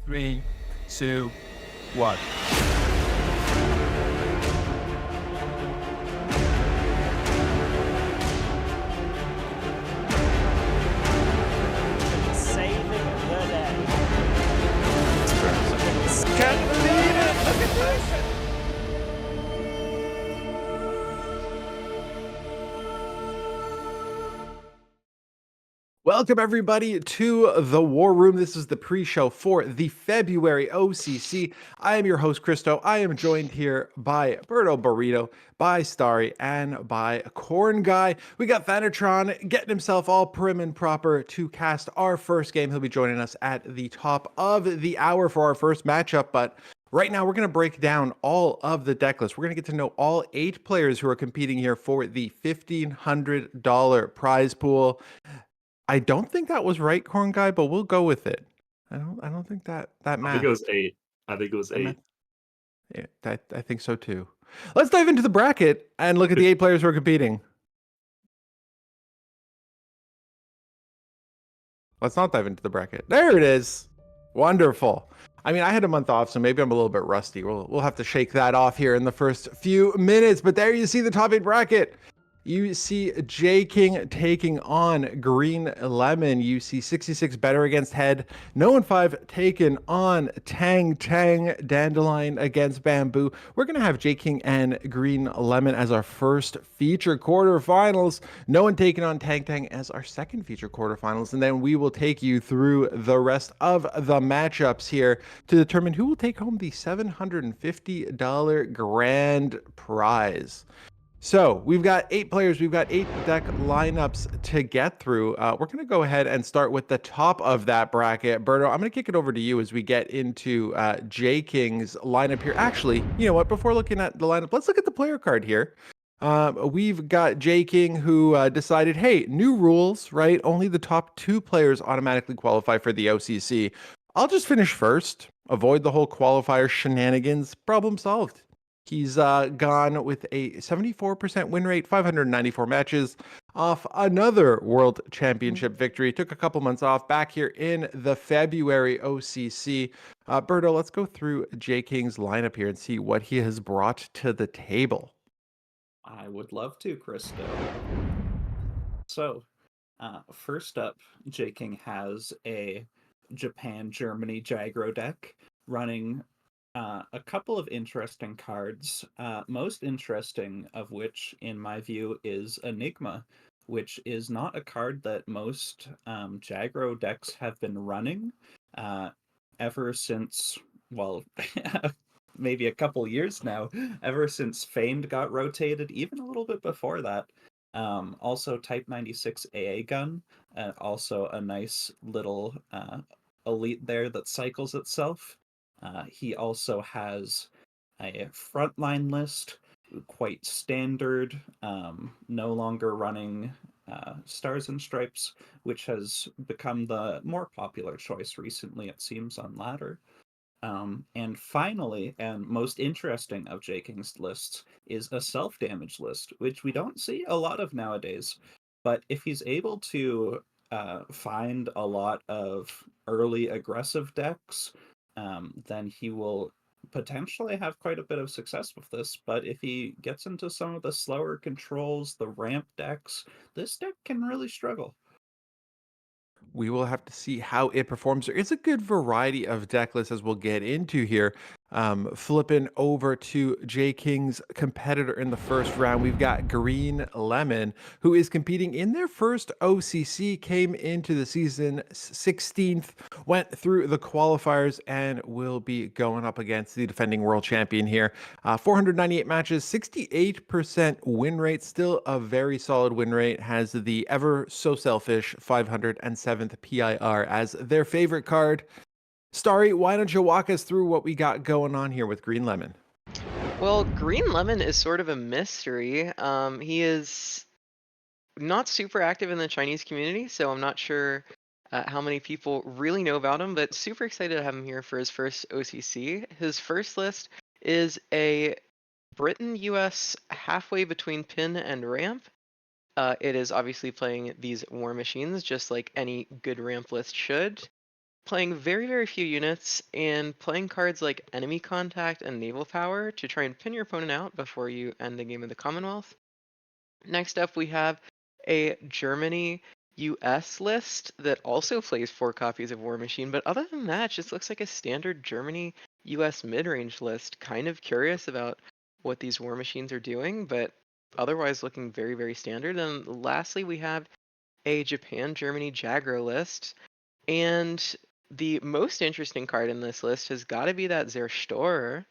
3, 2, 1. Saving the day. Can't believe it! Look at this! Welcome everybody to the War Room. This is the pre-show for the February OCC. I am your host, Christo. I am joined here by Berto Burrito, by Starry, and by Cornguy. We got Thanatron getting himself all prim and proper to cast our first game. He'll be joining us at the top of the hour for our first matchup, but right now, we're going to break down all of the deck lists. We're going to get to know all 8 players who are competing here for the $1,500 prize pool. I don't think that was right, Corn Guy, but we'll go with it. I don't think that I think it was 8. I think it was that 8. math yeah, I think so too. Let's dive into the bracket and look at the 8 players who are competing. Let's not dive into the bracket. There it is. Wonderful. I mean, I had a month off, so maybe I'm a little bit rusty. We'll have to shake that off here in the first few minutes. But there you see the top 8 bracket. You see J King taking on Green Lemon. You see 66 better against Head. No and 5 taken on Tang Tang. Dandelion against Bamboo. We're going to have J King and Green Lemon as our first feature quarterfinals. No one taking on Tang Tang as our second feature quarterfinals. And then we will take you through the rest of the matchups here to determine who will take home the $750 grand prize. So we've got 8 players, we've got 8 deck lineups to get through. We're going to go ahead and start with the top of that bracket. Berto, I'm going to kick it over to you as we get into J King's lineup here. Actually, you know what? Before looking at the lineup, let's look at the player card here. We've got J King who decided, hey, new rules, right? Only the top 2 players automatically qualify for the OCC. I'll just finish first, avoid the whole qualifier shenanigans, problem solved. He's gone with a 74% win rate, 594 matches, off another World Championship victory. Took a couple months off, back here in the February OCC. Berto, let's go through J King's lineup here and see what he has brought to the table. I would love to, Christo. So, first up, J King has a Japan-Germany Jagro deck running a couple of interesting cards, most interesting of which, in my view, is Enigma, which is not a card that most Jagro decks have been running ever since, well, maybe a couple years now, ever since Famed got rotated, even a little bit before that. Also, Type 96 AA gun, also a nice little elite there that cycles itself. He also has a frontline list, quite standard, no longer running Stars and Stripes, which has become the more popular choice recently, it seems, on ladder. And finally, and most interesting of J King's lists, is a self-damage list, which we don't see a lot of nowadays. But if he's able to find a lot of early aggressive decks, then he will potentially have quite a bit of success with this. But if he gets into some of the slower controls, the ramp decks, this deck can really struggle. We will have to see how it performs. There is a good variety of deck lists as we'll get into here. Flipping over to J King's competitor in the first round, we've got Green Lemon, who is competing in their first OCC, came into the season 16th, went through the qualifiers, and will be going up against the defending world champion here. 498 matches, 68% win rate, still a very solid win rate, has the ever so selfish 507th PIR as their favorite card. Starry, why don't you walk us through what we got going on here with Green Lemon? Well, Green Lemon is sort of a mystery. He is not super active in the Chinese community, so I'm not sure how many people really know about him, but super excited to have him here for his first OCC. His first list is a Britain-US halfway between pin and ramp. It is obviously playing these war machines, just like any good ramp list should. playing very, very few units and playing cards like Enemy Contact and Naval Power to try and pin your opponent out before you end the game of the Commonwealth. Next up, we have a Germany US list that also plays 4 copies of War Machine, but other than that, it just looks like a standard Germany US mid-range list. Kind of curious about what these War Machines are doing, but otherwise looking very, very standard. And lastly, we have a Japan Germany Jagro list. And the most interesting card in this list has got to be that Zerstorer.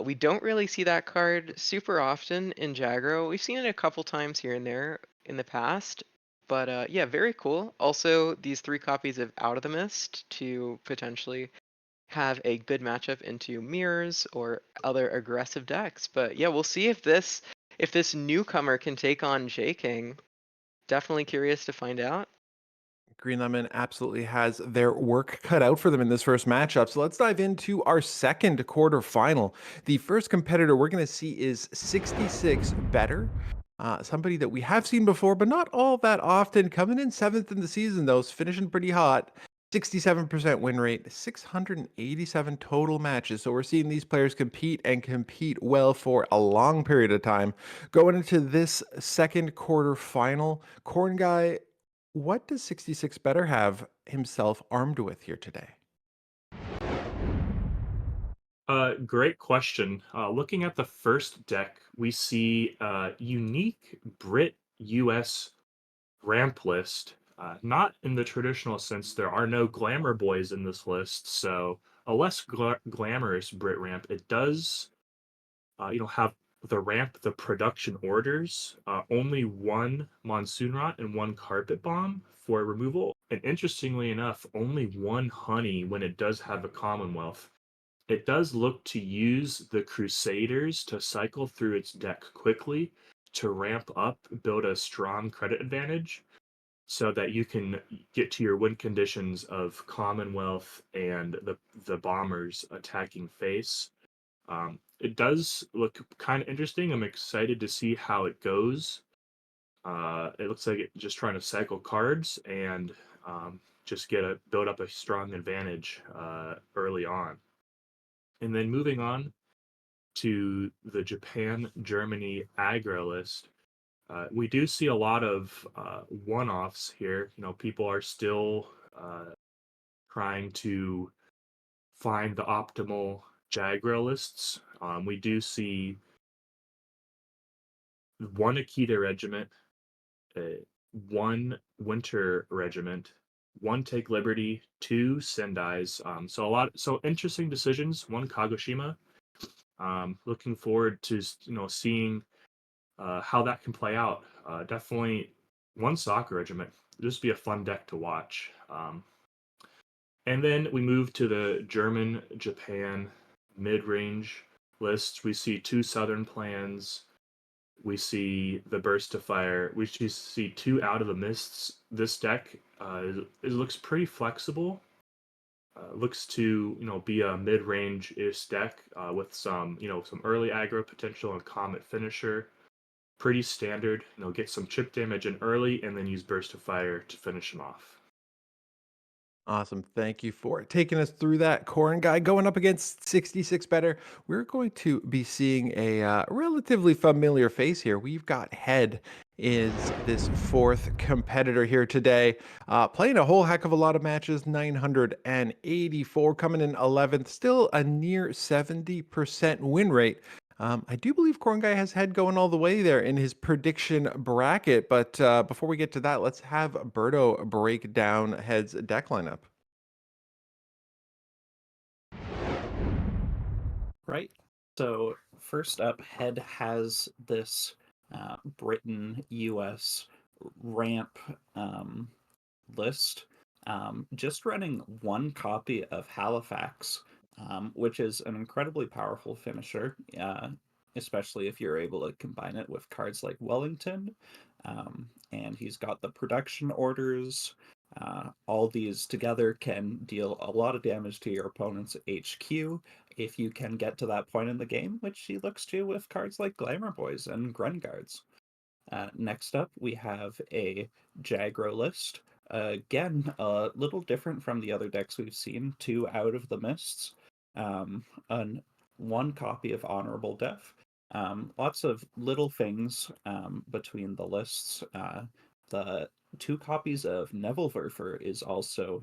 We don't really see that card super often in Jagro. We've seen it a couple times here and there in the past, but yeah, very cool. Also, these 3 copies of Out of the Mist to potentially have a good matchup into mirrors or other aggressive decks. But yeah, we'll see if this newcomer can take on J King. Definitely curious to find out. Green Lemon absolutely has their work cut out for them in this first matchup. So let's dive into our second quarterfinal. The first competitor we're going to see is 66 Better. Somebody that we have seen before, but not all that often. Coming in 7th in the season, though, finishing pretty hot. 67% win rate, 687 total matches. So we're seeing these players compete and compete well for a long period of time. Going into this second quarterfinal, Cornguy, what does 66 Better have himself armed with here today? Great question. Looking at the first deck, we see a unique Brit US ramp list. Not in the traditional sense, there are no glamour boys in this list, so a less glamorous Brit ramp. It does, have the ramp, the production orders, only 1 Monsoon Rot and 1 Carpet Bomb for removal. And interestingly enough, only 1 Honey when it does have a Commonwealth. It does look to use the Crusaders to cycle through its deck quickly to ramp up, build a strong credit advantage so that you can get to your win conditions of Commonwealth and the bombers attacking face. It does look kind of interesting. I'm excited to see how it goes. It looks like it's just trying to cycle cards and just build up a strong advantage early on. And then moving on to the Japan Germany aggro list, we do see a lot of one-offs here. People are still trying to find the optimal Jagro lists. We do see 1 Akita regiment, 1 Winter regiment, 1 Take Liberty, 2 Sendais. So interesting decisions. 1 Kagoshima. Looking forward to seeing how that can play out. Definitely 1 Soccer regiment. This would be a fun deck to watch. And then we move to the German Japan mid-range list. We see 2 Southern plans. We see the Burst of Fire. We see 2 Out of the Mists. This deck it looks pretty flexible. Looks to be a mid-range-ish deck with some some early aggro potential and Comet Finisher. Pretty standard. Get some chip damage in early and then use Burst of Fire to finish him off. Awesome. Thank you for taking us through that. Corn Guy going up against 66 Better. We're going to be seeing a relatively familiar face here. We've got Head is this 4th competitor here today. Playing a whole heck of a lot of matches, 984, coming in 11th, still a near 70% win rate. I do believe Corn Guy has Head going all the way there in his prediction bracket, but before we get to that, let's have Berto break down Head's deck lineup. Right. So first up, Head has this Britain US ramp list, just running 1 copy of Halifax, which is an incredibly powerful finisher, especially if you're able to combine it with cards like Wellington. And he's got the production orders. All these together can deal a lot of damage to your opponent's HQ if you can get to that point in the game, which he looks to with cards like Glamour Boys and Grunguards. Next up, we have a Jagro list Again, a little different from the other decks we've seen. 2 Out of the Mists, and 1 copy of Honorable Death. Lots of little things between the lists. The 2 copies of Nebelwerfer is also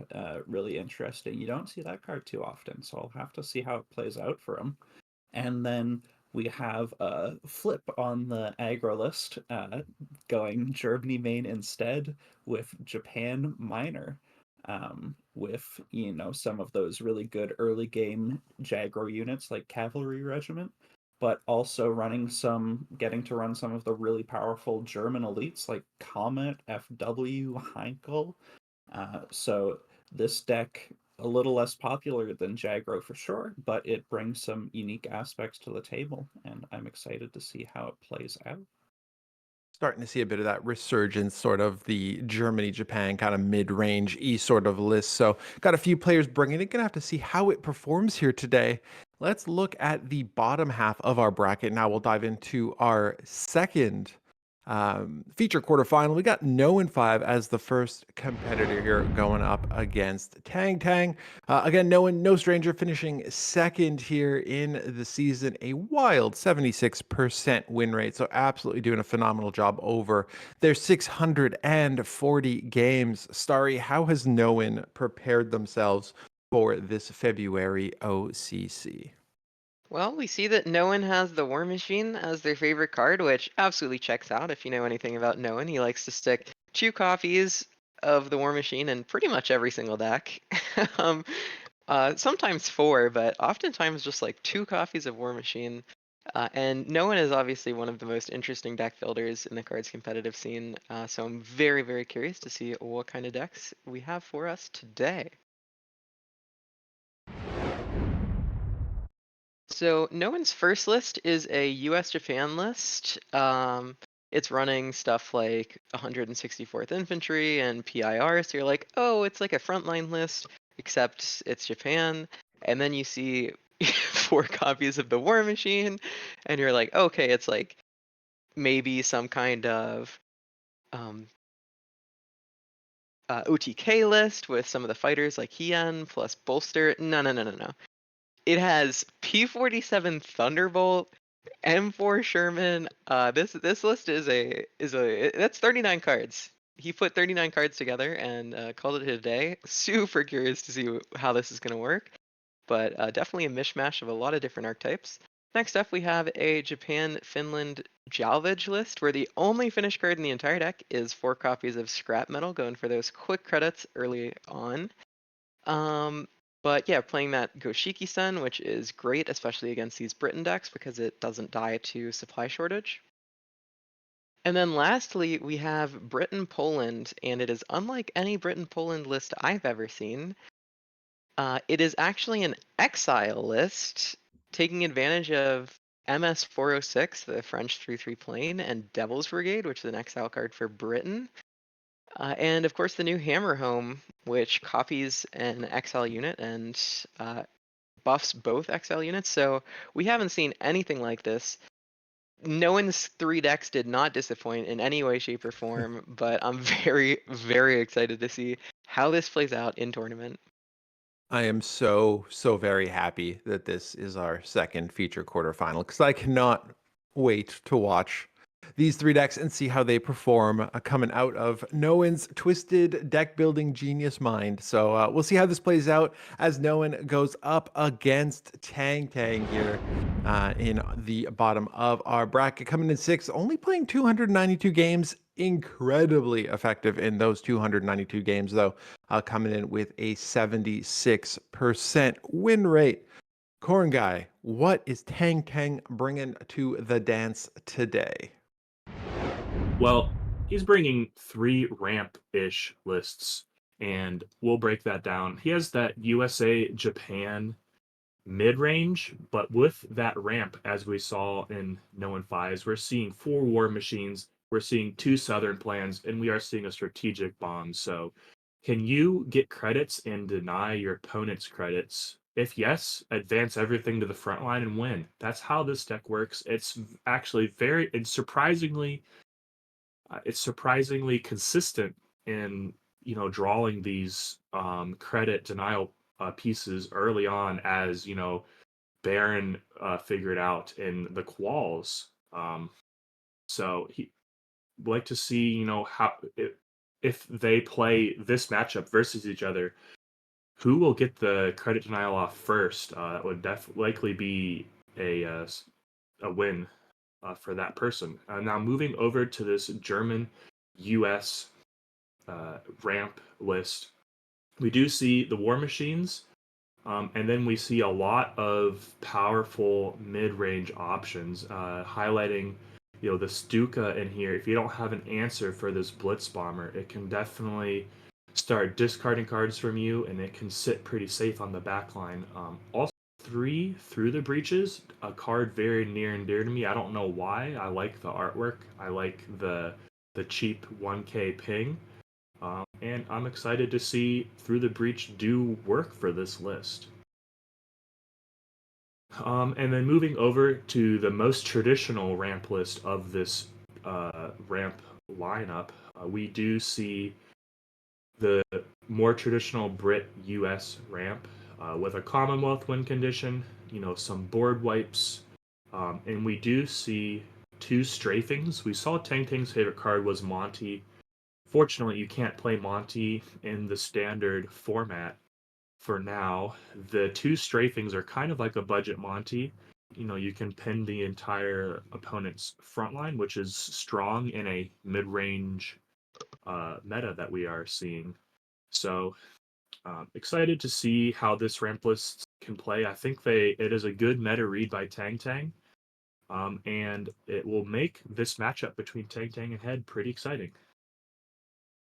really interesting. You don't see that card too often, so I'll have to see how it plays out for him. And then we have a flip on the aggro list, going Germany main instead with Japan minor, with, you know, some of those really good early game Jagro units like Cavalry Regiment, but also getting to run some of the really powerful German elites like Comet, FW, Heinkel. So this deck, a little less popular than Jagro for sure, but it brings some unique aspects to the table, and I'm excited to see how it plays out. Starting to see a bit of that resurgence, sort of the Germany, Japan kind of mid-range E sort of list. So got a few players bringing it. Gonna have to see how it performs here today. Let's look at the bottom half of our bracket. Now we'll dive into our second feature quarterfinal. We got No in 5 as the first competitor here going up against Tang Tang. Again, no stranger, finishing second here in the season, a wild 76% win rate. So absolutely doing a phenomenal job over their 640 games. Starry, how has No One prepared themselves for this February OCC? Well, we see that no one has the War Machine as their favorite card, which absolutely checks out if you know anything about no one. He likes to stick 2 copies of the War Machine in pretty much every single deck. um, sometimes 4, but oftentimes just like 2 copies of War Machine. And no one is obviously one of the most interesting deck builders in the cards competitive scene. So I'm very, very curious to see what kind of decks we have for us today. So no one's first list is a US Japan list. It's running stuff like 164th Infantry and PIR. So you're like, oh, it's like a frontline list, except it's Japan. And then you see 4 copies of the War Machine, and you're like, okay, it's like maybe some kind of um, OTK list with some of the fighters like Hien plus Bolster. No, no, no, no, no. It has P-47 Thunderbolt, M4 Sherman. This list that's 39 cards. He put 39 cards together and called it a day. Super curious to see how this is gonna work, but definitely a mishmash of a lot of different archetypes. Next up, we have a Japan-Finland Jalvage list, where the only finished card in the entire deck is 4 copies of Scrap Metal, going for those quick credits early on. But yeah, playing that Goshiki-sen, which is great, especially against these Britain decks because it doesn't die to supply shortage. And then lastly, we have Britain-Poland, and it is unlike any Britain-Poland list I've ever seen. It is actually an exile list, taking advantage of MS-406, the French 3/3 plane, and Devil's Brigade, which is an exile card for Britain. And of course, the new Hammer Home, which copies an XL unit and buffs both XL units. So we haven't seen anything like this. No one's 3 decks did not disappoint in any way, shape, or form, but I'm very, very excited to see how this plays out in tournament. I am so very happy that this is our second feature quarterfinal because I cannot wait to watch these 3 decks and see how they perform coming out of Noan's twisted deck building genius mind. So we'll see how this plays out as Noan goes up against Tang Tang here in the bottom of our bracket, coming in 6th, only playing 292 games. Incredibly effective in those 292 games, though, coming in with a 76% win rate. Cornguy, what is Tang Tang bringing to the dance today? Well, he's bringing 3 ramp-ish lists, and we'll break that down. He has that USA Japan mid-range, but with that ramp, as we saw in No and Fives, we're seeing 4 War Machines, we're seeing 2 Southern plans, and we are seeing a strategic bomb. So can you get credits and deny your opponent's credits? If yes, advance everything to the front line and win. That's how this deck works. It's actually it's surprisingly consistent in drawing these credit denial pieces early on, as Baron figured out in the quals. So he like to see, how if they play this matchup versus each other, who will get the credit denial off first. That would likely be a win for that person. Now moving over to this German US ramp list, we do see the War Machines, and then we see a lot of powerful mid-range options, highlighting, the Stuka in here. If you don't have an answer for this Blitz Bomber, it can definitely start discarding cards from you, and it can sit pretty safe on the back line. Also, 3 Through the Breaches, a card very near and dear to me. I don't know why. I like the artwork. I like the cheap 1K ping. And I'm excited to see Through the Breach do work for this list. And then moving over to the most traditional ramp list of this ramp lineup, we do see the more traditional Brit US ramp with a Commonwealth win condition, some board wipes, and we do see 2 strafings. We saw Tang Tang's favorite card was Monty. Fortunately, you can't play Monty in the standard format for now. The 2 strafings are kind of like a budget Monty. You can pin the entire opponent's front line, which is strong in a mid-range meta that we are seeing. So excited to see how this ramp list can play. I think it is a good meta read by Tang Tang, and it will make this matchup between Tang Tang and Head pretty exciting.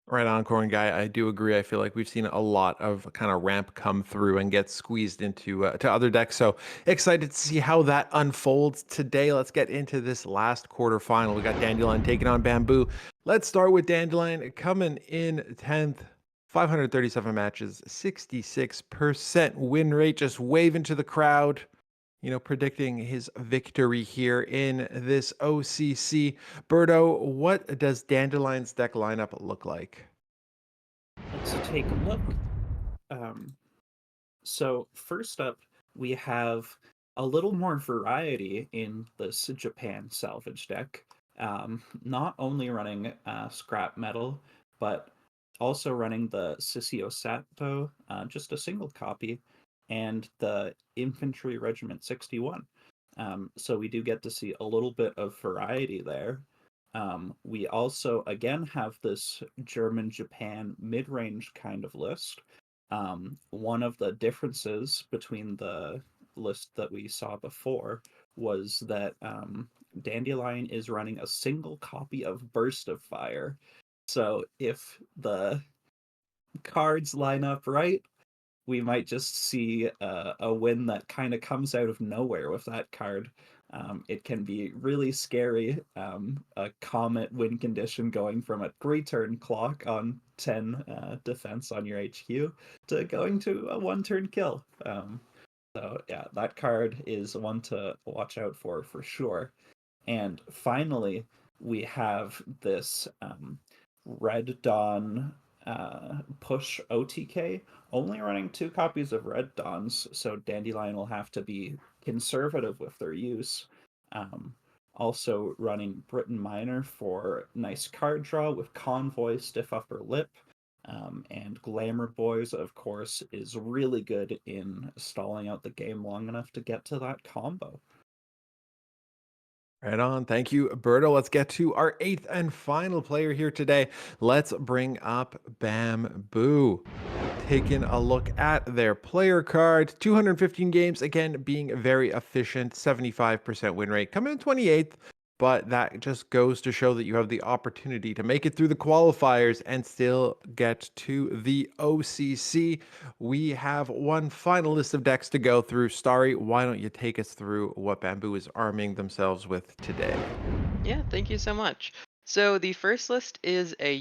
Right on, Cornguy. I do agree. I feel like we've seen a lot of kind of ramp come through and get squeezed into to other decks. So excited to see how that unfolds today. Let's get into this last quarterfinal. We got Dandelion taking on Bamboo. Let's start with Dandelion coming in 10th. 537 matches, 66% win rate, just waving to the crowd, predicting his victory here in this OCC. Berto, what does Dandelion's deck lineup look like? Let's take a look. So first up, we have a little more variety in this Japan salvage deck. Not only running scrap metal, but also running the Sissio Sato, just a single copy, and the Infantry Regiment 61. So we do get to see a little bit of variety there. We also, again, have this German-Japan mid-range kind of list. One of the differences between the list that we saw before was that Dandelion is running a single copy of Burst of Fire. So if the cards line up right, we might just see a win that kind of comes out of nowhere with that card. It can be really scary. A Comet win condition going from a 3-turn clock on 10 defense on your HQ to going to a 1-turn kill. So yeah, that card is one to watch out for sure. And finally, we have this Red Dawn push OTK, only running 2 copies of Red Dawns, so Dandelion will have to be conservative with their use. Also running Britain Minor for nice card draw with Convoy, Stiff Upper Lip, and Glamour Boys, of course, is really good in stalling out the game long enough to get to that combo. Right on. Thank you, Berto. Let's get to our 8th and final player here today. Let's bring up Bamboo. Taking a look at their player card, 215 games, again, being very efficient, 75% win rate, coming in 28th. But that just goes to show that you have the opportunity to make it through the qualifiers and still get to the OCC. We have one final list of decks to go through. Starry, why don't you take us through what Bamboo is arming themselves with today? Yeah, thank you so much. So the first list is a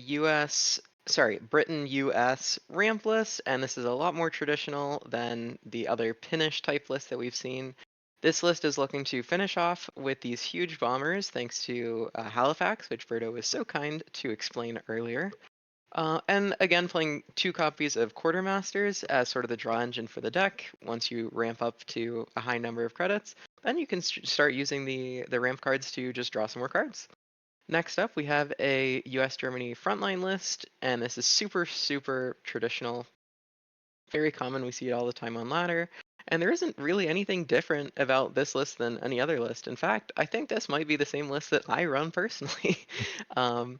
Britain US ramp list, and this is a lot more traditional than the other Pinish type list that we've seen. This list is looking to finish off with these huge bombers thanks to Halifax, which Berto was so kind to explain earlier. And again, playing 2 copies of Quartermasters as sort of the draw engine for the deck. Once you ramp up to a high number of credits, then you can start using the ramp cards to just draw some more cards. Next up, we have a US Germany frontline list, and this is super, super traditional. Very common, we see it all the time on ladder. And there isn't really anything different about this list than any other list. In fact, I think this might be the same list that I run personally. um,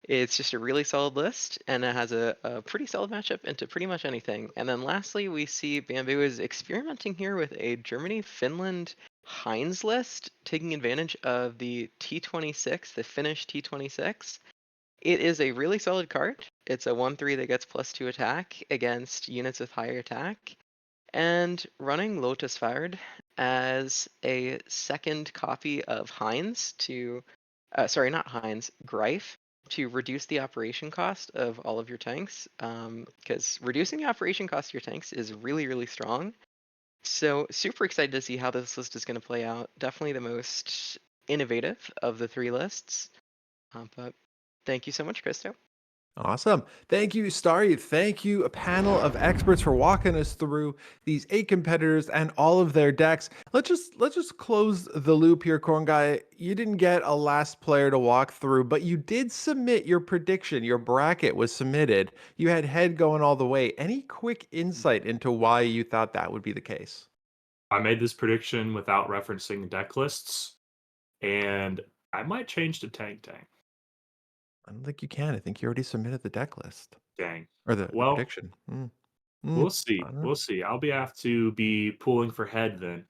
it's just a really solid list, and it has a pretty solid matchup into pretty much anything. And then lastly, we see Bamboo is experimenting here with a Germany-Finland Heinz list, taking advantage of the T26, the Finnish T26. It is a really solid card. It's a 1/3 that gets +2 attack against units with higher attack. And running Lotus Fired as a second copy of Heinz to, sorry, not Heinz, Greif, to reduce the operation cost of all of your tanks. Because reducing the operation cost of your tanks is really, really strong. So super excited to see how this list is going to play out. Definitely the most innovative of the 3 lists. But thank you so much, Christo. Awesome. Thank you, Starry. Thank you, a panel of experts, for walking us through these 8 competitors and all of their decks. Let's just close the loop here, Cornguy. You didn't get a last player to walk through, but you did submit your prediction. Your bracket was submitted. You had head going all the way. Any quick insight into why you thought that would be the case? I made this prediction without referencing deck lists, and I might change to Tank Tank. I don't think you can. I think you already submitted the deck list Dang. or the Well, prediction. we'll I see. don't know. We'll see. I'll be have to be pulling for head then.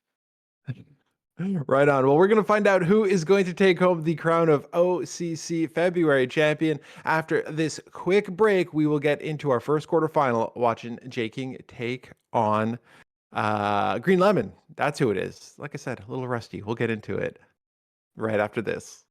Right on. Well, we're going to find out who is going to take home the crown of OCC February champion. After this quick break, we will get into our first quarterfinal, watching J King take on Green Lemon. That's who it is. Like I said, a little rusty. We'll get into it right after this.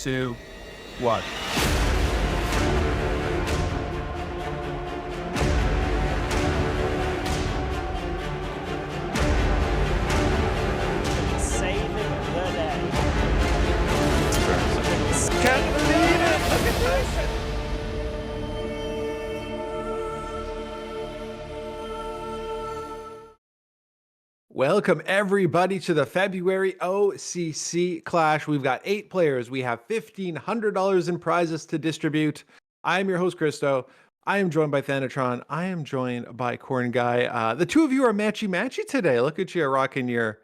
2, 1. Saving the day. Can't believe it! Look at this! Welcome everybody to the February OCC Clash. We've got 8 players. We have $1,500 in prizes to distribute. I am your host, Christo. I am joined by Thanatron. I am joined by Cornguy. The two of you are matchy today. Look at you rocking your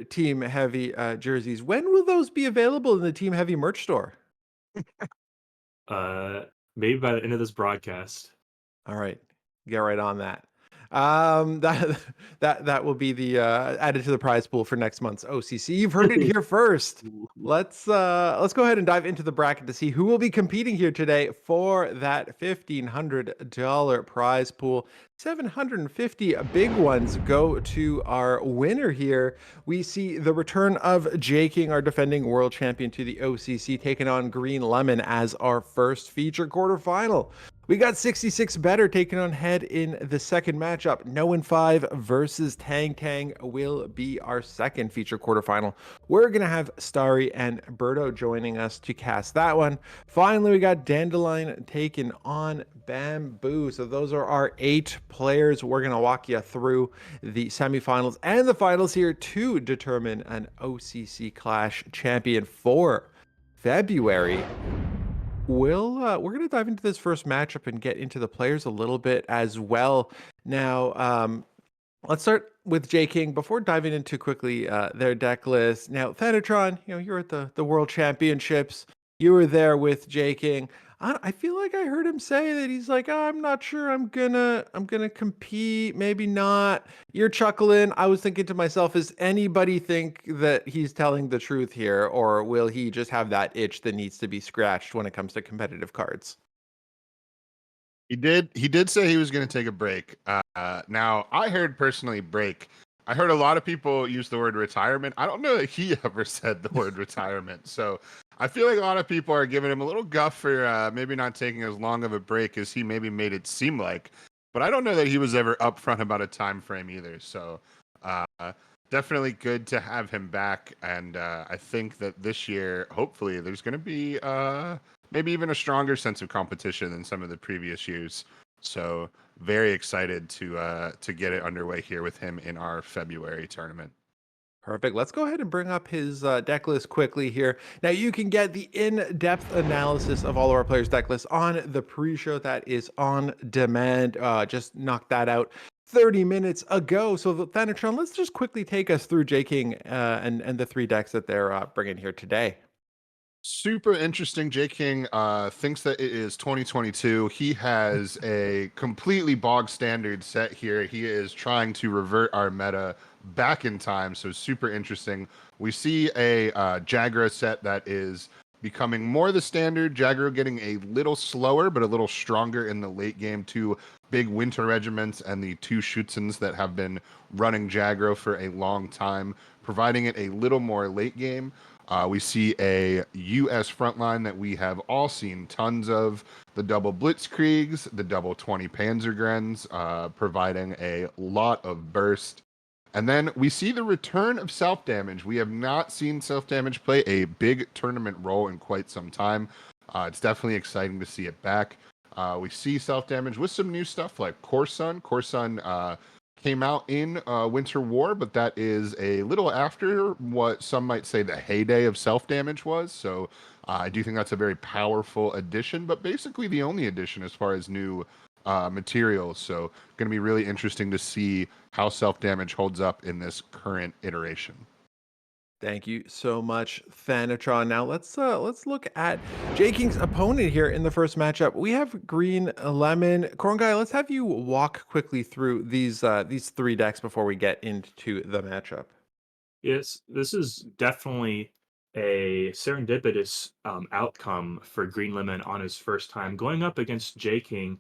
Team Heavy jerseys. When will those be available in the Team Heavy merch store? Maybe by the end of this broadcast. All right, get right on that. That will be the added to the prize pool for next month's OCC. You've heard it here first. Let's go ahead and dive into the bracket to see who will be competing here today for that $1,500 prize pool. 750 big ones go to our winner here. We see the return of J King, our defending world champion, to the OCC, taking on Green Lemon as our first feature quarterfinal. We got 66 Better taking on Head in the second matchup. No and 5 versus Tang Tang will be our second feature quarterfinal. We're going to have Starry and Berto joining us to cast that one. Finally, we got Dandelion taking on Bamboo. So those are our 8 players. We're going to walk you through the semifinals and the finals here to determine an OCC Clash champion for February. We're going to dive into this first matchup and get into the players a little bit as well. Now, let's start with J King before diving into quickly their deck list. Now, Thanatron, you're at the World Championships. You were there with J King. I feel like I heard him say that he's like, oh, I'm not sure I'm gonna compete, maybe not. You're chuckling. I was thinking to myself, is anybody think that he's telling the truth here, or will he just have that itch that needs to be scratched when it comes to competitive cards? He did say he was going to take a break. Now, I heard personally break. I heard a lot of people use the word retirement. I don't know that he ever said the word retirement. So I feel like a lot of people are giving him a little guff for maybe not taking as long of a break as he maybe made it seem like. But I don't know that he was ever upfront about a time frame either. So definitely good to have him back. And I think that this year, hopefully, there's going to be maybe even a stronger sense of competition than some of the previous years. So very excited to get it underway here with him in our February tournament. Perfect. Let's go ahead and bring up his deck list quickly here. Now, you can get the in-depth analysis of all of our players' deck lists on the pre-show that is on demand. Just knocked that out 30 minutes ago. So, Thanatron, let's just quickly take us through J King and the 3 decks that they're bringing here today. Super interesting. J King thinks that it is 2022. He has a completely bog standard set here. He is trying to revert our meta back in time. So super interesting. We see a Jagro set that is becoming more the standard. Jagro getting a little slower, but a little stronger in the late game. 2 big winter regiments and the 2 Schutzens that have been running Jagro for a long time, providing it a little more late game. We see a U.S. frontline that we have all seen tons of, the double Blitzkriegs, the double 20 Panzergrens, providing a lot of burst. And then we see the return of self-damage. We have not seen self-damage play a big tournament role in quite some time. It's definitely exciting to see it back. We see self-damage with some new stuff like Corsun. Corsun came out in Winter War, but that is a little after what some might say the heyday of self-damage was. So I do think that's a very powerful addition, but basically the only addition as far as new materials. So going to be really interesting to see how self-damage holds up in this current iteration. Thank you so much, Thanatron. Now let's look at J King's opponent here in the first matchup. We have Green Lemon. Cornguy, let's have you walk quickly through these 3 decks before we get into the matchup. Yes, this is definitely a serendipitous outcome for Green Lemon on his first time going up against J King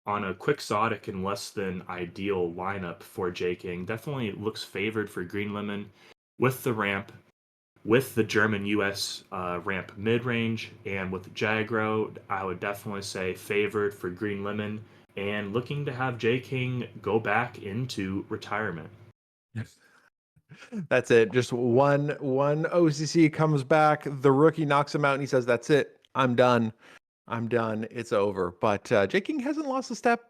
on a quixotic and less than ideal lineup for J King. Definitely looks favored for Green Lemon with the ramp. with the German US ramp mid range and with Jagro, I would definitely say favored for Green Lemon and looking to have J King go back into retirement. That's it. Just one OCC comes back. The rookie knocks him out, and he says, "That's it. I'm done. I'm done. It's over." But J King hasn't lost a step.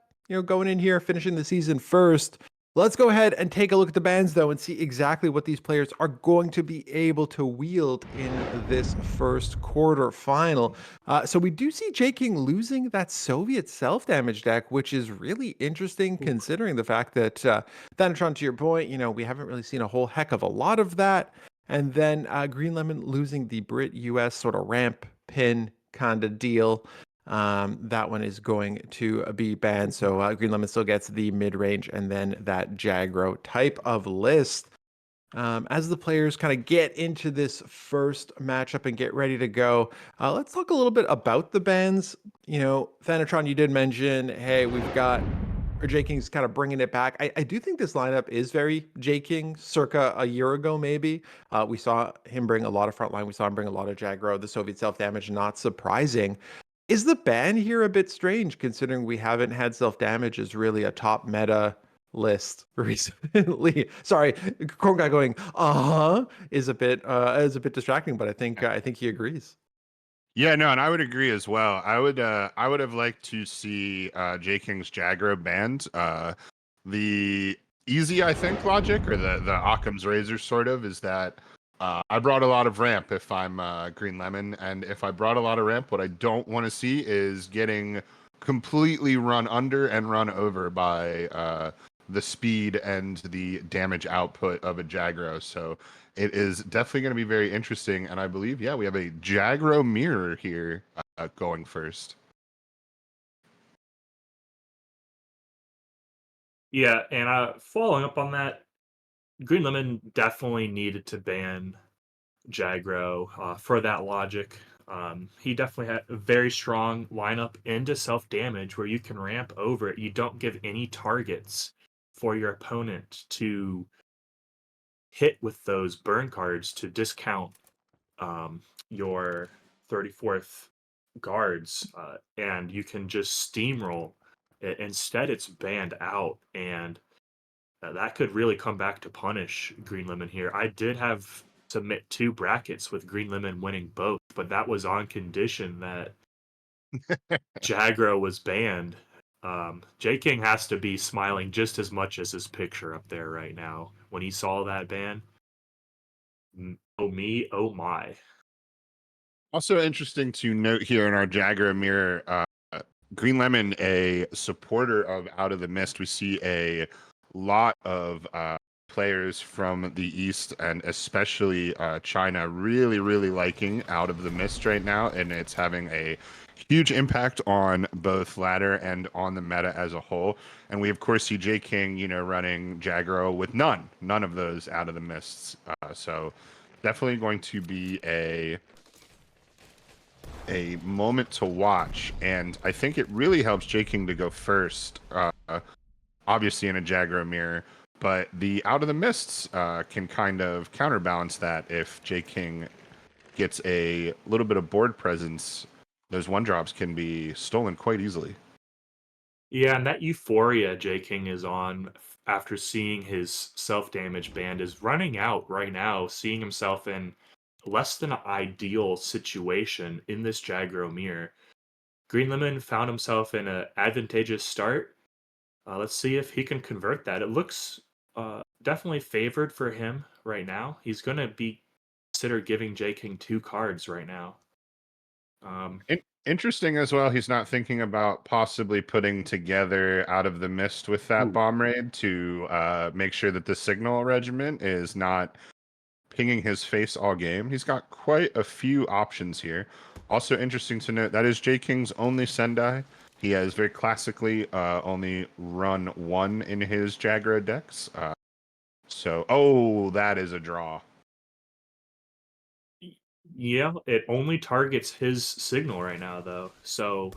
Going in here, finishing the season first. Let's go ahead and take a look at the bans, though, and see exactly what these players are going to be able to wield in this first quarter final. So we do see J King losing that Soviet self-damage deck, which is really interesting considering the fact that Thanatron, to your point, we haven't really seen a whole heck of a lot of that. And then Green Lemon losing the Brit US sort of ramp pin kind of deal. That one is going to be banned. So Green Lemon still gets the mid-range and then that Jagro type of list. As the players kind of get into this first matchup and get ready to go, let's talk a little bit about the bans. Thanatron, you did mention, hey, we've got J King's kind of bringing it back. I do think this lineup is very J King, circa a year ago, maybe. We saw him bring a lot of frontline. We saw him bring a lot of Jagro, the Soviet self-damage, not surprising. Is the ban here a bit strange considering we haven't had self-damage as really a top meta list recently? Sorry, Cornguy going, is a bit distracting, but I think he agrees. Yeah, no, and I would agree as well. I would have liked to see J King's Jagro banned. The easy, I think, logic or the Occam's razor sort of is that I brought a lot of ramp if I'm Green Lemon, and if I brought a lot of ramp, what I don't want to see is getting completely run under and run over by the speed and the damage output of a Jagro. So it is definitely going to be very interesting, and I believe, yeah, we have a Jagro mirror here going first. Yeah, and following up on that, Green Lemon definitely needed to ban Jagro for that logic. He definitely had a very strong lineup into self damage where you can ramp over it. You don't give any targets for your opponent to hit with those burn cards to discount your 34th guards, and you can just steamroll. Instead, it's banned out, and that could really come back to punish Green Lemon here. I did have submit 2 brackets with Green Lemon winning both, but that was on condition that Jagro was banned. J King has to be smiling just as much as his picture up there right now when he saw that ban. Oh me, oh my. Also interesting to note here in our Jagro mirror, Green Lemon, a supporter of Out of the Mist. We see a lot of players from the East and especially China really, really liking Out of the Mist right now, and it's having a huge impact on both ladder and on the meta as a whole. And we of course see J King, running Jagro with none of those Out of the Mists. So definitely going to be a moment to watch, and I think it really helps J King to go first, obviously in a Jagro mirror, but the Out of the Mists can kind of counterbalance that. If J King gets a little bit of board presence, those 1-drops can be stolen quite easily. Yeah, and that euphoria J King is on after seeing his self damage band is running out right now, seeing himself in less than an ideal situation in this Jagro mirror. Green Lemon found himself in an advantageous start. Let's see if he can convert that. It looks definitely favored for him right now. He's going to be consider giving J King 2 cards right now. Interesting as well, he's not thinking about possibly putting together Out of the Mist with that Ooh. bomb raid to make sure that the signal regiment is not pinging his face all game. He's got quite a few options here. Also interesting to note, that is J King's only Sendai. He has very classically only run 1 in his Jagro decks. That is a draw. Yeah, it only targets his signal right now, though. So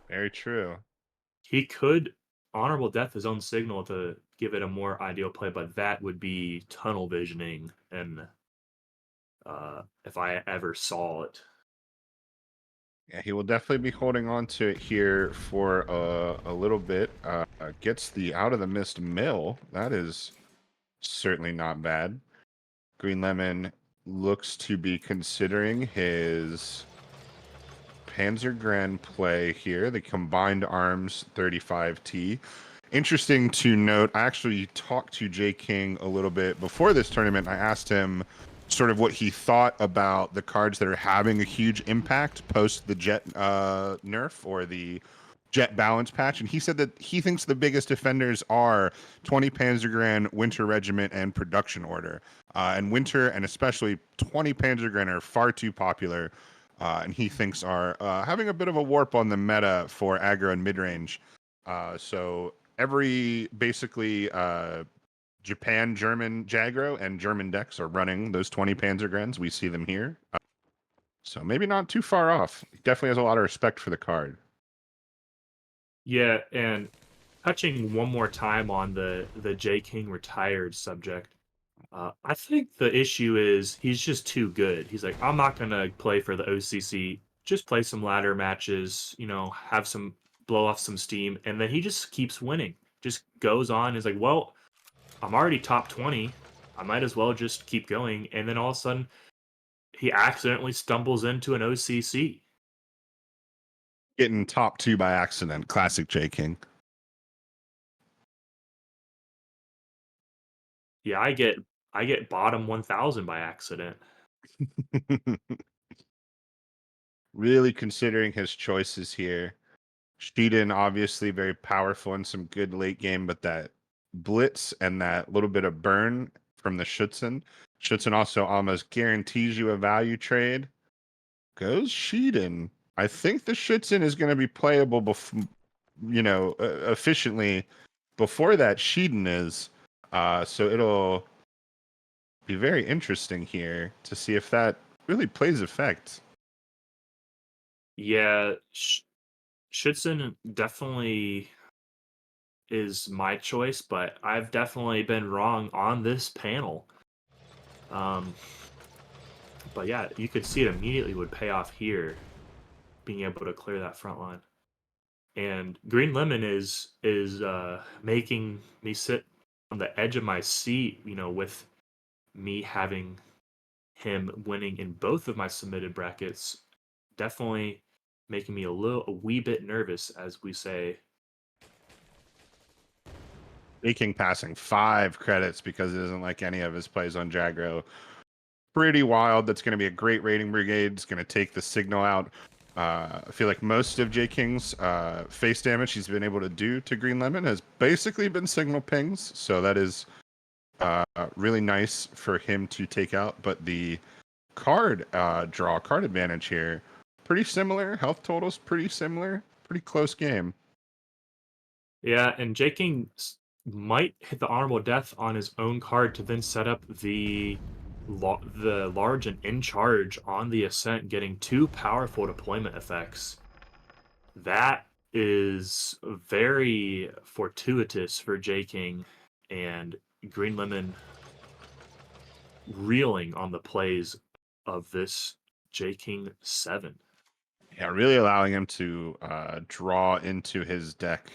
Very true. he could honorable death his own signal to give it a more ideal play, but that would be tunnel visioning and if I ever saw it. Yeah, he will definitely be holding on to it here for a little bit. Gets the out of the mist mill. That is certainly not bad. Green Lemon looks to be considering his Panzergren play here, the combined arms 35T. Interesting to note, I actually talked to Jay King a little bit before this tournament. I asked him sort of what he thought about the cards that are having a huge impact post the Jet nerf or the Jet balance patch, and he said that he thinks the biggest offenders are 20 Panzergren, Winter Regiment, and Production Order. And Winter, and especially 20 Panzergren, are far too popular, and he thinks are having a bit of a warp on the meta for aggro and mid-range. So every basically Japan, German Jagro, and German decks are running those 20 Panzergrens. We see them here. So maybe not too far off. He definitely has a lot of respect for the card. Yeah, and touching one more time on the J King retired subject, I think the issue is he's just too good. He's like, I'm not gonna play for the OCC. Just play some ladder matches, have some blow off some steam, and then he just keeps winning. Just goes on. Is like, well, I'm already top 20. I might as well just keep going. And then all of a sudden, he accidentally stumbles into an OCC. Getting top 2 by accident. Classic J King. Yeah, I get bottom 1,000 by accident. Really considering his choices here. Sheeden obviously very powerful and some good late game, but that blitz and that little bit of burn from the Schützen. Schützen also almost guarantees you a value trade. Goes Sheeden. I think the Schützen is going to be playable efficiently before that Sheeden is. So it'll be very interesting here to see if that really plays effect. Yeah, Schützen definitely is my choice, but I've definitely been wrong on this panel. But yeah, you could see it immediately would pay off here, being able to clear that front line. And Green Lemon is making me sit on the edge of my seat, with me having him winning in both of my submitted brackets. Definitely making me a wee bit nervous, as we say. King passing 5 credits because it doesn't like any of his plays on Jagro. Pretty wild. That's going to be a great rating brigade. It's going to take the signal out. I feel like most of J King's face damage he's been able to do to Green Lemon has basically been signal pings. So that is really nice for him to take out. But the card advantage here, pretty similar. Health totals pretty similar. Pretty close game. Yeah, and J King might hit the honorable death on his own card to then set up the large and in charge on the ascent, getting 2 powerful deployment effects. That is very fortuitous for J King, and Green Lemon reeling on the plays of this J King 7. Yeah, really allowing him to draw into his deck,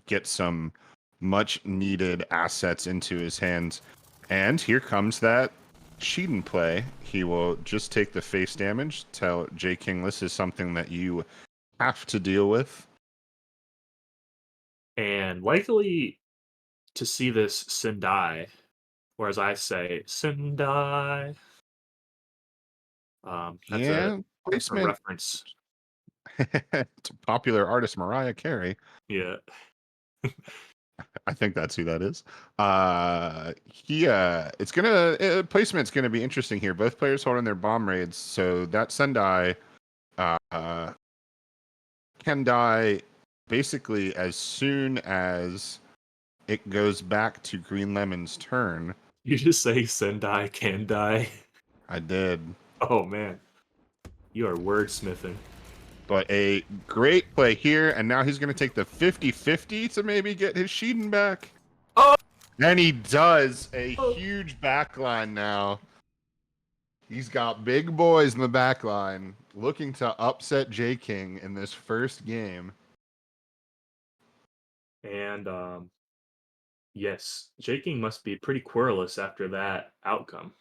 get some much needed assets into his hands. And here comes that Sheeden play. He will just take the face damage, tell J King this is something that you have to deal with. And likely to see this Sendai, or as I say, Sendai. That's a Placement reference. to popular artist Mariah Carey. Yeah. I think that's who that is. Placement's gonna be interesting here. Both players holding their bomb raids, so that Sendai can die basically as soon as it goes back to Green Lemon's turn. You just say Sendai can die. I did. Oh man. You are wordsmithing. But a great play here, and now he's going to take the 50-50 to maybe get his Sheeden back. Oh! And he does a huge backline now. He's got big boys in the back line looking to upset J King in this first game. And yes, Jaking must be pretty querulous after that outcome.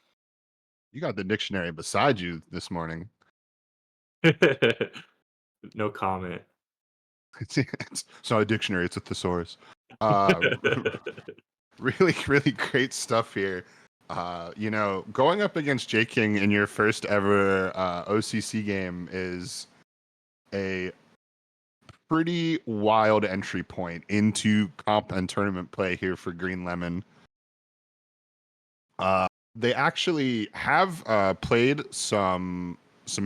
You got the dictionary beside you this morning. No comment. It's not a dictionary, it's a thesaurus. Uh, really, really great stuff here. Going up against J King in your first ever OCC game is a pretty wild entry point into comp and tournament play here for Green Lemon. They actually have played some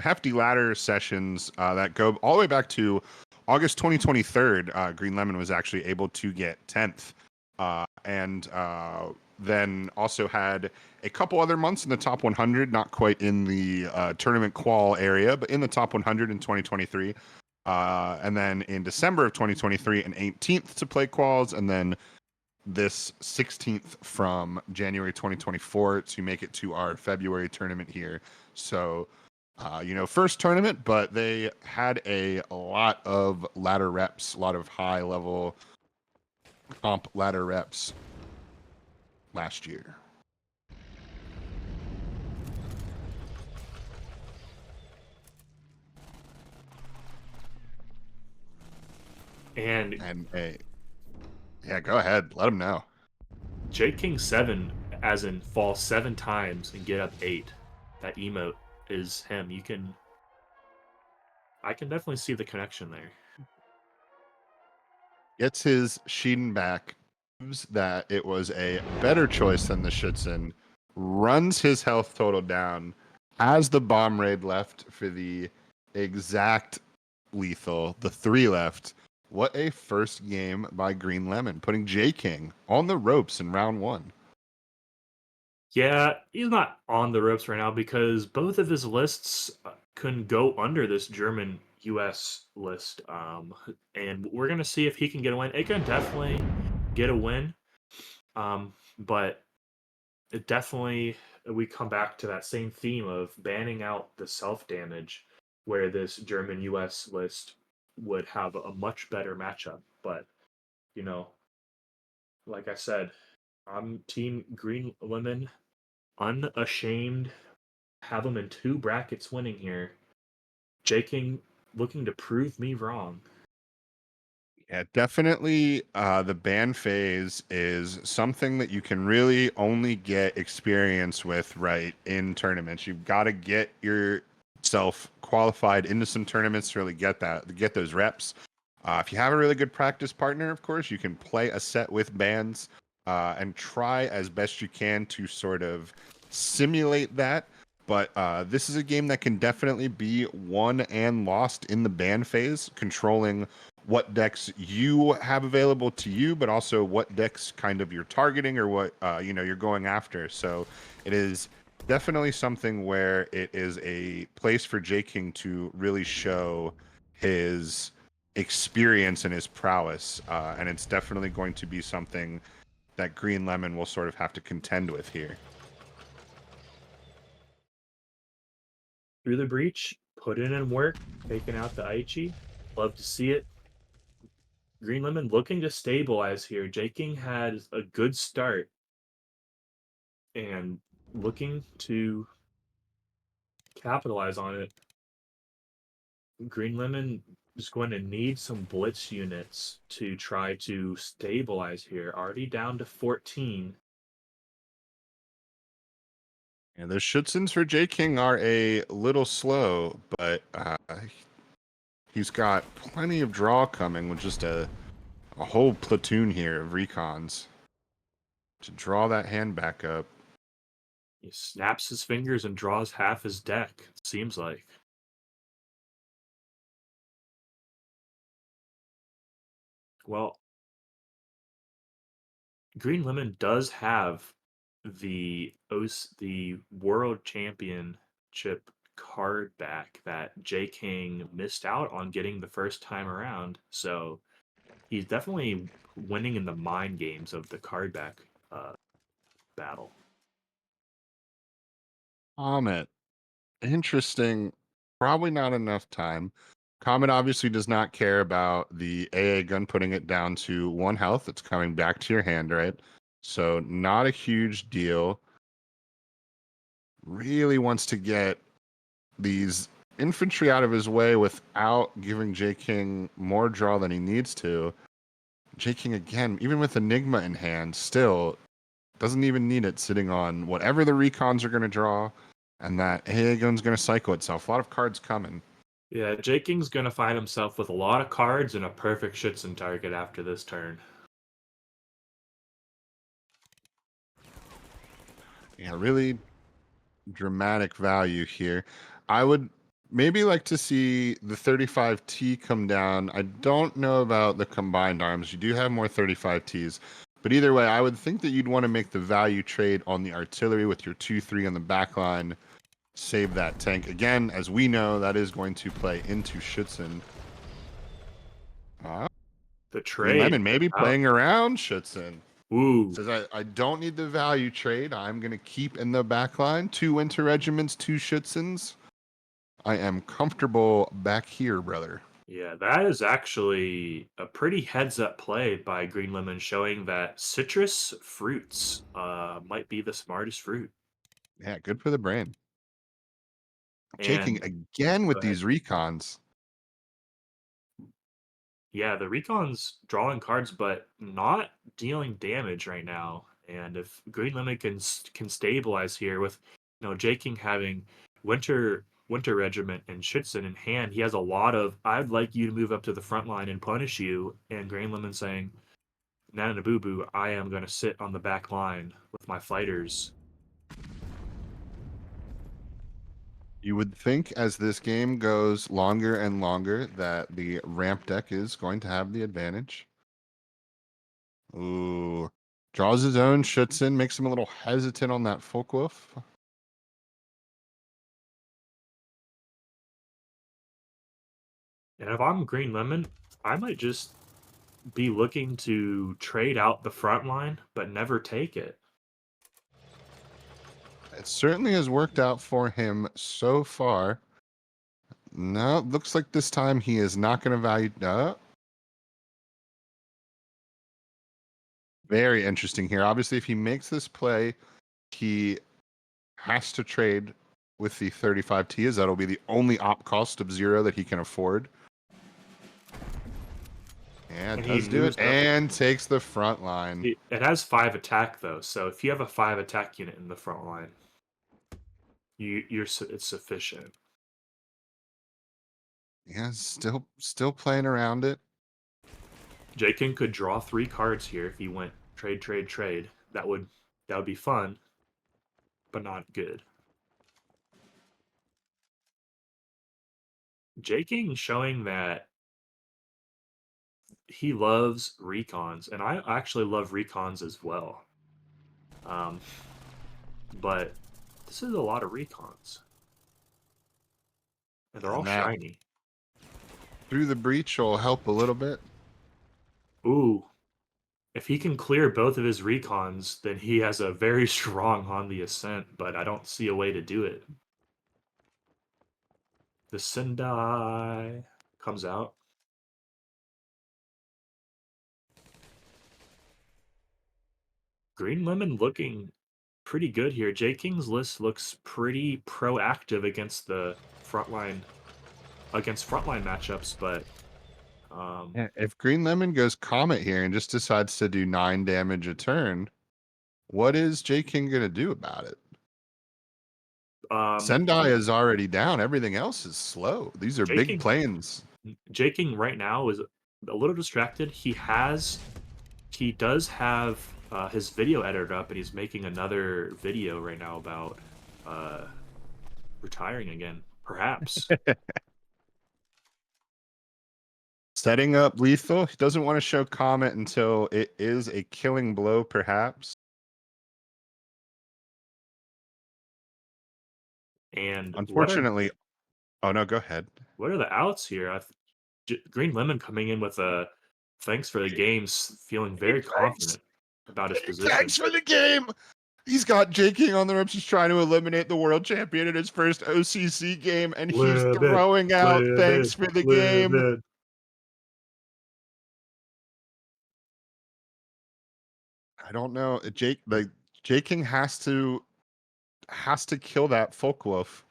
hefty ladder sessions that go all the way back to August 2023. Green Lemon was actually able to get 10th, and then also had a couple other months in the top 100, not quite in the tournament qual area, but in the top 100 in 2023. And then in December of 2023, an 18th to play quals, and then this 16th from January 2024 to make it to our February tournament here. So, first tournament, but they had a lot of ladder reps, a lot of high level comp ladder reps last year. And Yeah, go ahead. Let them know. J King 7, as in fall 7 times and get up 8. That emote is him. I can definitely see the connection there. Gets his Sheeden back, proves that it was a better choice than the Schützen, runs his health total down, has the bomb raid left for the exact lethal, the 3 left. What a first game by Green Lemon, putting J King on the ropes in round 1. Yeah, he's not on the ropes right now because both of his lists couldn't go under this German US list. And we're going to see if he can get a win. It can definitely get a win. But it definitely, we come back to that same theme of banning out the self damage, where this German US list would have a much better matchup. But, like I said, I'm Team Green Lemon, unashamed. Have them in 2 brackets winning here. J King looking to prove me wrong. Yeah, definitely. The ban phase is something that you can really only get experience with right in tournaments. You've got to get yourself qualified into some tournaments to really get those reps. If you have a really good practice partner, of course, you can play a set with bans and try as best you can to sort of simulate that. But this is a game that can definitely be won and lost in the ban phase, controlling what decks you have available to you, but also what decks kind of you're targeting or what you're going after. So it is definitely something where it is a place for J King to really show his experience and his prowess, and it's definitely going to be something that Green Lemon will sort of have to contend with here. Through the breach, put in work, taking out the Aichi. Love to see it. Green Lemon looking to stabilize here. J King had a good start and looking to capitalize on it. Green Lemon is going to need some blitz units to try to stabilize here. Already down to 14. And the Schützens for J King are a little slow, but he's got plenty of draw coming with just a whole platoon here of recons to draw that hand back up. He snaps his fingers and draws half his deck, it seems like. Well, Green Lemon does have the World Championship card back that J King missed out on getting the first time around. So he's definitely winning in the mind games of the card back battle. Comet Interesting. Probably not enough time. Comet obviously does not care about the AA gun putting it down to 1 health. It's coming back to your hand, right? So not a huge deal. Really wants to get these infantry out of his way without giving J King more draw than he needs to. J King again, even with Enigma in hand, still doesn't even need it sitting on whatever the recons are going to draw, and that AA gun's going to cycle itself. A lot of cards coming. Yeah, Jaking's gonna find himself with a lot of cards and a perfect Schützen target after this turn. Yeah, really dramatic value here. I would maybe like to see the 35T come down. I don't know about the combined arms. You do have more 35Ts. But either way, I would think that you'd want to make the value trade on the artillery with your 2-3 on the back line. Save that tank. Again, as we know, that is going to play into Schützen. The Green trade. Lemon maybe playing around Schützen. Ooh. Says, I don't need the value trade. I'm going to keep in the back line 2 Winter Regiments, 2 Schützens. I am comfortable back here, brother. Yeah, that is actually a pretty heads-up play by Green Lemon, showing that citrus fruits might be the smartest fruit. Yeah, good for the brain. Jaking And again with go ahead. these recons. Yeah, the Recon's drawing cards, but not dealing damage right now. And if Green Lemon can stabilize here with, Jaking having Winter Regiment and Schützen in hand, he has a lot of, I'd like you to move up to the front line and punish you. And Green Lemon saying, Nana Boo Boo, I am going to sit on the back line with my fighters. You would think as this game goes longer and longer that the ramp deck is going to have the advantage. Ooh. Draws his own Schützen, makes him a little hesitant on that Folkwolf. And if I'm Green Lemon, I might just be looking to trade out the front line, but never take it. It certainly has worked out for him so far. No, looks like this time he is not going to value. Very interesting here. Obviously, if he makes this play, he has to trade with the 35T, as that'll be the only op cost of 0 that he can afford. And And does he do moves it up. and takes the front line. It has 5 attack though, so if you have a 5 attack unit in the front line, it's sufficient. Yeah, still playing around it. Jakin could draw 3 cards here if he went trade, trade, trade. That would be fun, but not good. Jaking showing that he loves recons, and I actually love recons as well. But this is a lot of recons. And they're all And that shiny. through the breach will help a little bit. Ooh. If he can clear both of his recons, then he has a very strong on the ascent, but I don't see a way to do it. The Sendai comes out. Green Lemon looking pretty good here. J King's list looks pretty proactive against the frontline matchups, but Yeah, if Green Lemon goes Comet here and just decides to do 9 damage a turn, what is J King gonna do about it? Sendai is already down. Everything else is slow. These are big planes. J King right now is a little distracted. He does have his video editor up, and he's making another video right now about retiring again, perhaps. Setting up lethal. He doesn't want to show Comet until it is a killing blow, perhaps. And unfortunately, oh no, go ahead. What are the outs here? Green Lemon coming in with a thanks for the games, feeling very confident about his position. Thanks for the game. He's got J King on the ropes. He's trying to eliminate the world champion in his first OCC game, and he's throwing out thanks for the game. I don't know. J King has to kill that Folkwolf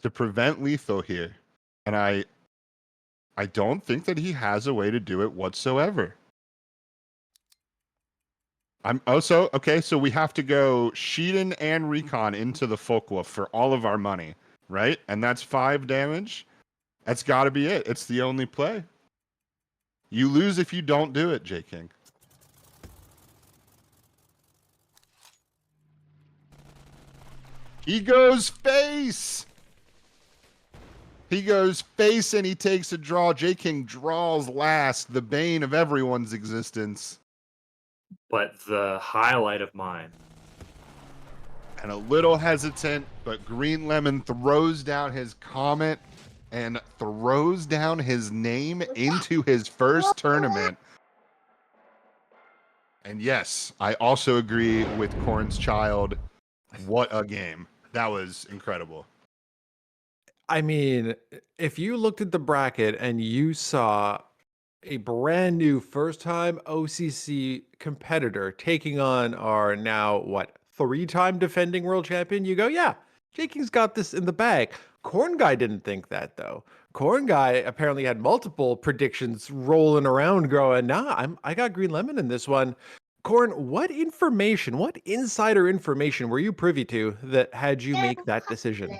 to prevent lethal here, and I don't think that he has a way to do it whatsoever. I'm also okay. So we have to go Sheedan and Recon into the Folkwolf for all of our money, right? And that's 5 damage. That's got to be it. It's the only play. You lose if you don't do it, J King. He goes face. He goes face and he takes a draw. J King draws last, the bane of everyone's existence. But the highlight of mine. And a little hesitant, but Green Lemon throws down his Comet and throws down his name into his first tournament. And yes, I also agree with Corn's Child. What a game. That was incredible. I mean, if you looked at the bracket and you saw a brand new first time OCC competitor taking on our now, 3-time defending world champion, you go, yeah, Jaking's got this in the bag. Cornguy didn't think that, though. Cornguy apparently had multiple predictions rolling around growing, I got Green Lemon in this one. Corn, what insider information were you privy to that had you make that decision?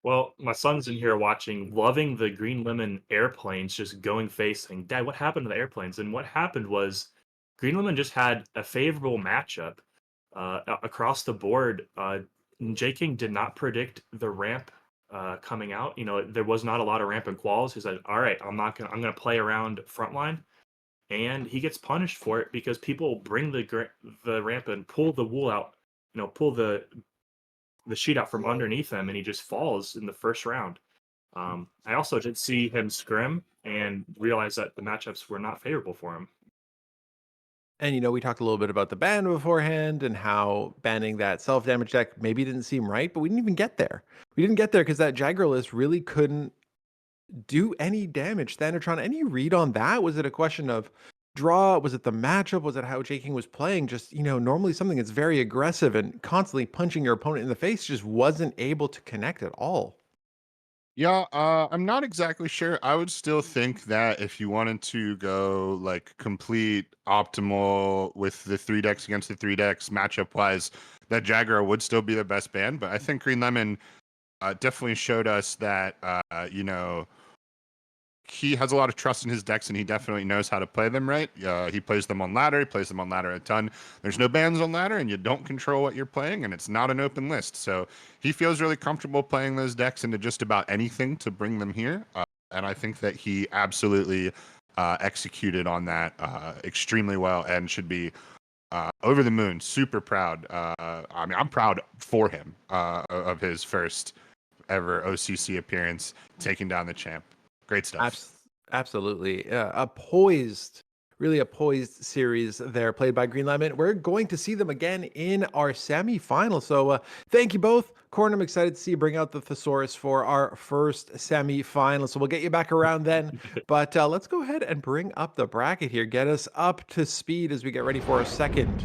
Well, my son's in here watching, loving the Green Lemon airplanes just going face, saying, Dad, what happened to the airplanes? And what happened was Green Lemon just had a favorable matchup across the board. J King did not predict the ramp coming out. You know, there was not a lot of ramp in quals. He said, all right, I'm gonna play around frontline. And he gets punished for it because people bring the ramp and pull the wool out, pull the sheet out from underneath him, and he just falls in the first round. I also did see him scrim and realize that the matchups were not favorable for him. And, we talked a little bit about the ban beforehand and how banning that self-damage deck maybe didn't seem right, but we didn't even get there. We didn't get there because that Jagger list really couldn't do any damage. Thanatron, any read on that? Was it a question of draw? Was it the matchup? Was it how J King was playing? Just, normally something that's very aggressive and constantly punching your opponent in the face just wasn't able to connect at all. Yeah, I'm not exactly sure. I would still think that if you wanted to go like complete optimal with the 3 decks against the 3 decks matchup wise, that Jagger would still be the best band. But I think Green Lemon definitely showed us that, he has a lot of trust in his decks and he definitely knows how to play them right. He plays them on ladder. He plays them on ladder a ton. There's no bans on ladder and you don't control what you're playing and it's not an open list. So he feels really comfortable playing those decks into just about anything to bring them here. And I think that he absolutely executed on that extremely well and should be over the moon, super proud. I mean, I'm proud for him of his first ever OCC appearance, taking down the champ. Great stuff. Absolutely. Really a poised series there played by Green Lemon. We're going to see them again in our semifinal. So thank you both. Corn, I'm excited to see you bring out the thesaurus for our first semifinal. So we'll get you back around then. But let's go ahead and bring up the bracket here. Get us up to speed as we get ready for our second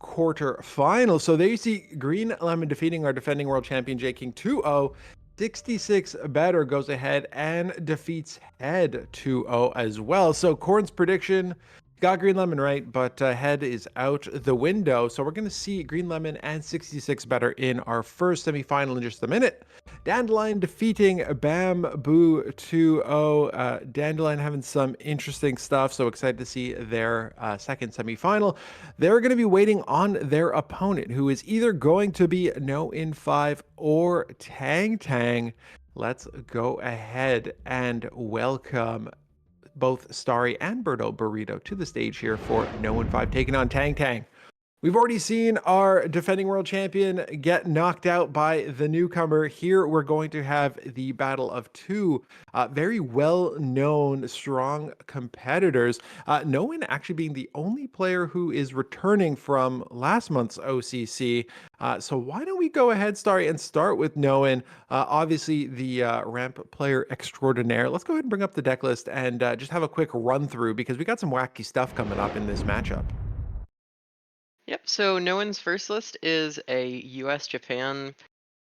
quarterfinal. So there you see Green Lemon defeating our defending world champion J King 2-0. 66 better goes ahead and defeats Head 2-0 as well. So Corn's prediction got Green Lemon right, but Head is out the window. So we're going to see Green Lemon and 66 better in our first semifinal in just a minute. Dandelion defeating Bamboo 2-0. Dandelion having some interesting stuff, so excited to see their second semifinal. They're going to be waiting on their opponent, who is either going to be No in 5 or Tang Tang. Let's go ahead and welcome both Starry and Berto Burrito to the stage here for No in 5 taking on Tang Tang. We've already seen our defending world champion get knocked out by the newcomer. Here we're going to have the battle of two very well-known, strong competitors. No one actually being the only player who is returning from last month's OCC. So why don't we go ahead, Starry, and start with Noan, obviously the ramp player extraordinaire. Let's go ahead and bring up the deck list and just have a quick run through because we got some wacky stuff coming up in this matchup. Yep, so no one's first list is a US Japan.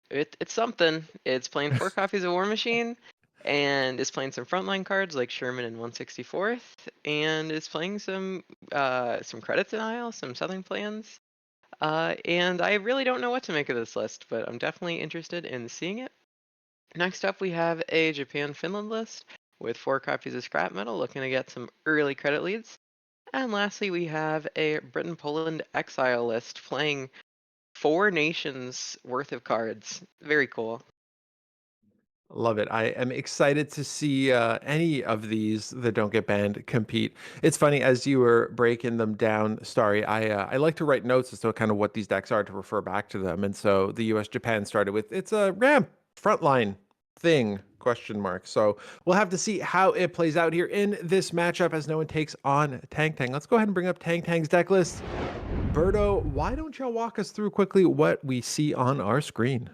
It's something. It's playing 4 copies of War Machine, and it's playing some frontline cards like Sherman and 164th, and it's playing some credit denial, some Southern plans. And I really don't know what to make of this list, but I'm definitely interested in seeing it. Next up, we have a Japan-Finland list with 4 copies of scrap metal, looking to get some early credit leads. And lastly, we have a Britain-Poland exile list playing 4 nations worth of cards. Very cool. Love it. I am excited to see any of these that don't get banned compete. It's funny as you were breaking them down, Starry. I like to write notes as to kind of what these decks are to refer back to them. And so the U.S. Japan started with it's a ramp frontline thing question mark. So we'll have to see how it plays out here in this matchup as no one takes on Tang Tang. Let's go ahead and bring up Tang Tang's deck list. Berto, why don't y'all walk us through quickly what we see on our screen?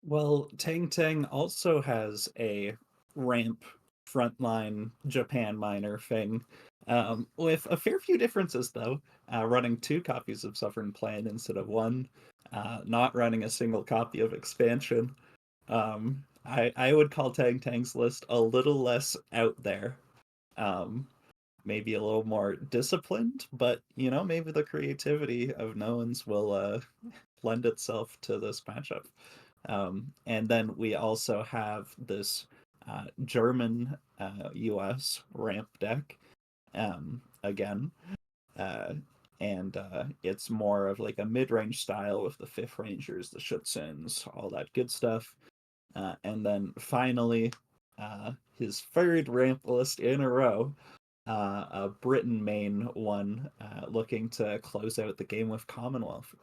Well, Tang Tang also has a ramp frontline Japan minor thing, with a fair few differences though. Running 2 copies of Sovereign Plan instead of 1, not running a single copy of Expansion. I would call Tang Tang's list a little less out there. Maybe a little more disciplined, but maybe the creativity of Noans will lend itself to this matchup. And then we also have this German US ramp deck again. And it's more of like a mid-range style with the 5th Rangers, the Schutzens, all that good stuff. And then finally, his 3rd ramp list in a row, a Britain main one, looking to close out the game with Commonwealth.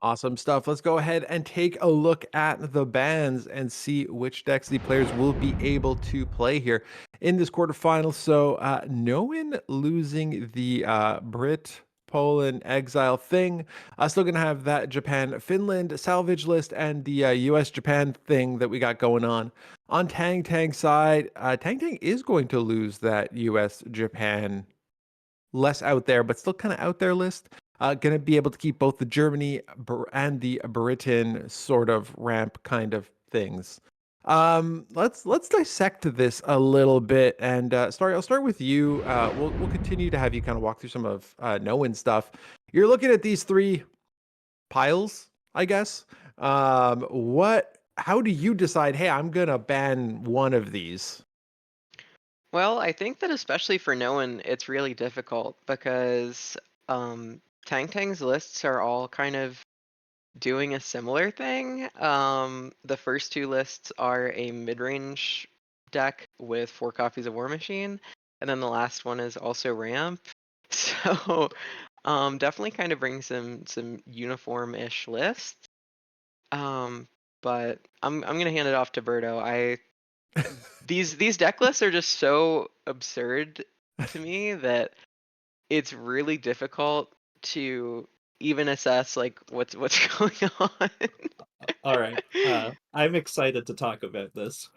Awesome stuff. Let's go ahead and take a look at the bans and see which decks the players will be able to play here in this quarterfinal. So no one losing the Brit Poland exile thing. Still gonna have that Japan Finland salvage list and the US Japan thing that we got going on. On Tang Tang's side, Tang Tang is going to lose that US Japan less out there, but still kind of out there list. Going to be able to keep both the Germany and the Britain sort of ramp kind of things. Let's dissect this a little bit. And Starry, I'll start with you. We'll continue to have you kind of walk through some of Noan stuff. You're looking at these 3 piles, I guess. How do you decide? Hey, I'm gonna ban one of these. Well, I think that especially for no one, it's really difficult because Tang Tang's lists are all kind of doing a similar thing. The first 2 lists are a mid-range deck with 4 copies of War Machine, and then the last one is also ramp. So definitely kind of brings some uniform-ish lists. But I'm gonna hand it off to Berto. These deck lists are just so absurd to me that it's really difficult to even assess like what's going on. All right. I'm excited to talk about this.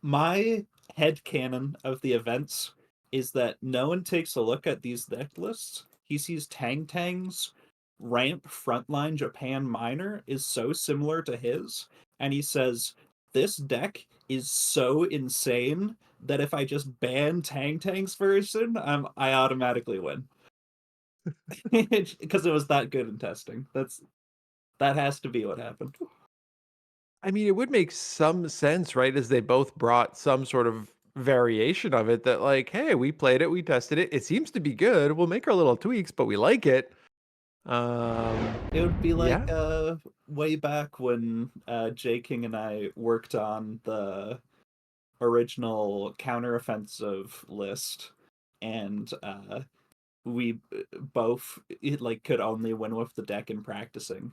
My headcanon of the events is that no one takes a look at these deck lists. He sees Tang Tang's ramp frontline Japan minor is so similar to his, and he says, this deck is so insane that if I just ban Tang Tang's version, I automatically win. Because it was that good in testing. That has to be what happened. I mean, it would make some sense, right? As they both brought some sort of variation of it that, like, hey, we played it, we tested it, it seems to be good. We'll make our little tweaks, but we like it. It would be like Yeah. way back when J King and I worked on the original counteroffensive list, and we both like could only win with the deck in practicing,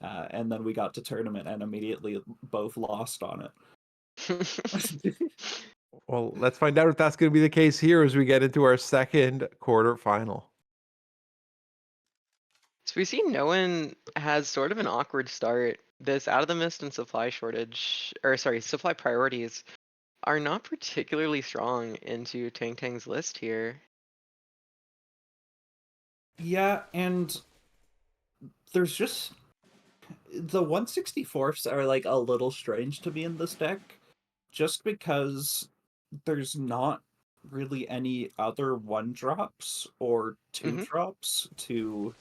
and then we got to tournament and immediately both lost on it. Well, let's find out if that's going to be the case here as we get into our second quarterfinal. So we see no one has sort of an awkward start. This out of the mist and supply shortage, or sorry, supply priorities are not particularly strong into Tang Tang's list here. Yeah, and there's just the 164ths are like a little strange to me in this deck, just because there's not really any other 1-drops or 2-drops to,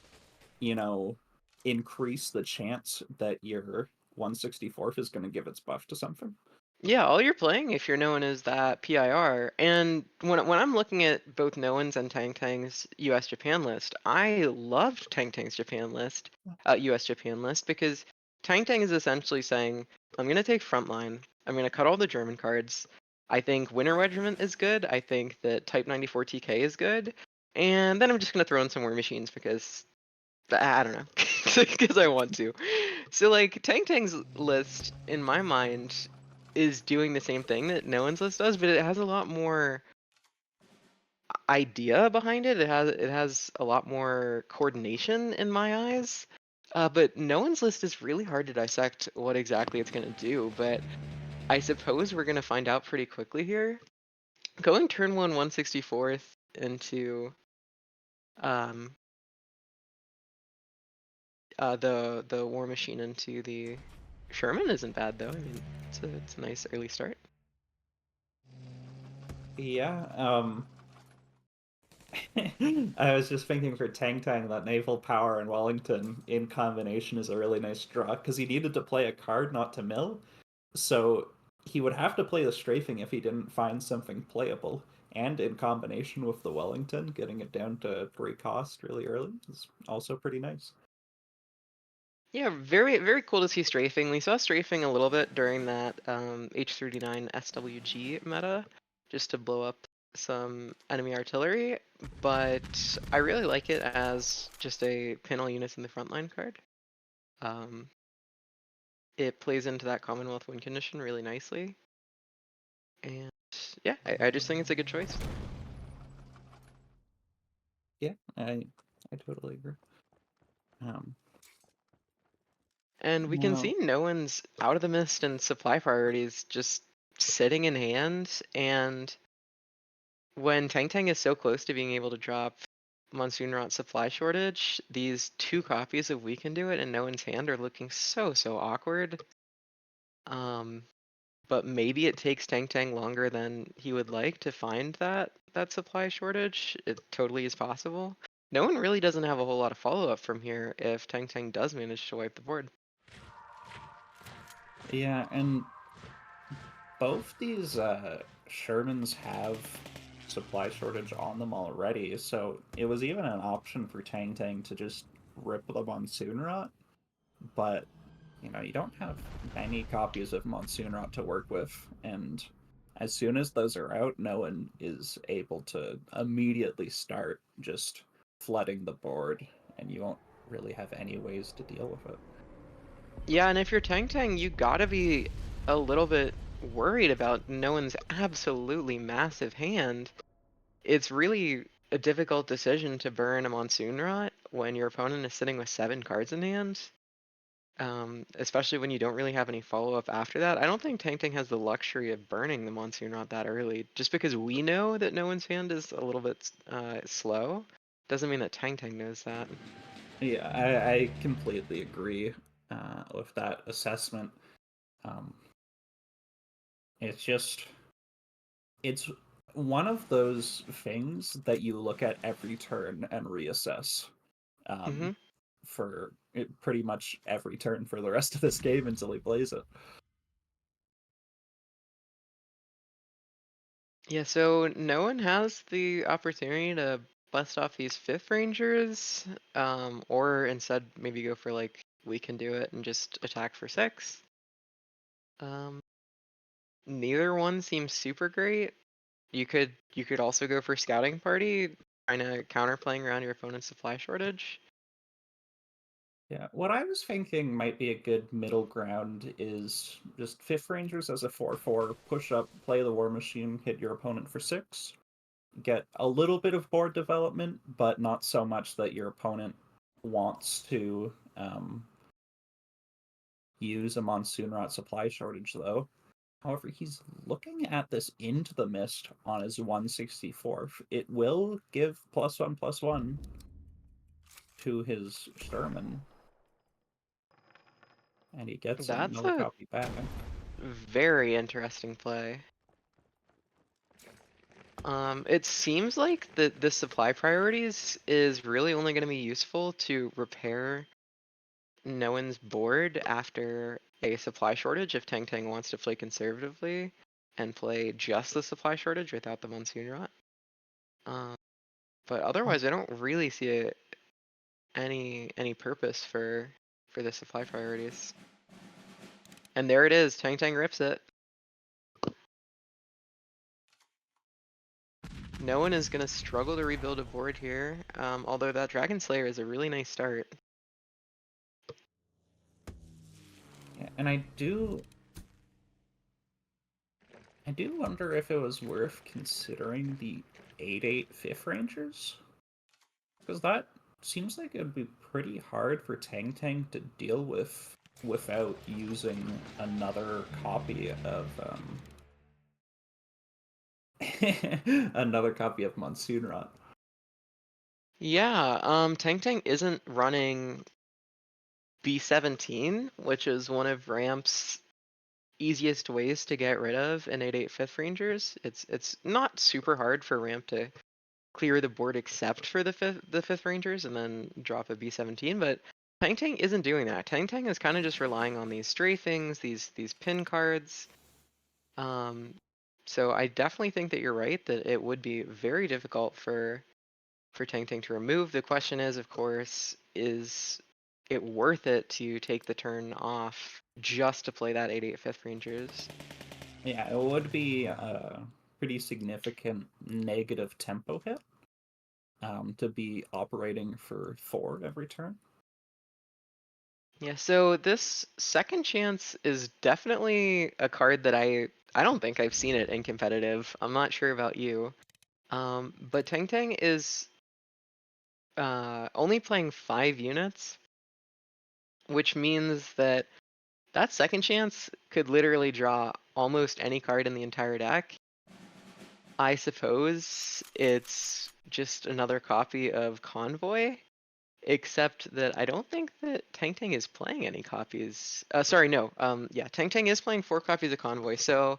you know, increase the chance that your 164th is going to give its buff to something. Yeah, all you're playing if you're known as that PIR. And when I'm looking at both Noan's and Tang Tang's US Japan list, I loved Tang Tang's Japan list, US Japan list, because Tang Tang is essentially saying, I'm gonna take frontline, I'm gonna cut all the German cards. I think Winter Regiment is good, I think that Type 94 TK is good, and then I'm just gonna throw in some War Machines because I don't know, because I want to. So like Tang Tang's list, in my mind, is doing the same thing that no one's list does, but it has a lot more idea behind it. It has a lot more coordination in my eyes. But no one's list is really hard to dissect what exactly it's gonna do. But I suppose we're gonna find out pretty quickly here. Going turn 1/164th into um the War Machine into the Sherman isn't bad though. I mean, it's a nice early start. Yeah, I was just thinking for Tang Tang that naval power and Wellington in combination is a really nice draw because he needed to play a card not to mill, so he would have to play the strafing if he didn't find something playable. And in combination with the Wellington, getting it down to 3 cost really early is also pretty nice. Yeah, very very cool to see strafing. We saw strafing a little bit during that H39 SWG meta, just to blow up some enemy artillery. But I really like it as just a panel units in the frontline card. Um, it plays into that Commonwealth win condition really nicely. And yeah, I just think it's a good choice. Yeah, I totally agree. Um, And we can now, see no one's out of the mist and supply priorities just sitting in hand. And when Tang Tang is so close to being able to drop Monsoon Rot supply shortage, these 2 copies of We Can Do It in no one's hand are looking so awkward. But maybe it takes Tang Tang longer than he would like to find that supply shortage. It totally is possible. No one really doesn't have a whole lot of follow-up from here if Tang Tang does manage to wipe the board. yeah, and both these Shermans have supply shortage on them already, so it was even an option for Tang Tang to just rip the Monsoon Rot, but you don't have many copies of Monsoon Rot to work with, and as soon as those are out, no one is able to immediately start just flooding the board, and you won't really have any ways to deal with it. Yeah, and if you're Tang Tang, you gotta be a little bit worried about no one's absolutely massive hand. It's really a difficult decision to burn a Monsoon Rot when your opponent is sitting with 7 cards in hand. Especially when you don't really have any follow-up after that. I don't think Tang Tang has the luxury of burning the Monsoon Rot that early. Just because we know that no one's hand is a little bit slow, doesn't mean that Tang Tang knows that. Yeah, I completely agree with that assessment. Um, it's just, it's one of those things that you look at every turn and reassess hmm for pretty much every turn for the rest of this game until he plays it. Yeah, so no one has the opportunity to bust off these 5th Rangers, or instead maybe go for like, we can do it and just attack for 6. Um, Neither one seems super great. You could also go for scouting party. kind of counterplaying around your opponent's supply shortage. Yeah, what I was thinking might be a good middle ground is just Fifth Rangers as a 4/4, push up, play the War Machine, hit your opponent for 6, get a little bit of board development, but not so much that your opponent wants to use a Monsoon Rot supply shortage, though. However, he's looking at this Into the Mist on his 164. It will give +1/+1 to his Sherman. And he gets That's another a copy back. very interesting play. It seems like the supply priorities is really only going to be useful to repair no one's board after a supply shortage if Tang Tang wants to play conservatively and play just the supply shortage without the Monsoon Rot. But otherwise, I don't really see any purpose for the supply priorities. And there it is, Tang Tang rips it. No one is gonna struggle to rebuild a board here, although that Dragon Slayer is a really nice start. Yeah, and I do wonder if it was worth considering the 8/8 Fifth Rangers, because that seems like it would be pretty hard for Tang Tang to deal with without using another copy of another copy of Monsoon Rot. Yeah, Tang Tang isn't running B17, which is one of Ramp's easiest ways to get rid of an 8/8 Fifth Rangers. It's not super hard for Ramp to clear the board except for the Fifth Rangers and then drop a B17, but Tang Tang isn't doing that. Tang Tang is kind of just relying on these stray things, these pin cards. So I definitely think that you're right that it would be very difficult for Tang Tang to remove. The question is, of course, is it worth it to take the turn off just to play that 8/8 Fifth Rangers? Yeah, it would be a pretty significant negative tempo hit to be operating for 4 every turn. Yeah, so this second chance is definitely a card that I don't think I've seen it in competitive. I'm not sure about you. But Tang Tang is only playing 5 units, which means that second chance could literally draw almost any card in the entire deck. I suppose it's just another copy of Convoy, except that I don't think that Tang Tang is playing any copies. Sorry, no. Yeah, Tang Tang is playing 4 copies of Convoy, so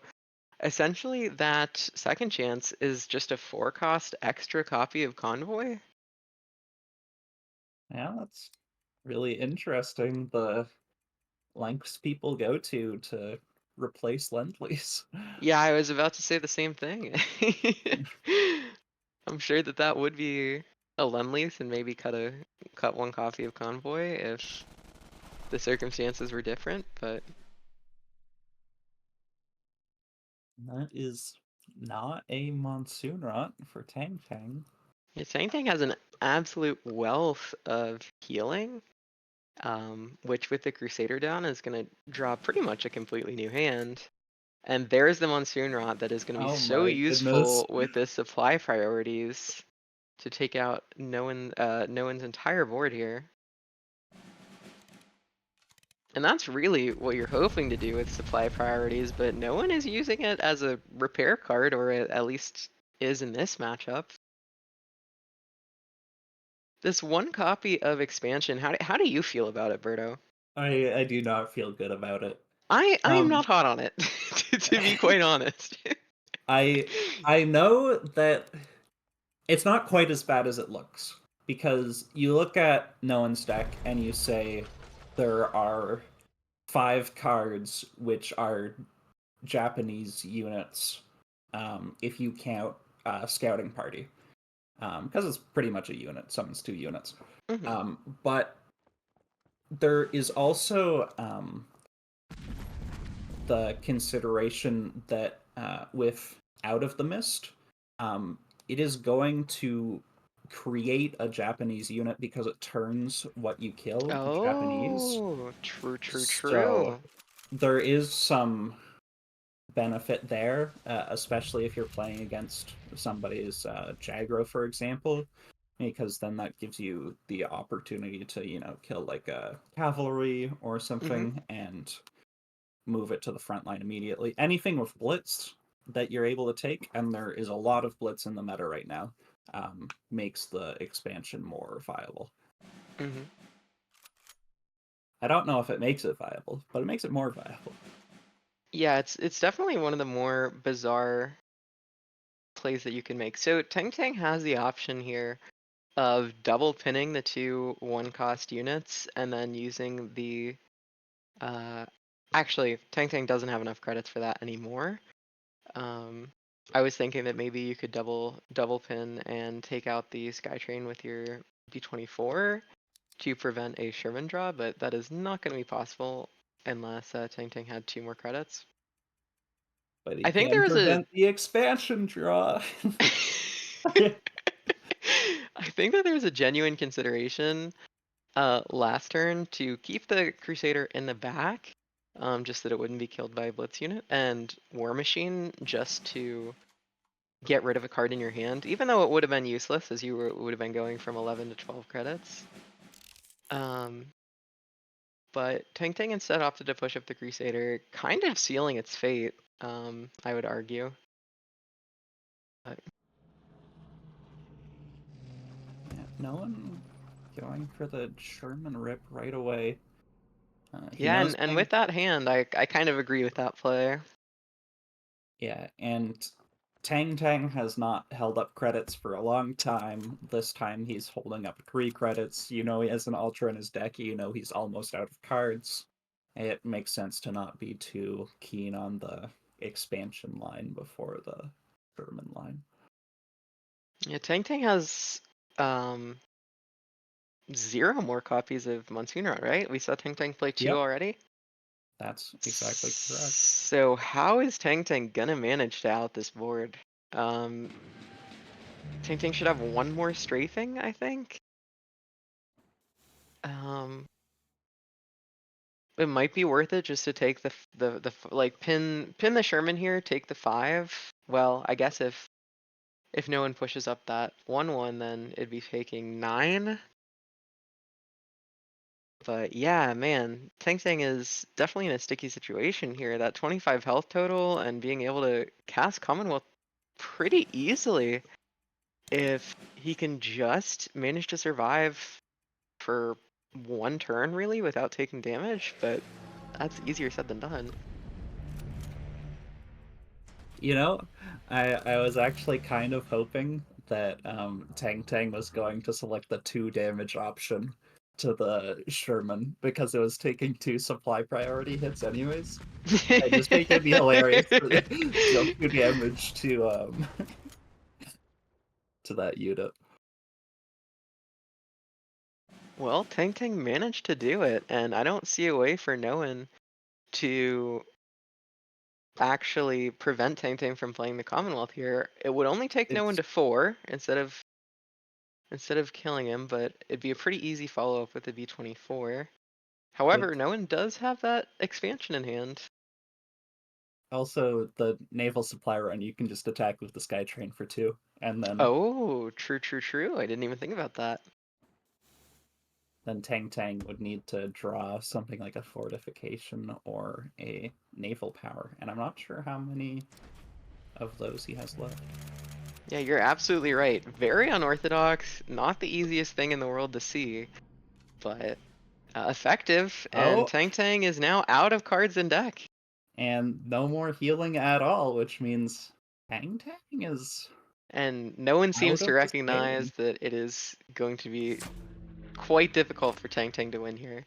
essentially that second chance is just a 4-cost extra copy of Convoy. Yeah, that's really interesting. The lengths people go to replace Lend-Lease. Yeah, I was about to say the same thing. I'm sure that would be a Lend-Lease and maybe cut 1 copy of Convoy if the circumstances were different, but That is not a Monsoon Rot for Tang Tang. yeah, Tang Tang has an absolute wealth of healing, which with the Crusader down is going to draw pretty much a completely new hand. And there's the Monsoon Rot that is going to be Oh so my useful goodness. with the supply priorities to take out no one's entire board here. And that's really what you're hoping to do with supply priorities, but no one is using it as a repair card, or at least is in this matchup. This 1 copy of expansion, how do you feel about it, Berto? I do not feel good about it. I'm not hot on it, to be quite honest. I know that it's not quite as bad as it looks, because you look at no one's deck and you say there are 5 cards which are Japanese units, if you count Scouting Party, because it's pretty much a unit, summons 2 units. Mhm. But there is also the consideration that with Out of the Mist, it is going to create a Japanese unit because it turns what you kill Japanese. Oh, true, true, So true. there is some benefit there, especially if you're playing against somebody's Jagro, for example, because then that gives you the opportunity to, kill like a cavalry or something and move it to the front line immediately. Anything with blitz that you're able to take, and there is a lot of blitz in the meta right now, makes the expansion more viable. Mm-hmm. I don't know if it makes it viable, but it makes it more viable. Yeah, it's definitely one of the more bizarre plays that you can make. So Tang Tang has the option here of double pinning the 2 1-cost units and then using the actually Tang Tang doesn't have enough credits for that anymore. I was thinking that maybe you could double pin and take out the Skytrain with your B-24 to prevent a Sherman draw, but that is not going to be possible unless Tang Tang had 2 more credits. But he I think can there was prevent the expansion draw. I think that there's a genuine consideration last turn to keep the Crusader in the back, just that it wouldn't be killed by a Blitz unit, and War Machine just to get rid of a card in your hand, even though it would have been useless as you would have been going from 11 to 12 credits. But Tang Tang instead opted to push up the Crusader, kind of sealing its fate, I would argue. Yeah, no one going for the Sherman rip right away. He Yeah, knows and with that hand, I kind of agree with that play. Yeah, and Tang Tang has not held up credits for a long time. This time he's holding up 3 credits. He has an Ultra in his deck. He's almost out of cards. It makes sense to not be too keen on the expansion line before the Sherman line. Yeah, Tang Tang has 0 more copies of Monsoonra, right? We saw Tang Tang play 2 Yep. already. That's exactly correct. So how is Tang Tang gonna manage to out this board? Tang Tang should have 1 more strafing, I think. It might be worth it just to take the like pin the Sherman here, take the 5. Well, I guess if no one pushes up that 1/1, then it'd be taking 9. But yeah, man, Tang Tang is definitely in a sticky situation here. That 25 health total and being able to cast Commonwealth pretty easily if he can just manage to survive for 1 turn really without taking damage, but that's easier said than done. I was actually kind of hoping that Tang Tang was going to select the 2 damage option to the Sherman because it was taking 2 supply priority hits anyways. I just think it'd be hilarious to deal 2 damage to that unit. Well, Tang Tang managed to do it, and I don't see a way for no one to actually prevent Tang Tang from playing the Commonwealth here. It would only take no one to 4 instead of killing him, but it'd be a pretty easy follow-up with the B-24. However, no one does have that expansion in hand. Also, the naval supply run, you can just attack with the Skytrain for 2, and then Oh, true, true, true. I didn't even think about that. then Tang Tang would need to draw something like a fortification or a naval power, and I'm not sure how many of those he has left. Yeah, you're absolutely right. Very unorthodox, not the easiest thing in the world to see, but effective, and Tang Tang is now out of cards in deck. And no more healing at all, which means Tang Tang is... And no one seems out to of this recognize game. that it is going to be quite difficult for Tang Tang to win here.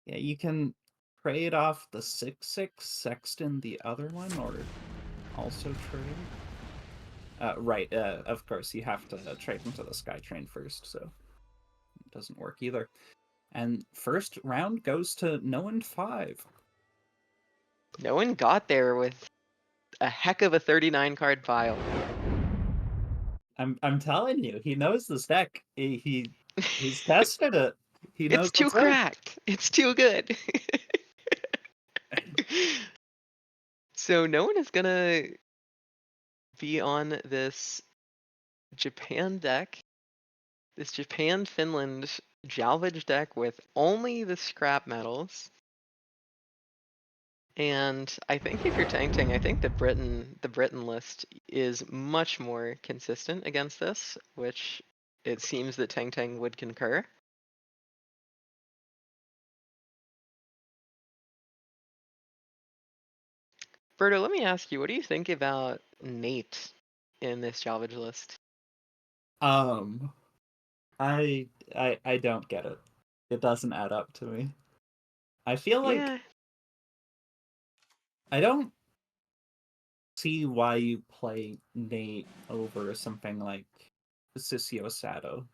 Yeah, you can trade off the 6/6 Sexton, the other one, or also trade. Right, of course, you have to trade into the Skytrain first, so it doesn't work either. And first round goes to No one 5. No one got there with a heck of a 39 card pile. I'm telling you, he knows this deck. He's tested it. He knows It's too what's up. cracked. It's too good. So no one is gonna be on this Japan deck, this Japan-Finland Jalvage deck with only the scrap metals. And I think if you're tanking, I think the Britain list is much more consistent against this, which it seems that Tang would concur. Berto, let me ask you, what do you think about Nate in this Jalvage list? I I don't get it. It doesn't add up to me. I feel like Yeah, I don't see why you play Nate over something like Sissio Sato.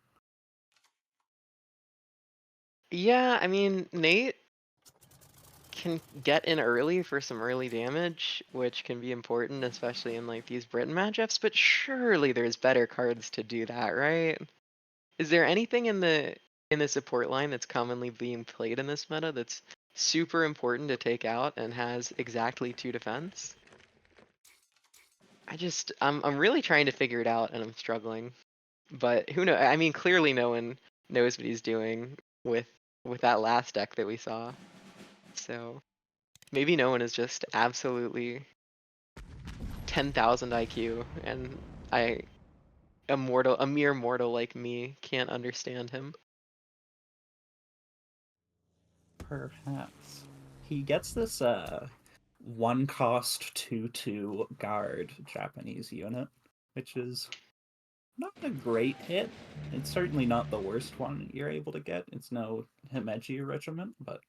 yeah, I mean, Nate can get in early for some early damage, which can be important, especially in like these Britain matchups, but surely there's better cards to do that, right? Is there anything in the support line that's commonly being played in this meta that's super important to take out and has exactly 2 defense? I'm really trying to figure it out and I'm struggling. But who knows? I mean, clearly no one knows what he's doing with that last deck that we saw. So maybe no one is just absolutely 10,000 IQ and a mere mortal like me can't understand him. Perhaps. He gets this one cost 2/2 guard Japanese unit, which is not a great hit. It's certainly not the worst one you're able to get. It's no Himeji regiment, but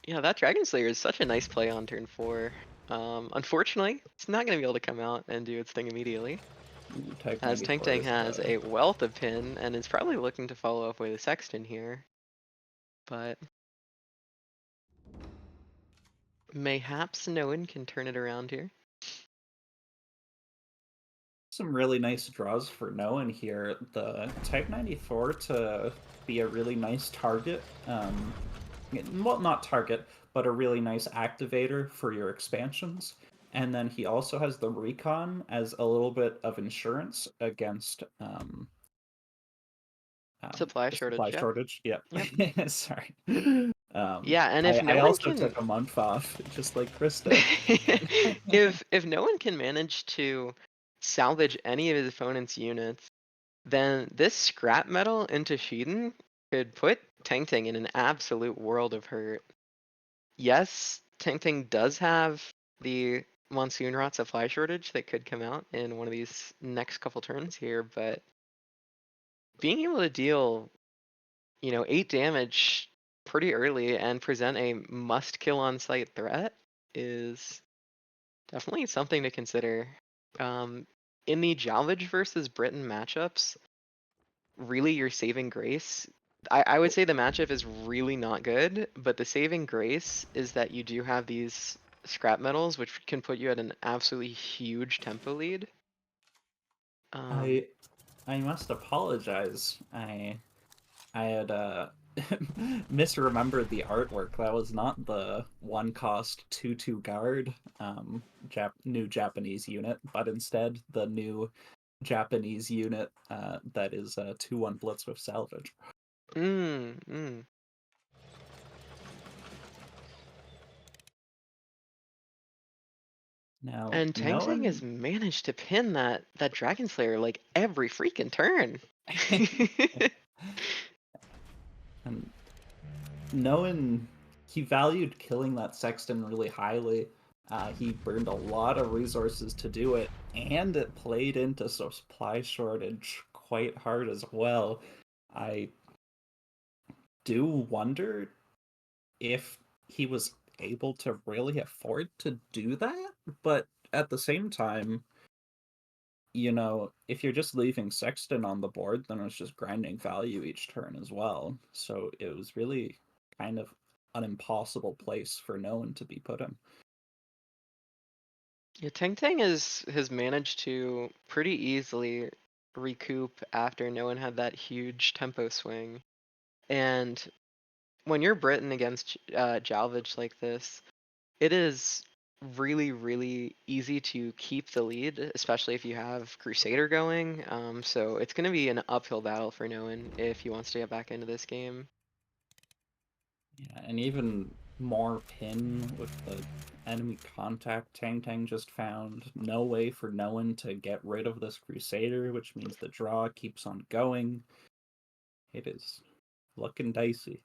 Yeah, that Dragon Slayer is such a nice play on turn 4. Unfortunately, it's not going to be able to come out and do its thing immediately, Type as 94 Tang is has a wealth of pin and is probably looking to follow up with a Sexton here. But mayhaps no one can turn it around here. some really nice draws for Noan here. The Type 94 to be a really nice target. Well, not target, but a really nice activator for your expansions. And then he also has the recon as a little bit of insurance against Supply the shortage, supply yep. shortage. Yep. Yep. Sorry. Yeah, and if no I one also can took a month off, just like Christo. if no one can manage to salvage any of his opponent's units, then this scrap metal into Shiden could put Tang in an absolute world of hurt. Yes, Tang does have the Monsoon Rot supply shortage that could come out in one of these next couple turns here, but being able to deal, 8 damage pretty early and present a must kill on site threat is definitely something to consider. In the Jalvage versus Britain matchups, really your saving grace. I would say the matchup is really not good, but the saving grace is that you do have these scrap metals, which can put you at an absolutely huge tempo lead. I must apologize. I had misremembered the artwork. That was not the one cost 2/2 guard new Japanese unit, but instead the new Japanese unit that is 2/1 blitz with salvage. Now, And Tang has managed to pin that Dragon Slayer like every freaking turn. and knowing he valued killing that Sexton really highly. He burned a lot of resources to do it, and it played into supply shortage quite hard as well. I do wonder if he was able to really afford to do that, but at the same time, if you're just leaving Sexton on the board, then it's just grinding value each turn as well. So it was really kind of an impossible place for no one to be put in. Yeah, Tang Tang has managed to pretty easily recoup after no one had that huge tempo swing. And when you're Britain against Jalvich like this, it is really, really easy to keep the lead, especially if you have Crusader going. So it's going to be an uphill battle for Noan if he wants to get back into this game. Yeah, and even more pin with the enemy contact Tang Tang just found. No way for no one to get rid of this Crusader, which means the draw keeps on going. It is looking dicey.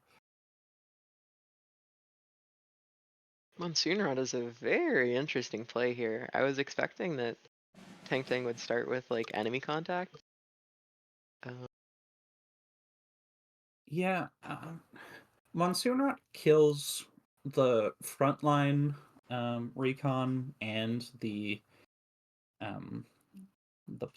Monsoon Rod is a very interesting play here. I was expecting that Tang Tang would start with like enemy contact. Yeah, Monsoon Rot kills the frontline recon and the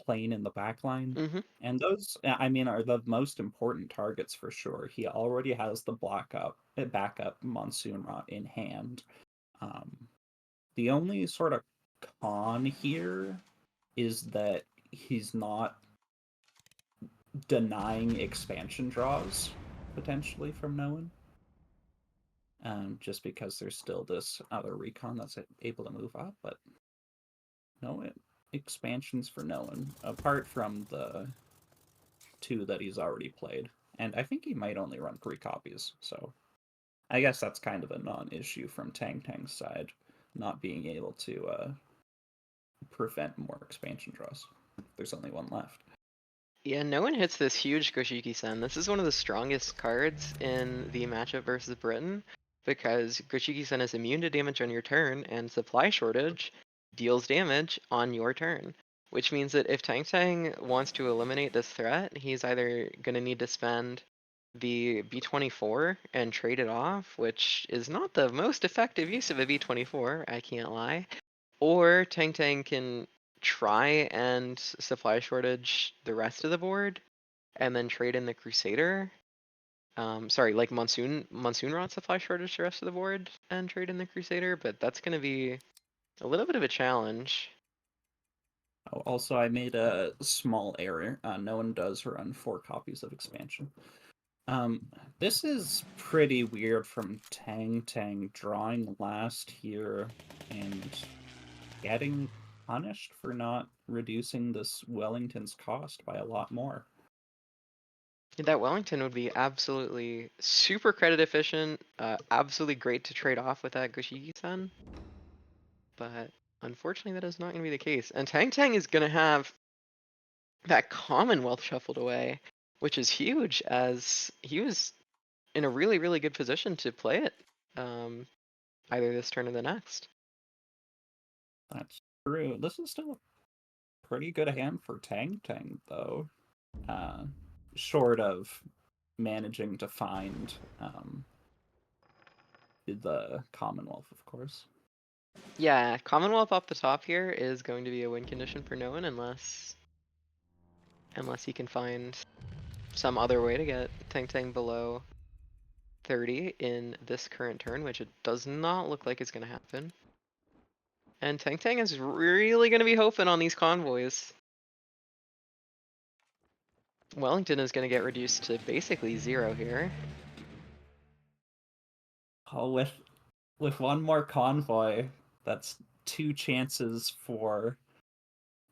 plane in the backline. Mm-hmm. And those, I mean, are the most important targets for sure. He already has the backup Monsoon Rot in hand. The only sort of con here is that he's not denying expansion draws potentially from no one. Just because there's still this other recon that's able to move up, but no expansions for no one, apart from the 2 that he's already played. And I think he might only run 3 copies, so I guess that's kind of a non-issue from Tang Tang's side, not being able to prevent more expansion draws. There's only 1 left. Yeah, no one hits this huge Goshiki-sen. This is one of the strongest cards in the matchup versus Britain, because Goshiki-sen is immune to damage on your turn, and supply shortage deals damage on your turn. Which means that if Tang Tang wants to eliminate this threat, he's either going to need to spend the B24 and trade it off, which is not the most effective use of a B24, I can't lie. Or Tang Tang can try and supply shortage the rest of the board and then trade in the Crusader. Sorry, like Monsoon Rod supply shortage the rest of the board and trade in the Crusader, but that's going to be a little bit of a challenge. Also, I made a small error. No one does run 4 copies of expansion. This is pretty weird from Tang Tang drawing last here and getting punished for not reducing this Wellington's cost by a lot more. That Wellington would be absolutely super credit efficient, absolutely great to trade off with that Goshiki-san. But unfortunately, that is not going to be the case. And Tang Tang is going to have that Commonwealth shuffled away, which is huge, as he was in a really, really good position to play it either this turn or the next. That's true. This is still a pretty good hand for Tang Tang, though. Short of managing to find the Commonwealth, of course. Yeah, Commonwealth off the top here is going to be a win condition for no one unless he can find some other way to get Tang Tang below 30 in this current turn, which it does not look like is going to happen. And Tang Tang is really going to be hoping on these convoys. Wellington is going to get reduced to basically 0 here. Oh, with 1 more convoy, that's 2 chances for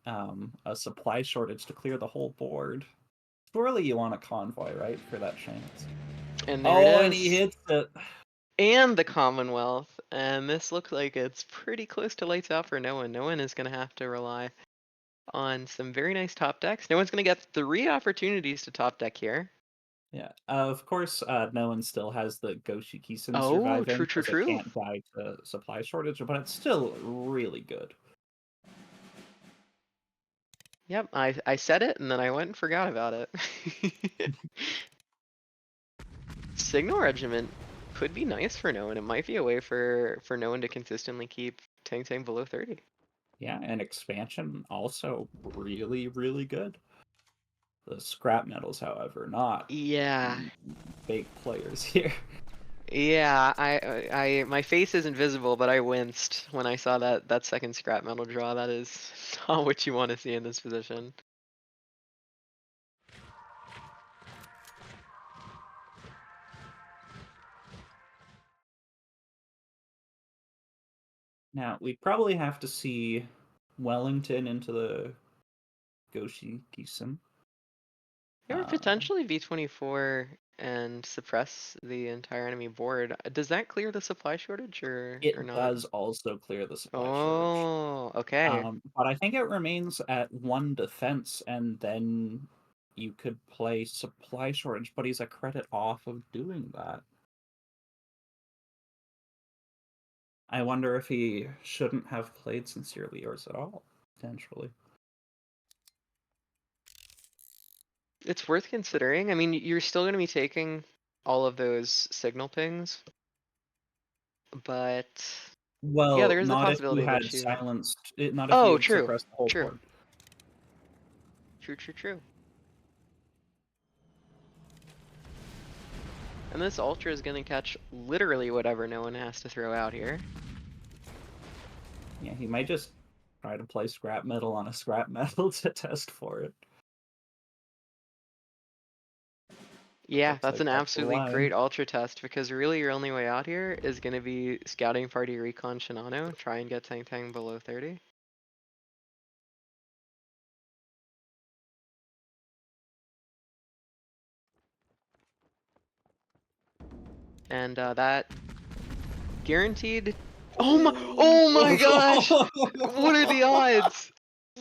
a supply shortage to clear the whole board. Surely you want a convoy, right, for that chance. And there it is. And he hits it. And the Commonwealth. And this looks like it's pretty close to lights out for no one. No one is going to have to rely on some very nice top decks. No one's going to get 3 opportunities to top deck here. Yeah, of course, no one still has the Goshiki-sen Oh, surviving. true. Because it can't die to supply shortage, but it's still really good. Yep, I said it and then I went and forgot about it. Signal Regiment could be nice for no one. It might be a way for no one to consistently keep Tang Tang below 30. Yeah, and expansion also really, really good. The scrap metals, however, not Yeah. big players here. Yeah, my face isn't visible, but I winced when I saw that second scrap metal draw. That is not what you want to see in this position. Now, we probably have to see Wellington into the Goshi Gisun. Or potentially V24 and suppress the entire enemy board. Does that clear the supply shortage or It not? does also clear the supply shortage. Oh, okay. But I think it remains at 1 defense, and then you could play supply shortage, but he's a credit off of doing that. I wonder if he shouldn't have played Sincerely Yours at all, potentially. It's worth considering. I mean, you're still going to be taking all of those signal pings, but Well, yeah, there is the not if possibility you had that you. silenced it, not if Oh, you had true. suppressed the whole True. board. True. And this Ultra is going to catch literally whatever no one has to throw out here. Yeah, he might just try to play scrap metal on a scrap metal to test for it. Yeah, Looks that's like an that's the absolutely line. great Ultra test because really your only way out here is going to be Scouting Party Recon Shinano, try and get Tang Tang below 30. And that guaranteed. Oh my gosh! What are the odds?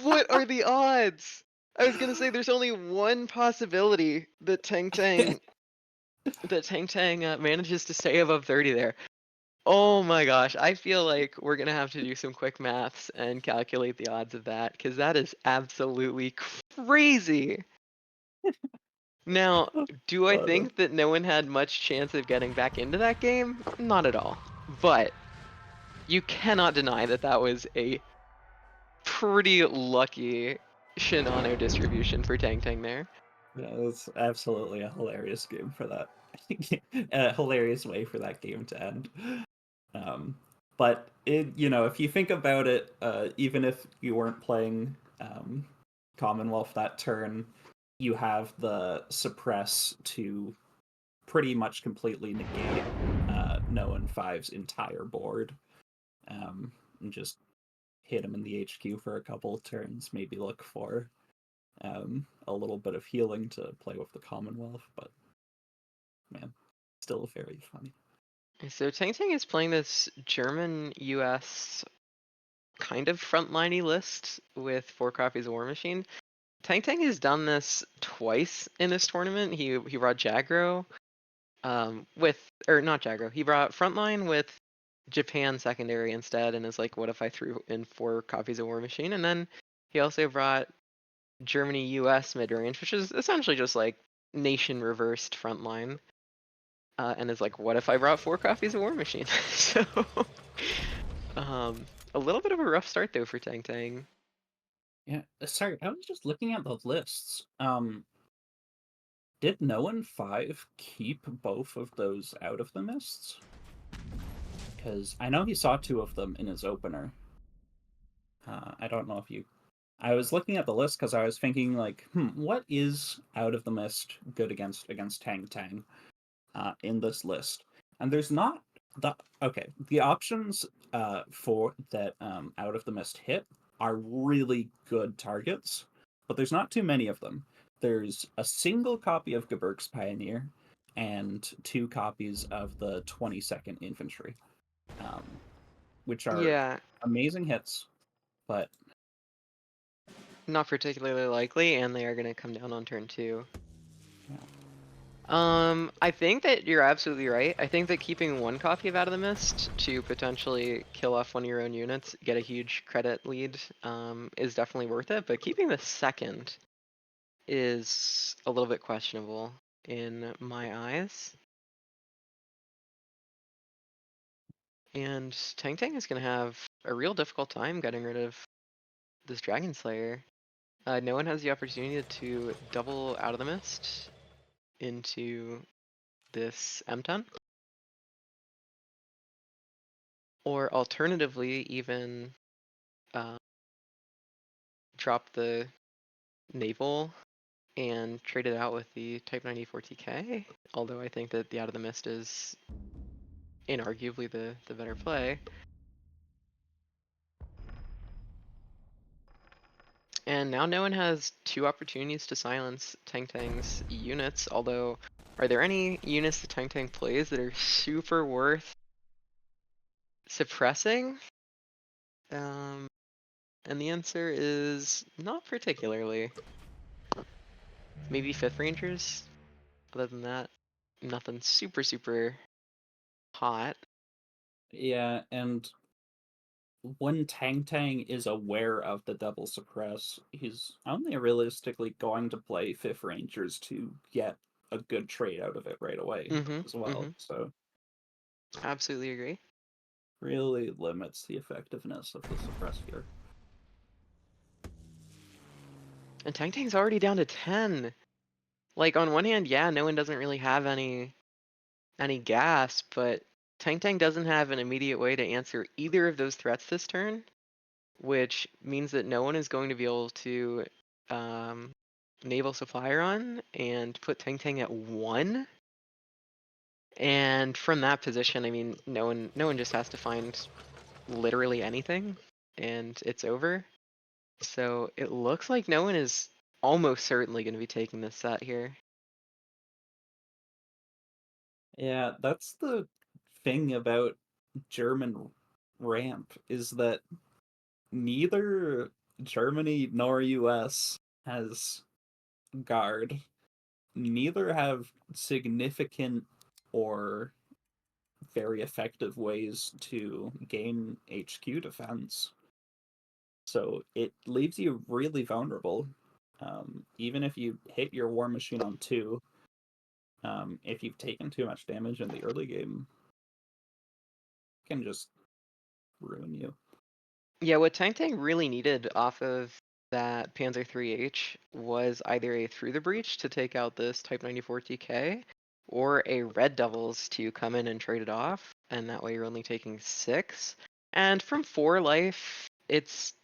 What are the odds? I was gonna say there's only one possibility that Tang Tang manages to stay above 30 there. Oh my gosh, I feel like we're gonna have to do some quick maths and calculate the odds of that because that is absolutely crazy. Now, do I think that no one had much chance of getting back into that game? Not at all. But you cannot deny that that was a pretty lucky Shinano distribution for Tang Tang there. Yeah, it's absolutely a hilarious game for that. A hilarious way for that game to end. But if you think about it, even if you weren't playing Commonwealth that turn, you have the suppress to pretty much completely negate Noan 5's entire board, and just hit him in the HQ for a couple of turns. Maybe look for a little bit of healing to play with the Commonwealth, but man, still very funny. So Tang Tang is playing this German-US kind of frontliney list with 4 copies of War Machine. Tang Tang has done this twice in this tournament. He brought Jagro not Jagro. He brought Frontline with Japan secondary instead, and is like, what if I threw in 4 copies of War Machine? And then he also brought Germany US mid range, which is essentially just like nation reversed Frontline. And is like, what if I brought 4 copies of War Machine? So, a little bit of a rough start though for Tang Tang. Yeah, sorry, I was just looking at the lists. Did Noan 5 keep both of those out of the mists? Because I know he saw 2 of them in his opener. I don't know if you... I was looking at the list because I was thinking, like, what is out of the mist good against Tang Tang in this list? And there's not... the options for that out of the mist hit are really good targets, but there's not too many of them. There's a single copy of Geberg's Pioneer and 2 copies of the 22nd Infantry, which are amazing hits, but not particularly likely, and they are going to come down on turn 2. Yeah. I think that you're absolutely right. I think that keeping 1 copy of Out of the Mist to potentially kill off one of your own units, get a huge credit lead, is definitely worth it. But keeping the 2nd is a little bit questionable in my eyes. And Tang Tang is going to have a real difficult time getting rid of this Dragon Slayer. No one has the opportunity to double Out of the Mist into this M10. Or alternatively, even drop the naval and trade it out with the Type 94 TK. Although I think that the Out of the Mist is inarguably the better play. And now no one has 2 opportunities to silence Tang's units, although are there any units that Tang plays that are super worth suppressing? And the answer is not particularly. Maybe 5th Rangers? Other than that, nothing super hot. Yeah, and when Tang is aware of the double suppress, he's only realistically going to play 5th Rangers to get a good trade out of it right away as well. So Absolutely agree. really limits the effectiveness of the suppress here. And Tang's already down to 10. Like, on one hand, yeah, no one doesn't really have any gas, but Tang doesn't have an immediate way to answer either of those threats this turn, which means that no one is going to be able to naval supply run and put Tang at 1. And from that position, I mean, no one just has to find literally anything, and it's over. So it looks like no one is almost certainly going to be taking this set here. Yeah, that's the thing about German ramp, is that neither Germany nor US has guard. Neither have significant or very effective ways to gain HQ defense. So it leaves you really vulnerable. Even if you hit your war machine on 2, if you've taken too much damage in the early game, it can just ruin you. Yeah, what Tang really needed off of that Panzer IIIH was either a Through the Breach to take out this Type 94 TK, or a Red Devils to come in and trade it off, and that way you're only taking 6. And from 4 life, it's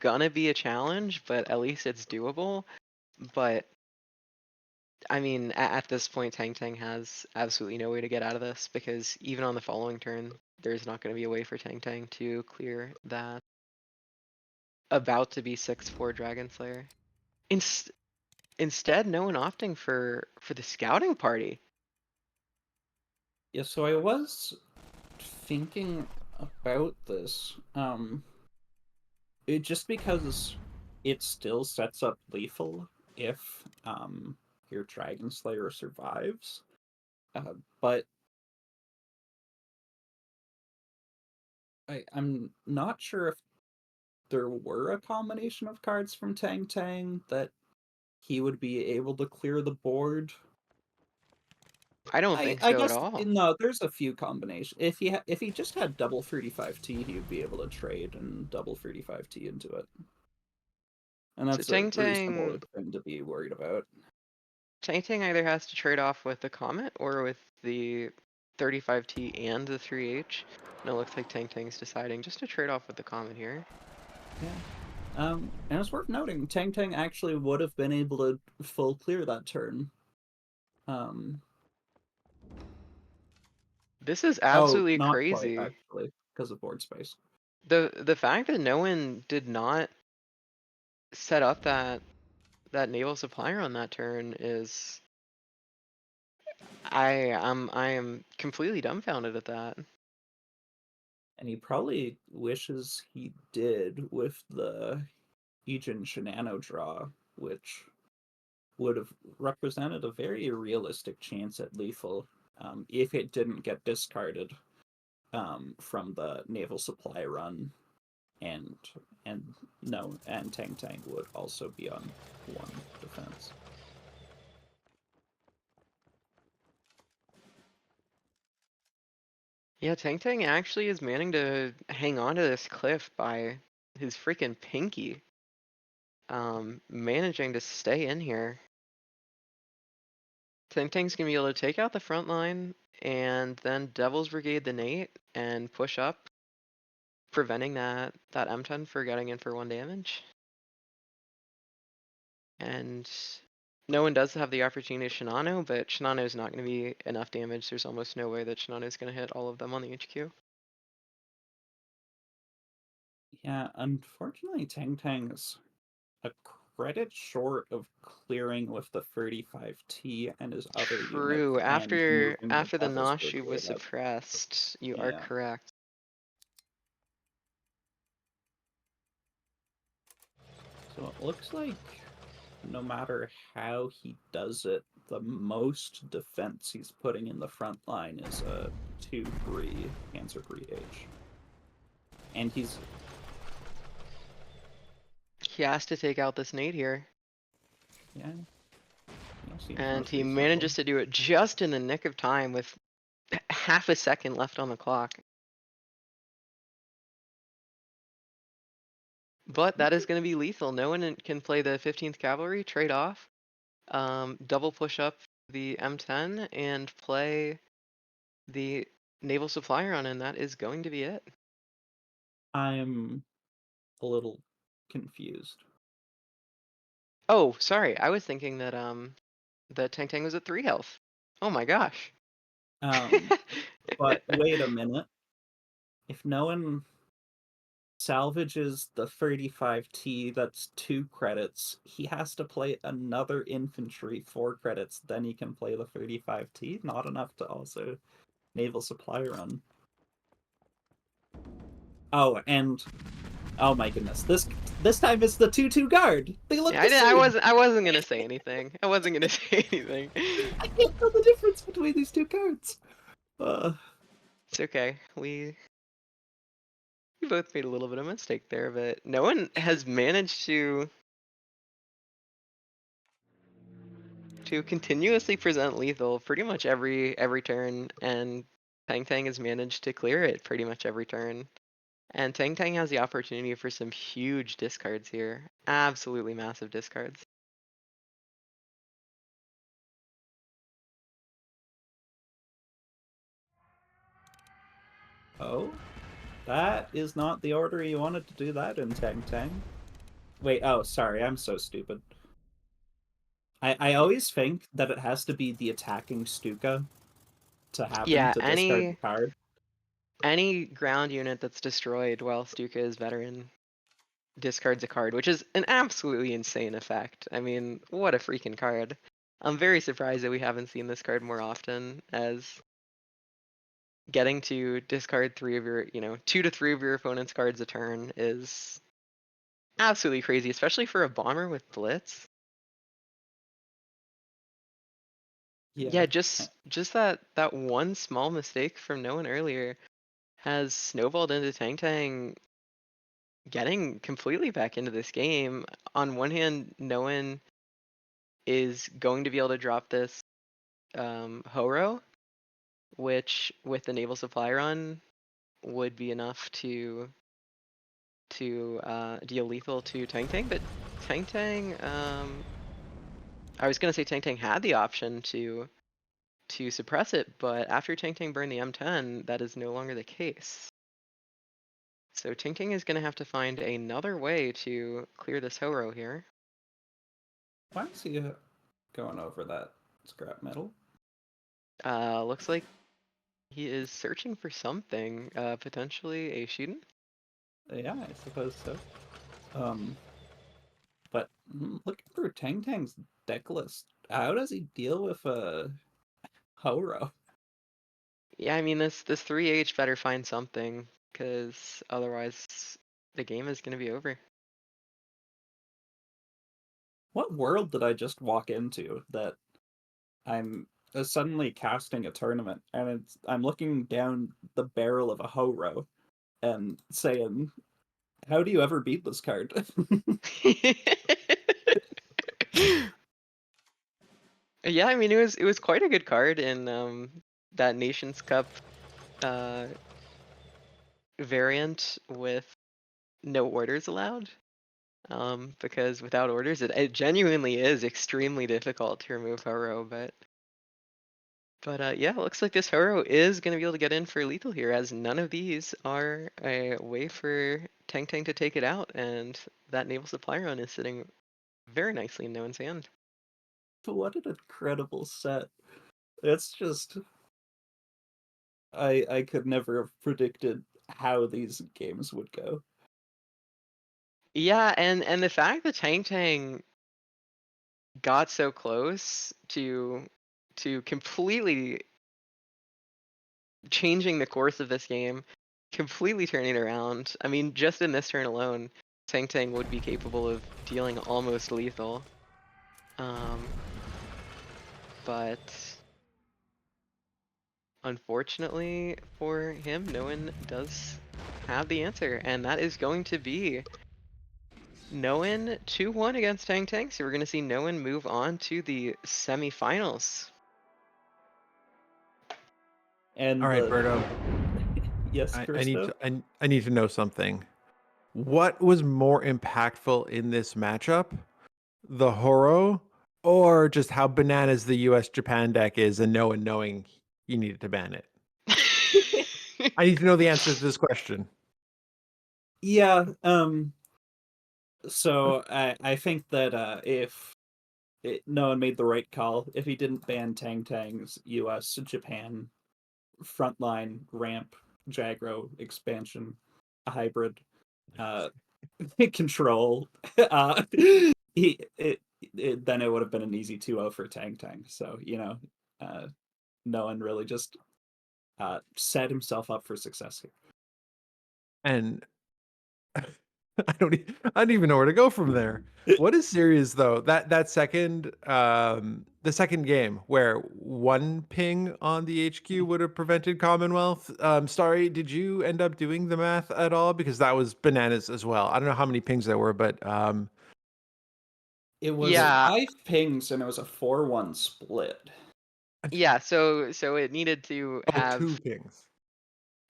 gonna be a challenge, but at least it's doable. But I mean, at this point, Tang has absolutely no way to get out of this, because even on the following turn, there's not going to be a way for Tang to clear that about to be 6/4 Dragon Slayer. Instead, no one opting for the scouting party. Yeah, so I was thinking about this. Just because it still sets up lethal if your Dragon Slayer survives. But I'm not sure if there were a combination of cards from Tang that he would be able to clear the board. I don't think I so at guess all. no, there's a few combinations. If he just had double 35T, he would be able to trade and double 35T into it. And So that's a reasonable thing to be worried about. Tang either has to trade off with the Comet or with the 35T and the 3H. And it looks like Tang's deciding just to trade off with the Comet here. Yeah. And it's worth noting, Tang actually would have been able to full clear that turn. This is absolutely not crazy. quite, actually, because of board space. The fact that no one did not set up that naval supplier on that turn is I am completely dumbfounded at that. And he probably wishes he did with the Ejin Shinano draw, which would have represented a very realistic chance at lethal if it didn't get discarded from the naval supply run, and Tang would also be on 1 defense. Yeah, Tang actually is managing to hang on to this cliff by his freaking pinky. Managing to stay in here. Tang's gonna be able to take out the front line and then Devil's Brigade the Nate and push up, preventing that M10 for getting in for 1 damage. And no one does have the opportunity to Shinano, but Shinano's not going to be enough damage. There's almost no way that Shinano's going to hit all of them on the HQ. Yeah, unfortunately, Tang's a credit short of clearing with the 35T and his other units. True. and After moving the Devil's Nashi was Brigade up. suppressed, you are Yeah. correct. So it looks like no matter how he does it, the most defense he's putting in the front line is a 2-3 Cancer Breach. And He has to take out this Nate here. yeah. And he manages to do it just in the nick of time with half a second left on the clock. But that is going to be lethal. No one can play the 15th Cavalry, trade off, double push up the M10, and play the Naval Supply Run, and that is going to be it. I'm a little confused. Oh, sorry. I was thinking that the Tang was at 3 health. Oh my gosh. But wait a minute. If no one salvages the 35T, that's 2 credits, he has to play another infantry 4 credits, then he can play the 35T. Not enough to also Naval Supply Run. Oh, and oh my goodness, this time it's the 2/2 guard. They look the same. I wasn't gonna say anything. I wasn't gonna say anything. I can't tell the difference between these 2 cards. It's okay. We both made a little bit of a mistake there, but no one has managed to continuously present lethal pretty much every turn, and Tang has managed to clear it pretty much every turn. And Tang has the opportunity for some huge discards here. Absolutely massive discards. Oh? That is not the order you wanted to do that in, Tang. Wait, oh, sorry, I'm so stupid. I always think that it has to be the attacking Stuka to happen to discard the card. Any ground unit that's destroyed while Stuka is veteran discards a card, which is an absolutely insane effect. I mean, what a freaking card. I'm very surprised that we haven't seen this card more often, as getting to discard 3 of your, 2 to 3 of your opponent's cards a turn is absolutely crazy, especially for a bomber with Blitz. Yeah, just that one small mistake from no one earlier has snowballed into Tang getting completely back into this game. On one hand, no one is going to be able to drop this Horo, which with the Naval Supply Run would be enough to deal lethal to Tang, but Tang, I was gonna say Tang had the option to suppress it, but after Tang burned the M10, that is no longer the case. So Tang is gonna have to find another way to clear this Horo here. Why is he going over that scrap metal? Looks like he is searching for something, potentially a Shuden. Yeah, I suppose so. But looking for Tang's deck list, how does he deal with a Horo? Yeah, I mean this 3H better find something, because otherwise the game is gonna be over. What world did I just walk into that I'm suddenly casting a tournament and I'm looking down the barrel of a Horo and saying, how do you ever beat this card? Yeah, I mean it was quite a good card in that Nations Cup variant with no orders allowed. Because without orders, it genuinely is extremely difficult to remove Horo, but But yeah, it looks like this hero is going to be able to get in for lethal here, as none of these are a way for Tang Tang to take it out, and that naval supply run is sitting very nicely in no one's hand. What an incredible set. It's just I could never have predicted how these games would go. Yeah, and the fact that Tang Tang got so close to completely changing the course of this game, completely turning it around. I mean, just in this turn alone, Tang Tang would be capable of dealing almost lethal. But unfortunately for him, no one does have the answer, and that is going to be Noen 2-1 against Tang Tang. So we're going to see Noen move on to the semifinals. And All right, Berto. yes, I need Christo? to I need to know something. What was more impactful in this matchup? The Horo or just how bananas the US Japan deck is and no one knowing you needed to ban it? I need to know the answer to this question. Yeah, so I think that if no one made the right call, if he didn't ban Tang Tang's US Japan frontline ramp Jagro expansion hybrid control, then it would have been an easy 2-0 for Tang Tang. So, no one really just set himself up for success here. And I don't even know where to go from there. What is serious though? That second the second game where one ping on the HQ would have prevented Commonwealth. Starry, did you end up doing the math at all? Because that was bananas as well. I don't know how many pings there were, but It was Yeah. 5 pings and it was a 4-1 split. Yeah, so it needed to have 2 pings.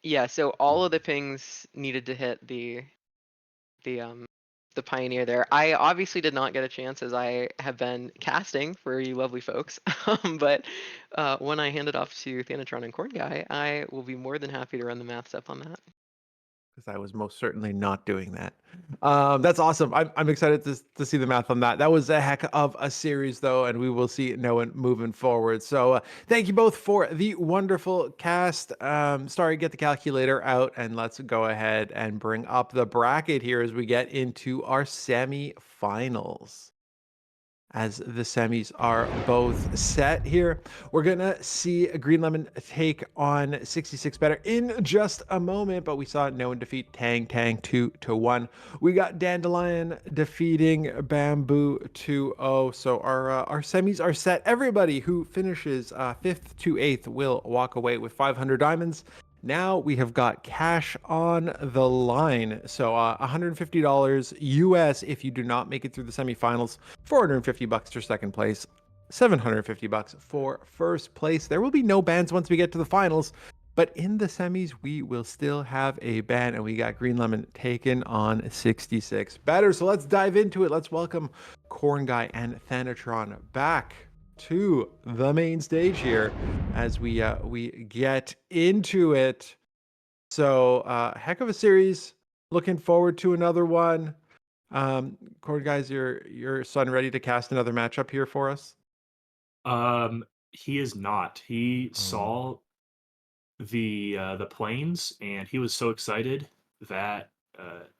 Yeah, so all of the pings needed to hit the Pioneer there. I obviously did not get a chance as I have been casting for you lovely folks. But when I hand it off to Thanatron and Cornguy, I will be more than happy to run the maths up on that. Because I was most certainly not doing that. That's awesome. I'm excited to see the math on that. That was a heck of a series, though, and we will see no one moving forward. So thank you both for the wonderful cast. Starry, get the calculator out, and let's go ahead and bring up the bracket here as we get into our semi-finals. As the semis are both set here, we're gonna see Green Lemon take on 66 better in just a moment, but we saw no one defeat Tang Tang 2-1. We got Dandelion defeating Bamboo 2-0. So our semis are set. Everybody who finishes 5th to 8th will walk away with 500 diamonds. Now we have got cash on the line. So $150 US if you do not make it through the semifinals, $450 for second place, $750 for first place. There will be no bans once we get to the finals, but in the semis, we will still have a ban, and we got Green Lemon taken on 66 better. So let's dive into it. Let's welcome Cornguy and Thanatron back to the main stage here as we get into it. So heck of a series. Looking forward to another one. Cornguy, is your son ready to cast another matchup here for us? He is not. He saw the planes and he was so excited that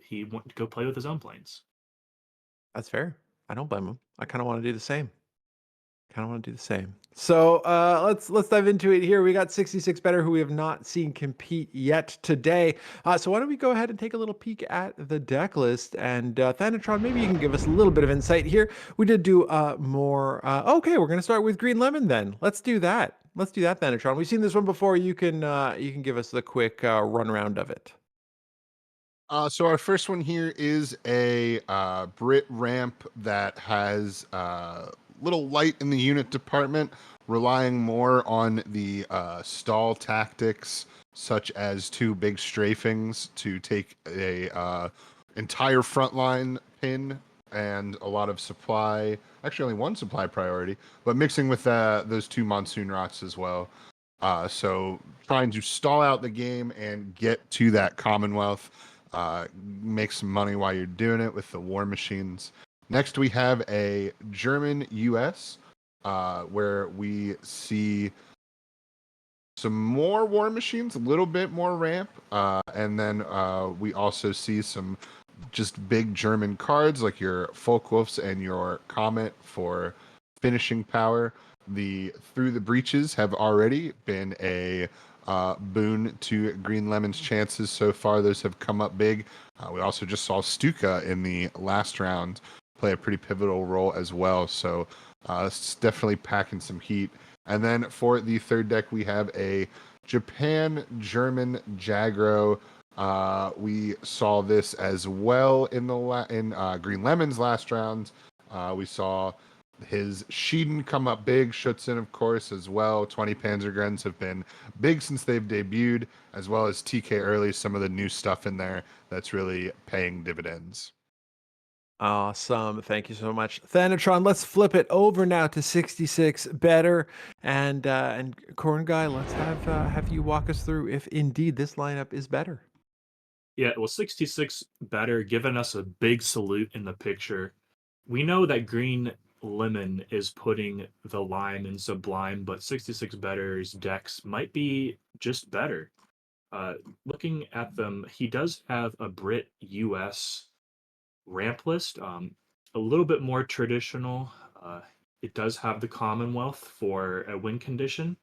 he wanted to go play with his own planes. That's fair. I don't blame him. I kind of want to do the same. So let's dive into it here. We got 66 better who we have not seen compete yet today. So why don't we go ahead and take a little peek at the deck list, and Thanatron, maybe you can give us a little bit of insight here. We did do more. Okay, we're gonna start with Green Lemon then. Let's do that. Thanatron. We've seen this one before. You can give us the quick run around of it. So our first one here is a Brit ramp that has little light in the unit department, relying more on the stall tactics, such as 2 big strafings to take a entire frontline pin and a lot of supply. Actually, only one supply priority, but mixing with those 2 monsoon rots as well. So trying to stall out the game and get to that Commonwealth, make some money while you're doing it with the war machines. Next, we have a German US, where we see some more war machines, a little bit more ramp, and then we also see some just big German cards like your Folkwolfs and your Comet for finishing power. The Through the Breaches have already been a boon to Green Lemon's chances so far. Those have come up big. We also just saw Stuka in the last round play a pretty pivotal role as well. So it's definitely packing some heat. And then for the third deck, we have a Japan-German Jagro. We saw this as well in Green Lemon's last round. We saw his Shiden come up big, Schutzen, of course, as well. 20 Panzergrens have been big since they've debuted, as well as TK Early, some of the new stuff in there that's really paying dividends. Awesome. Thank you so much, Thanatron. Let's flip it over now to 66 better. And Cornguy, let's have you walk us through if indeed this lineup is better. Yeah, well, 66 better, giving us a big salute in the picture. We know that Green Lemon is putting the line in Sublime, but 66 better's decks might be just better. Looking at them, he does have a Brit US ramp list, a little bit more traditional. It does have the Commonwealth for a win condition,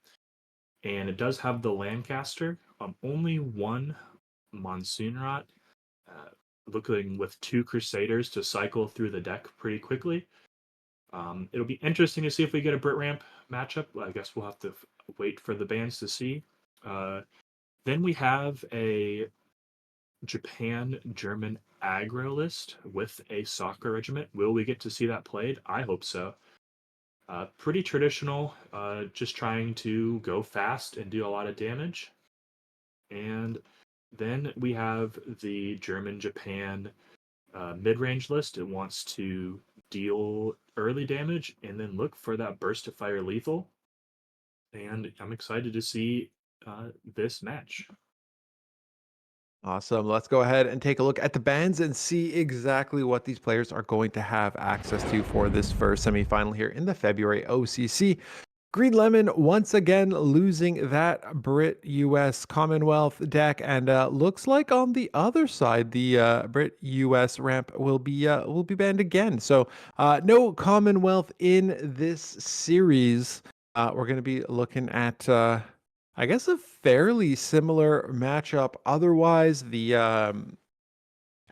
and it does have the Lancaster. Only one Monsoon Rot, looking with 2 Crusaders to cycle through the deck pretty quickly. It'll be interesting to see if we get a Brit Ramp matchup. I guess we'll have to wait for the bans to see. Then we have a Japan-German aggro list with a soccer regiment. Will we get to see that played? I hope so. Pretty traditional, just trying to go fast and do a lot of damage. And then we have the German-Japan mid-range list. It wants to deal early damage and then look for that burst of fire lethal. And I'm excited to see this match. Awesome. Let's go ahead and take a look at the bans and see exactly what these players are going to have access to for this first semifinal here in the February OCC. Green Lemon once again losing that Brit US Commonwealth deck, and looks like on the other side the Brit US ramp will be banned again. So no Commonwealth in this series. We're going to be looking at I guess a fairly similar matchup. Otherwise, the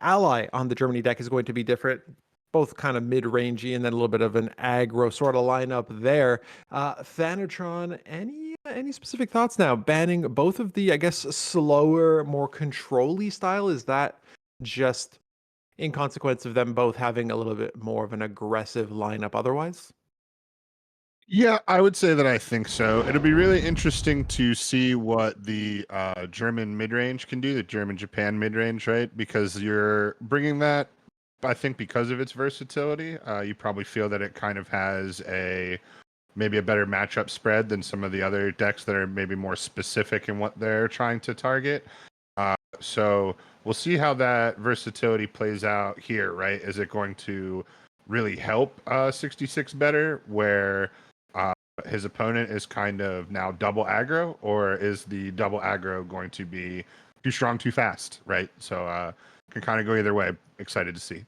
ally on the Germany deck is going to be different, both kind of mid-rangey and then a little bit of an aggro sort of lineup there. Thanatron, any specific thoughts now? Banning both of the, I guess, slower, more control-y style? Is that just in consequence of them both having a little bit more of an aggressive lineup otherwise? Yeah, I would say that I think so. It'll be really interesting to see what the German mid-range can do, the German-Japan mid-range, right? Because you're bringing that, I think because of its versatility, you probably feel that it kind of has maybe a better matchup spread than some of the other decks that are maybe more specific in what they're trying to target. So we'll see how that versatility plays out here, right? Is it going to really help 66 better, where his opponent is kind of now double aggro, or is the double aggro going to be too strong, too fast, right? So can kind of go either way. Excited to see.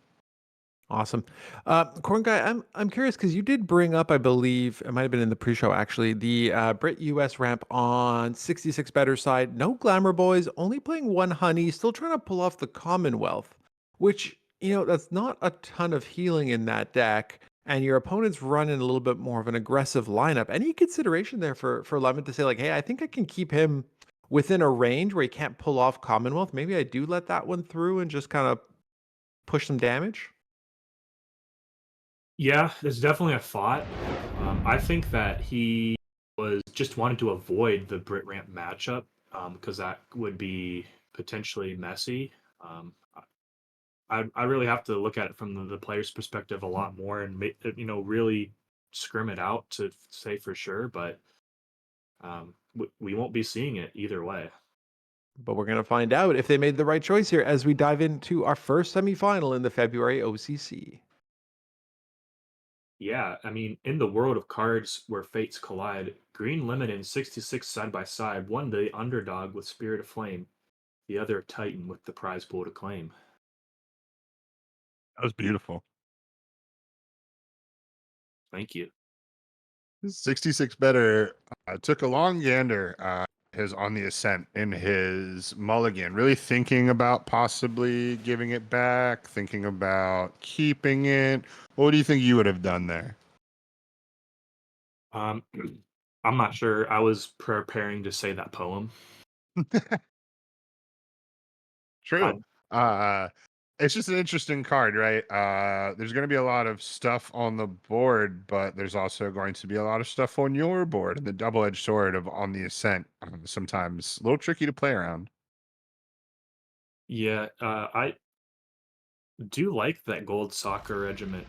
Awesome. Cornguy, I'm curious because you did bring up, I believe, it might have been in the pre-show actually, the Brit US ramp on 66 better side. No Glamour Boys, only playing 1 Honey, still trying to pull off the Commonwealth, which, that's not a ton of healing in that deck. And your opponent's running a little bit more of an aggressive lineup. Any consideration there for Lemon to say, like, hey, I think I can keep him within a range where he can't pull off Commonwealth? Maybe I do let that one through and just kind of push some damage? Yeah, there's definitely a thought. I think that he was just wanted to avoid the Brit Ramp matchup because that would be potentially messy. I really have to look at it from the player's perspective a lot more and really scrim it out to say for sure. But we won't be seeing it either way. But we're going to find out if they made the right choice here as we dive into our first semifinal in the February OCC. Yeah, I mean, in the world of cards where fates collide, Green Lemon and 66 side by side, one the underdog with Spirit of Flame, the other Titan with the prize pool to claim. That was beautiful. Thank you. 66 better took a long gander his on the ascent in his mulligan, really thinking about possibly giving it back, thinking about keeping it. What do you think you would have done there? I'm not sure. I was preparing to say that poem. True. Uh, it's just an interesting card, right? There's going to be a lot of stuff on the board, but there's also going to be a lot of stuff on your board, and the double-edged sword of on the ascent. Sometimes a little tricky to play around. Yeah, I do like that gold soccer regiment.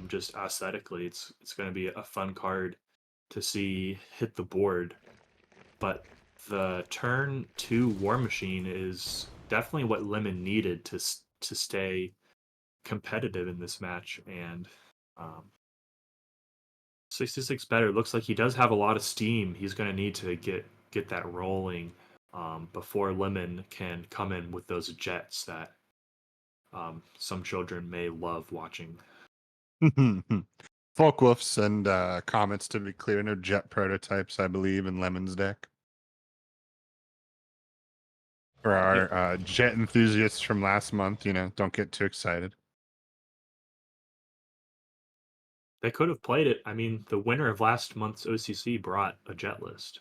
Just aesthetically, it's going to be a fun card to see hit the board. But the turn 2 War Machine is definitely what Lemon needed to stay competitive in this match. And 66 better looks like he does have a lot of steam. He's going to need to get that rolling before Lemon can come in with those jets that some children may love watching. Folkwolves and Comets, to be clear, no jet prototypes, I believe, in Lemon's deck. For our jet enthusiasts from last month, don't get too excited. They could have played it. I mean, the winner of last month's OCC brought a jet list.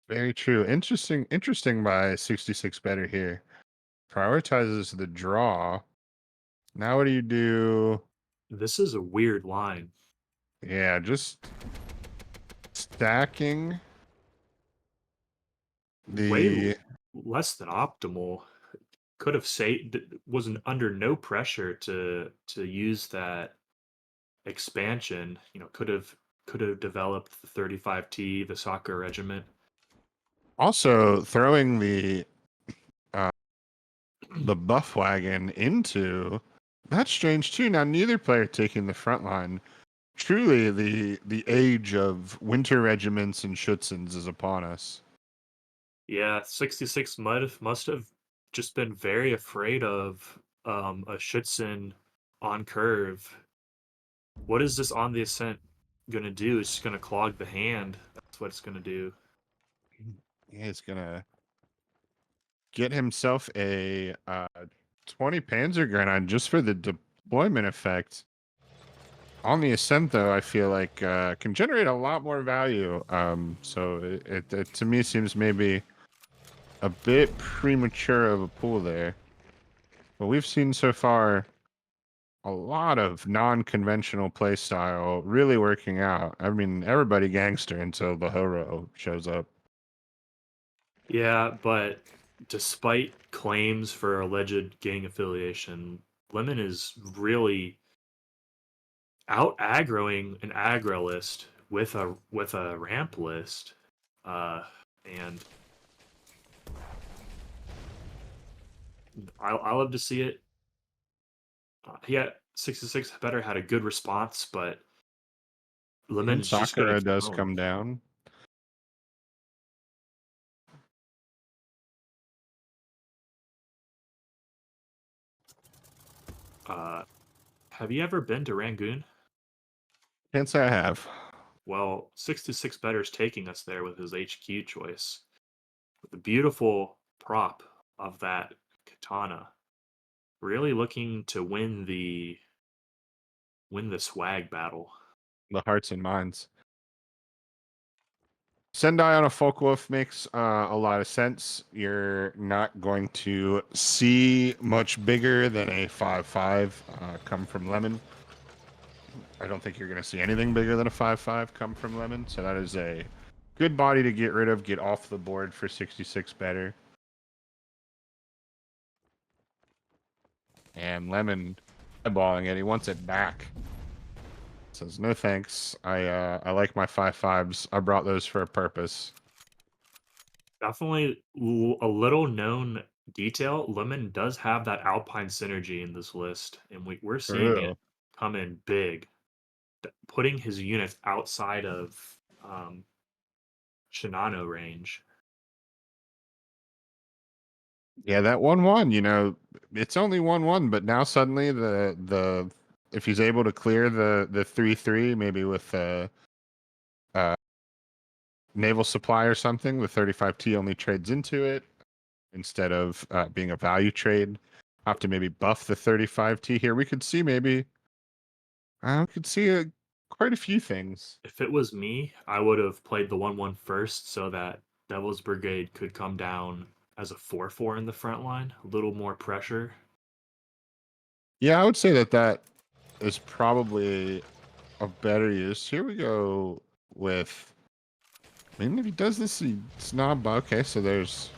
Very true. Interesting by 66 better here. Prioritizes the draw. Now what do you do? This is a weird line. Yeah, just stacking Way the less than optimal. Could have wasn't under no pressure to use that expansion. Could have developed the 35T, the soccer regiment. also throwing the buff wagon into that's strange too. Now neither player taking the front line. Truly the age of winter regiments and Schutzens is upon us. Yeah, 66 must have just been very afraid of a Schutzen on curve. What is this on the ascent gonna do? It's just gonna clog the hand. That's what it's gonna do. Yeah, he's gonna get himself a 20 Panzergrenade just for the deployment effect. On the ascent, though, I feel like can generate a lot more value. So it to me seems maybe a bit premature of a pool there. But we've seen so far a lot of non-conventional play style really working out. I mean, everybody gangster until the Horo shows up. Yeah, but despite claims for alleged gang affiliation, Lemon is really out aggroing an aggro list with a ramp list, and I love to see it. Yeah, 66 better had a good response, but And Lemon's just getting Sakura does thrown. come down. Have you ever been to Rangoon? Can't say I have. Well, 66 better is taking us there with his HQ choice. With the beautiful prop of that katana. Really looking to win the swag battle. The hearts and minds. Sendai on a Folkwolf makes a lot of sense. You're not going to see much bigger than a 5/5 come from Lemon. I don't think you're going to see anything bigger than a 5/5 come from Lemon. So that is a good body to get rid of, get off the board for 66 better. And Lemon eyeballing it. He wants it back. Says no thanks. I like my 5/5s. I brought those for a purpose. Definitely a little known detail. Lemon does have that Alpine synergy in this list, and we're seeing it come in big, putting his units outside of Shinano range. Yeah, that 1/1, it's only 1/1, but now suddenly the if he's able to clear the 3/3, maybe with uh naval supply or something, the 35T only trades into it instead of being a value trade. Have to maybe buff the 35T here. We could see maybe we could see quite a few things. If it was me, I would have played the 1/1 first so that Devil's Brigade could come down as a 4/4 in the front line. A little more pressure. Yeah, I would say that is probably a better use. Here we go with. I mean, if he does this, it's not. Okay, so there's.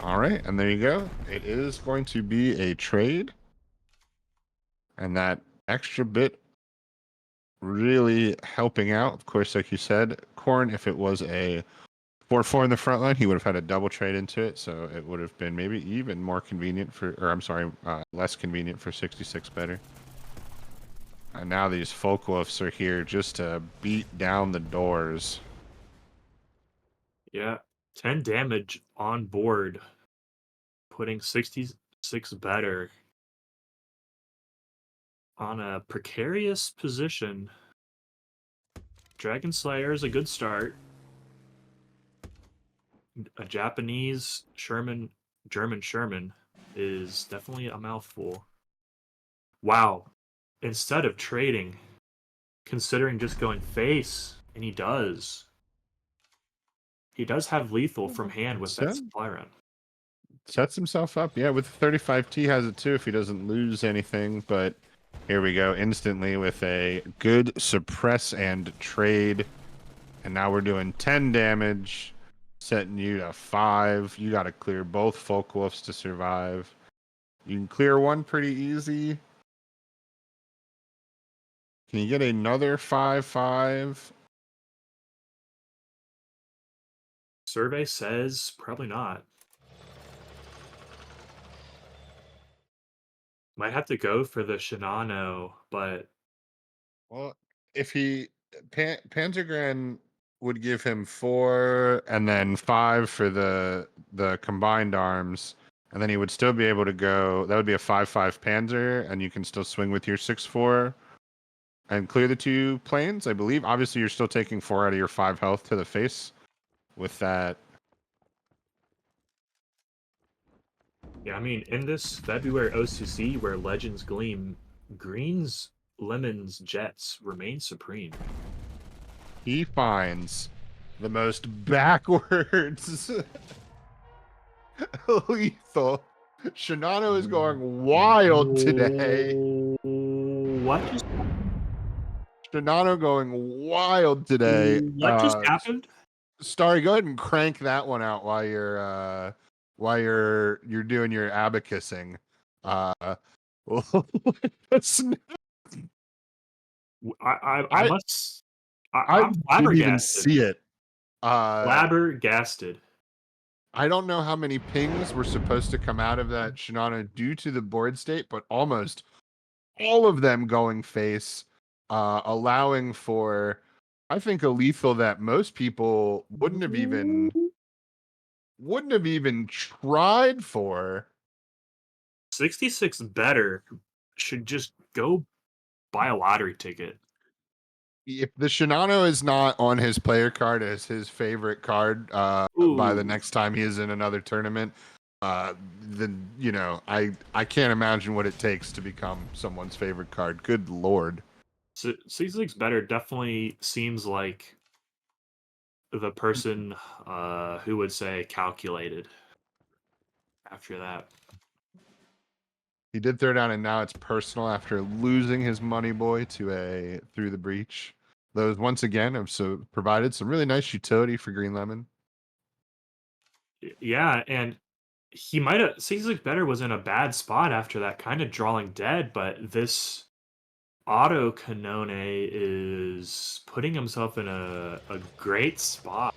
All right, and there you go. It is going to be a trade. And that extra bit really helping out. Of course, like you said, Corn, if it was a 4/4 in the front line, he would have had a double trade into it. So it would have been maybe even more convenient less convenient for 66 better. And now these Folkwolves are here just to beat down the doors. Yeah, 10 damage on board, putting 66 better on a precarious position. Dragon Slayer is a good start. A Japanese German Sherman is definitely a mouthful. Wow. Instead of trading, considering just going face, and he does. He does have lethal from hand with that supply run. Sets himself up. Yeah, with the 35T has it too if he doesn't lose anything. But here we go instantly with a good suppress and trade. And now we're doing 10 damage, setting you to 5. You got to clear both Folkwolves to survive. You can clear one pretty easy. Can you get another 5/5? Survey says probably not. Might have to go for the Shinano, but Well, if he Panzergren would give him 4 and then 5 for the combined arms, and then he would still be able to go. That would be a 5/5 Panzer, and you can still swing with your 6/4 and clear the 2 planes. I believe. Obviously, you're still taking 4 out of your 5 health to the face with that. yeah, I mean, in this February OCC where legends gleam, greens, lemons, jets remain supreme. He finds the most backwards lethal. Shinano is going wild today. What just Shinano going wild today. happened? Starry, go ahead and crank that one out while you're doing your abacusing. I'm I didn't even flabbergasted. see it. Flabbergasted. I don't know how many pings were supposed to come out of that Shinano due to the board state, but almost all of them going face, allowing for, I think, a lethal that most people wouldn't have even tried for. 66 better should just go buy a lottery ticket. If the Shinano is not on his player card as his favorite card by the next time he is in another tournament, then I can't imagine what it takes to become someone's favorite card. Good lord. 66 better definitely seems like the person who would say calculated after that. He did throw down, and now it's personal after losing his money boy to a Through the Breach. Those once again have provided some really nice utility for Green Lemon. Yeah, and he might have 66 better was in a bad spot after that, kind of drawing dead, but this Auto Canone is putting himself in a great spot.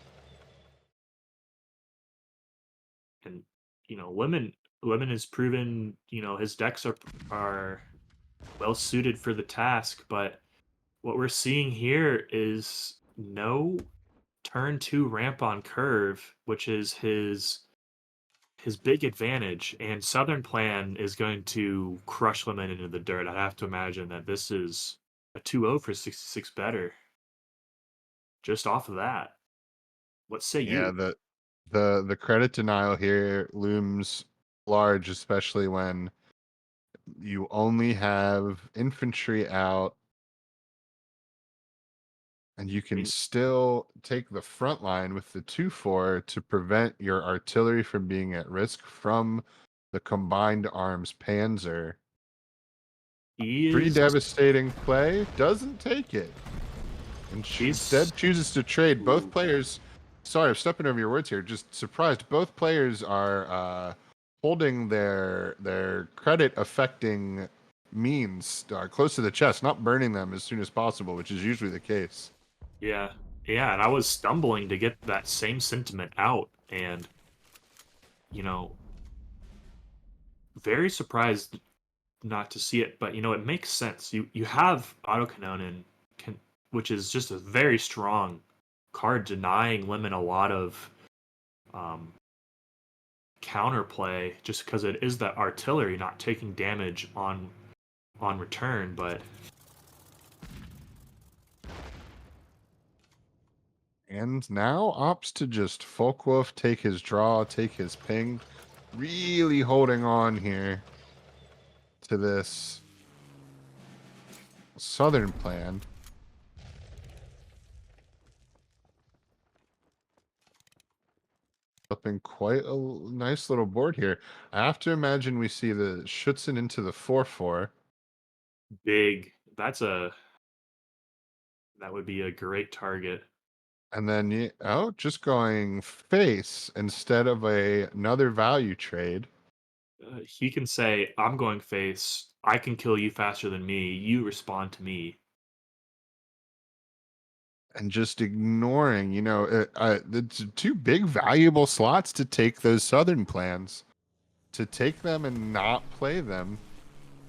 And Lemon has proven, his decks are well suited for the task, but what we're seeing here is no turn 2 ramp on curve, which is his big advantage, and Southern Plan is going to crush Lemon into the dirt. I have to imagine that this is a 2-0 for 66 better. Just off of that. What say Yeah, you? the credit denial here looms large, especially when you only have infantry out and you I can mean, still take the front line with the 2-4 to prevent your artillery from being at risk from the combined arms panzer. he Pretty is devastating play, doesn't take it. And he's instead chooses to trade. Both ooh, players, sorry, I'm stepping over your words here, just surprised. Both players are holding their credit affecting means close to the chest, not burning them as soon as possible, which is usually the case. yeah. Yeah, and I was stumbling to get that same sentiment out, and you know, very surprised not to see it, but it makes sense. You have autocannon can which is just a very strong card, denying Lemon a lot of um counterplay just because it is that artillery not taking damage on return, but And now opts to just Folkwolf, take his draw, take his ping. Really holding on here to this southern plan. Up in quite a nice little board here. I have to imagine we see the Schutzen into the 4-4. big. That would be a great target. And then, just going face instead of another value trade. He can say, "I'm going face. I can kill you faster than me. You respond to me." And just ignoring, the two big valuable slots to take those southern plans, to take them and not play them.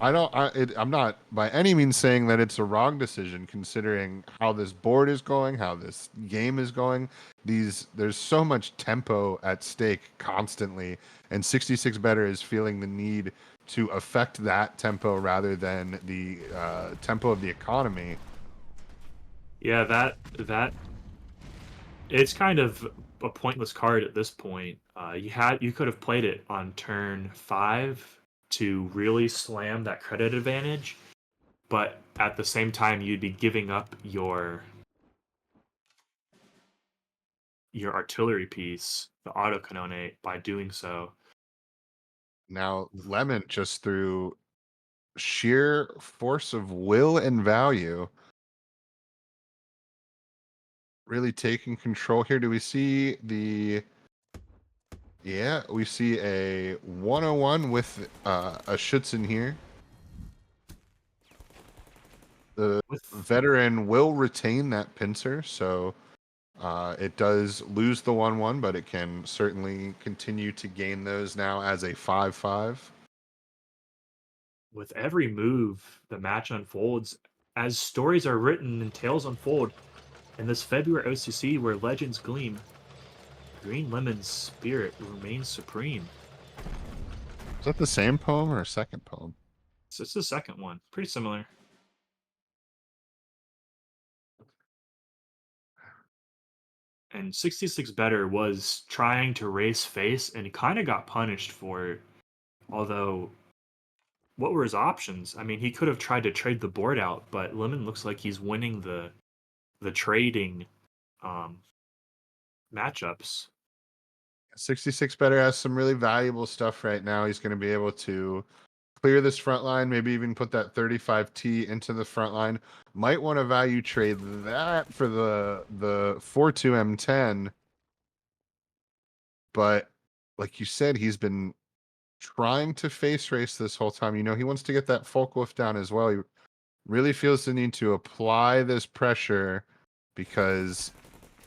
I'm not by any means saying that it's a wrong decision, considering how this board is going, how this game is going. There's so much tempo at stake constantly, and 66 better is feeling the need to affect that tempo rather than the tempo of the economy. Yeah, that it's kind of a pointless card at this point. You could have played it on turn 5 to really slam that credit advantage, but at the same time you'd be giving up your artillery piece, the autocanonate, by doing so. Now, Lemon, just through sheer force of will and value, really taking control here. Do we see Yeah, we see a 101 with a Schutzen here. The With veteran will retain that pincer, so it does lose the 1-1, but it can certainly continue to gain those now as a 5-5. with every move, the match unfolds as stories are written and tales unfold. In this February OCC where legends gleam, Green Lemon's spirit remains supreme. Is that the same poem or a second poem? So it's the second one. Pretty similar. And 66 Better was trying to race face and kind of got punished for it. Although, what were his options? I mean, he could have tried to trade the board out, but Lemon looks like he's winning the trading um, matchups. 66 better has some really valuable stuff right now. He's going to be able to clear this front line, maybe even put that 35T into the front line. Might want to value trade that for the 4-2 M10. But like you said, he's been trying to face race this whole time. You know, he wants to get that Folkwolf down as well. He really feels the need to apply this pressure because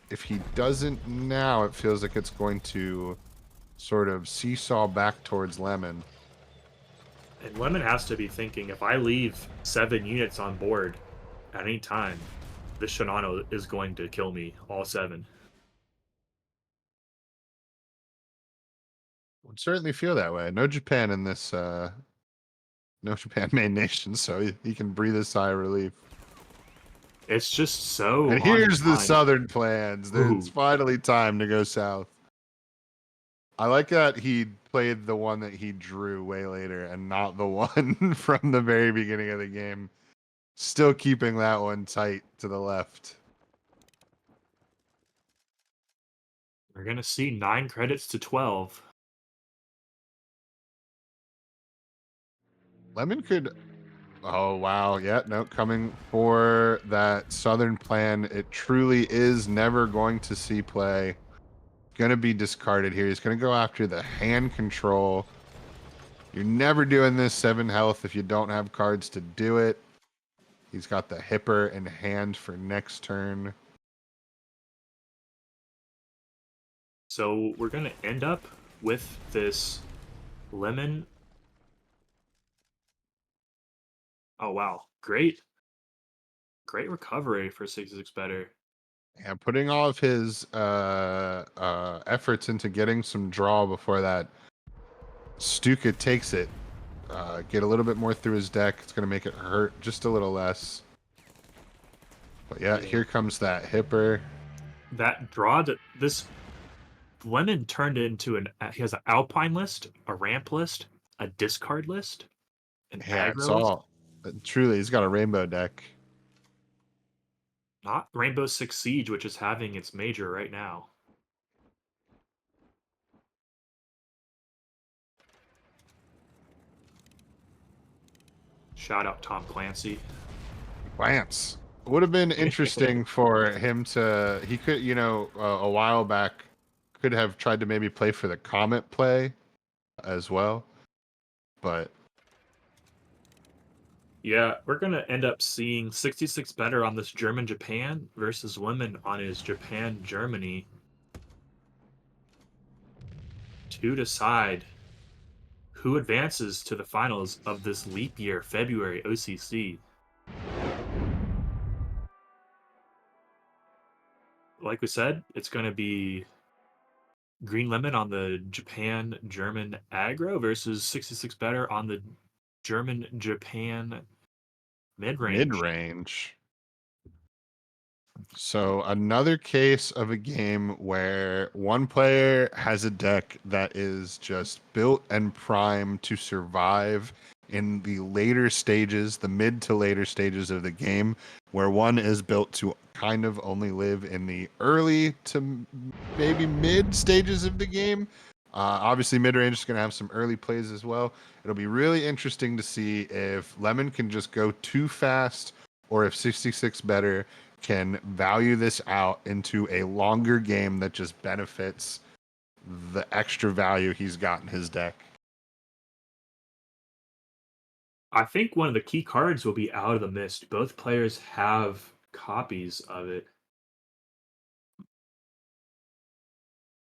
if he doesn't now, it feels like it's going to sort of seesaw back towards Lemon. And Lemon has to be thinking, if I leave 7 units on board at any time, this Shinano is going to kill me, all 7. Would certainly feel that way. No Japan in this, no Japan main nation, so he can breathe a sigh of relief. It's just so And on here's the time. southern plans. It's Ooh. finally time to go south. I like that he played the one that he drew way later and not the one from the very beginning of the game. Still keeping that one tight to the left. We're going to see 9 credits to 12. Lemon could... Oh, wow. Yeah, no, coming for that southern plan. It truly is never going to see play. Going to be discarded here. He's going to go after the hand control. You're never doing this 7 health if you don't have cards to do it. He's got the Hipper in hand for next turn. So we're going to end up with this Lemon. Oh, wow. Great recovery for 66 better. And putting all of his efforts into getting some draw before that Stuka takes it. Get a little bit more through his deck. It's going to make it hurt just a little less. But yeah, here comes that Hipper. That draw, this Lemon turned into he has an Alpine list, a ramp list, a discard list, an Yeah, it's aggro list. all... Truly, he's got a rainbow deck. Not Rainbow Six Siege, which is having its major right now. Shout out Tom Clancy. Lance. Would have been interesting for him to... He could, you know, a while back, could have tried to maybe play for the Comet play as well. But... Yeah, we're going to end up seeing 66 better on this German-Japan versus Lemon on his Japan-Germany to decide who advances to the finals of this leap year February OCC. Like we said, it's going to be Green Lemon on the Japan-German aggro versus 66 better on the German-Japan mid-range. Mid-range. So another case of a game where one player has a deck that is just built and primed to survive in the later stages, the mid to later stages of the game, where one is built to kind of only live in the early to maybe mid stages of the game. Obviously, mid-range is going to have some early plays as well. It'll be really interesting to see if Lemon can just go too fast or if 66 better can value this out into a longer game that just benefits the extra value he's got in his deck. I think one of the key cards will be Out of the Mist. Both players have copies of it.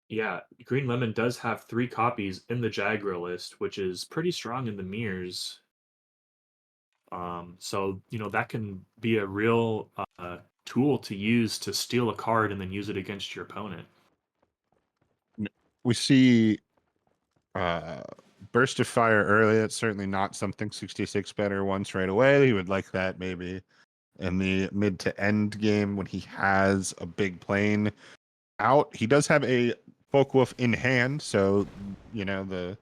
Yeah, Green Lemon does have 3 copies in the Jagro list, which is pretty strong in the mirrors. So, you know, that can be a real tool to use to steal a card and then use it against your opponent. We see Burst of Fire early. That's certainly not something 66 better wants right away. He would like that maybe in the mid to end game when he has a big plane out. He does have a Folkwolf in hand, so, you know, the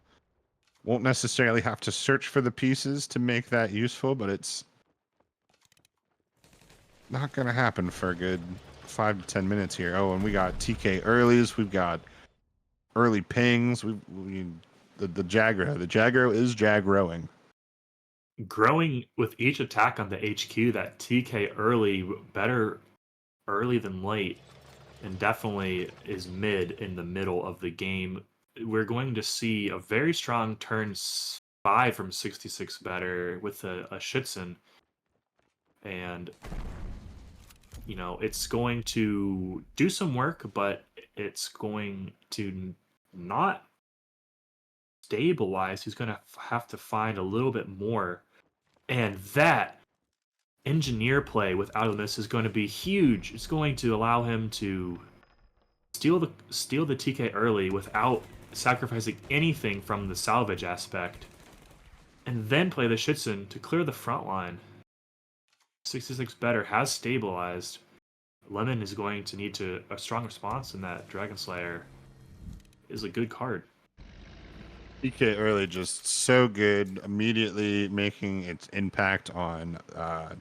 won't necessarily have to search for the pieces to make that useful, but it's not going to happen for a good 5 to 10 minutes here. Oh, and we got TK earlies. We've got early pings. The Jagro. The Jagro is Jagroing. Growing with each attack on the HQ, that TK early, better early than late, and definitely is mid in the middle of the game, we're going to see a very strong turn 5 from 66 better with a Schützen. And, you know, it's going to do some work, but it's going to not stabilize. He's going to have to find a little bit more. And that engineer play with out of this is going to be huge. It's going to allow him to steal the TK early without sacrificing anything from the salvage aspect, and then play the Schützen to clear the front line. 66 better has stabilized. Lemon is going to need a strong response, and that Dragon Slayer is a good card. PK early just so good, immediately making its impact on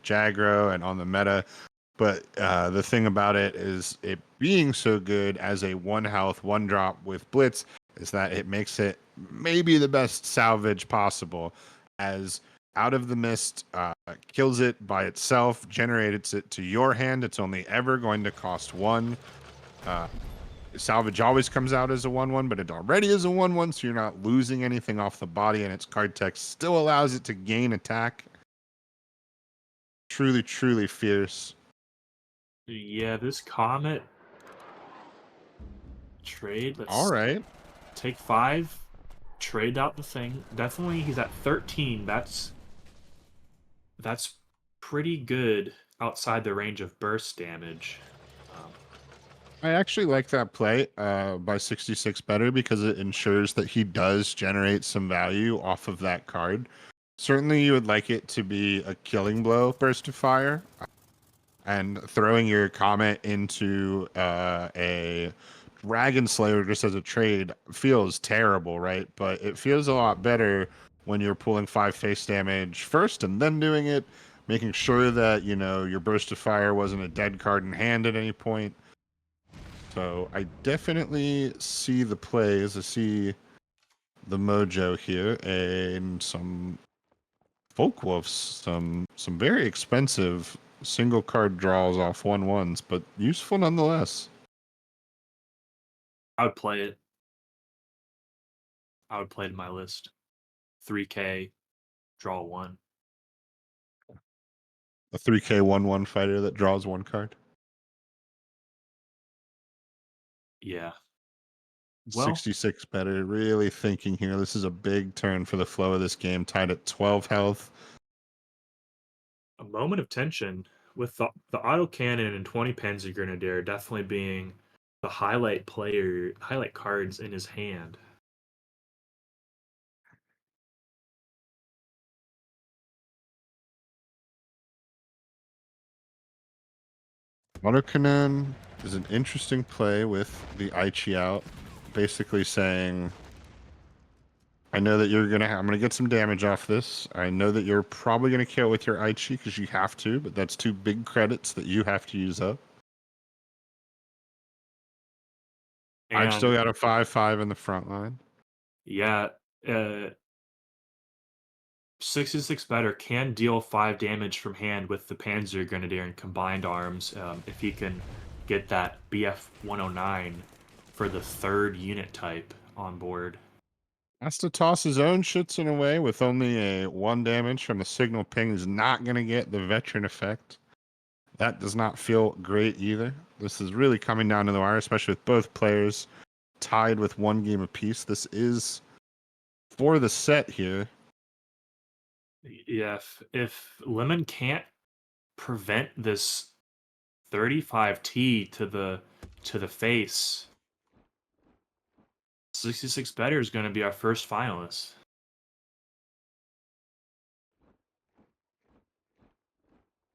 Jagro and on the meta. But the thing about it is it being so good as a 1 health, 1 drop with Blitz is that it makes it maybe the best salvage possible, as Out of the Mist kills it by itself, generates it to your hand. It's only ever going to cost 1. Salvage always comes out as a 1/1, but it already is a 1/1, so you're not losing anything off the body, and its card text still allows it to gain attack. Truly, truly fierce. Yeah, this Comet trade. Let's All right. take 5, trade out the thing. Definitely, he's at 13. That's pretty good outside the range of burst damage. I actually like that play by 66 better because it ensures that he does generate some value off of that card. Certainly, you would like it to be a killing blow burst of fire, and throwing your Comet into a Dragon Slayer just as a trade feels terrible, right? But it feels a lot better when you're pulling 5 face damage first and then doing it, making sure that, you know, your burst of fire wasn't a dead card in hand at any point. So I definitely see the plays. I see the mojo here, and some folk wolves, some very expensive single card draws off 1/1s, but useful nonetheless. I would play it. I would play it in my list. 3K, draw 1. A 3K 1/1 fighter that draws 1 card. Yeah. Well, 66 better. Really thinking here. This is a big turn for the flow of this game. Tied at 12 health. a moment of tension with the autocannon and 20 Panzer Grenadier definitely being the highlight cards in his hand. Autocannon is an interesting play with the Aichi out. Basically saying, I know that I'm gonna get some damage off this. I know that you're probably gonna kill with your Aichi because you have to, but that's 2 big credits that you have to use up. I've still got a 5/5 in the front line. Yeah, 66 better can deal 5 damage from hand with the Panzer Grenadier and combined arms if he can get that BF 109 for the 3rd unit type on board. Has to toss his own Schützen away with only a 1 damage from the signal ping. Is not going to get the veteran effect. That does not feel great either. This is really coming down to the wire, especially with both players tied with 1 game apiece. This is for the set here. Yeah, if Lemon can't prevent this 35T to the face, 66 better is going to be our first finalist.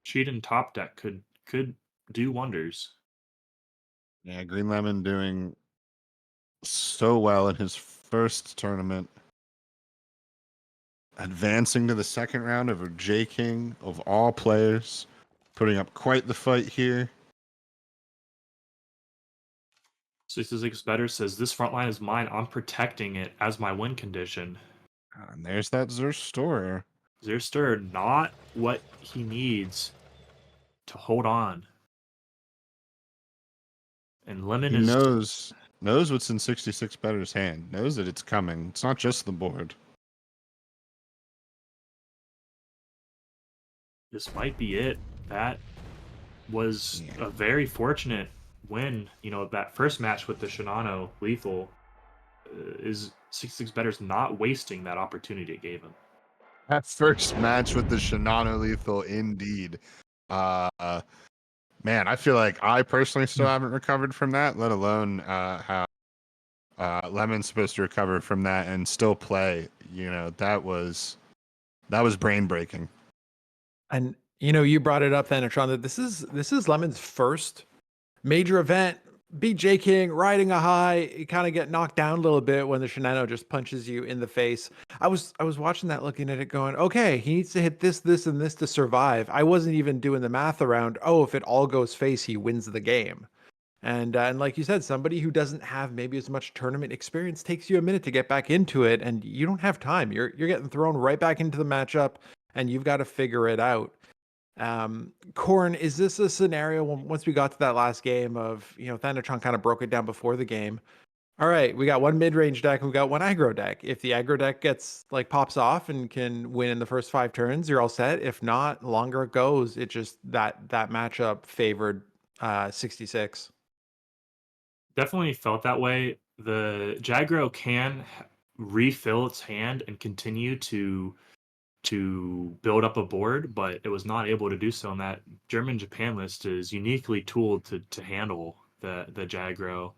Cheat and top deck could do wonders. Yeah, Green Lemon doing so well in his first tournament. Advancing to the second round over J King of all players. Putting up quite the fight here. 66 better says this front line is mine. I'm protecting it as my win condition. And there's that Zerstorer. Zerster, not what he needs to hold on. And Lemon He knows Knows what's in 66 Better's hand. Knows that it's coming. It's not just the board. This might be it. That was a very fortunate win. That first match with the Shinano lethal is 66 Better's not wasting that opportunity it gave him. That first match with the Shinano lethal, indeed. Man, I feel like I personally still haven't recovered from that, let alone how Lemon's supposed to recover from that and still play. That was brain breaking. And you brought it up, Thanatron, that this is Lemon's first major event. Beat J King, riding a high. You kind of get knocked down a little bit when the Shinano just punches you in the face. I was watching that, looking at it, going, okay, he needs to hit this, this, and this to survive. I wasn't even doing the math around, oh, if it all goes face, he wins the game. And like you said, somebody who doesn't have maybe as much tournament experience takes you a minute to get back into it, and you don't have time. You're getting thrown right back into the matchup, and you've got to figure it out. Corn, is this a scenario once we got to that last game of, Thanatron kind of broke it down before the game? All right, we got one mid-range deck and we got one aggro deck. If the aggro deck gets pops off and can win in the first 5 turns, you're all set. If not, longer it goes. It just that matchup favored 66. Definitely felt that way. The Jagro can refill its hand and continue to build up a board, but it was not able to do so. And that German-Japan list is uniquely tooled to handle the Jagro.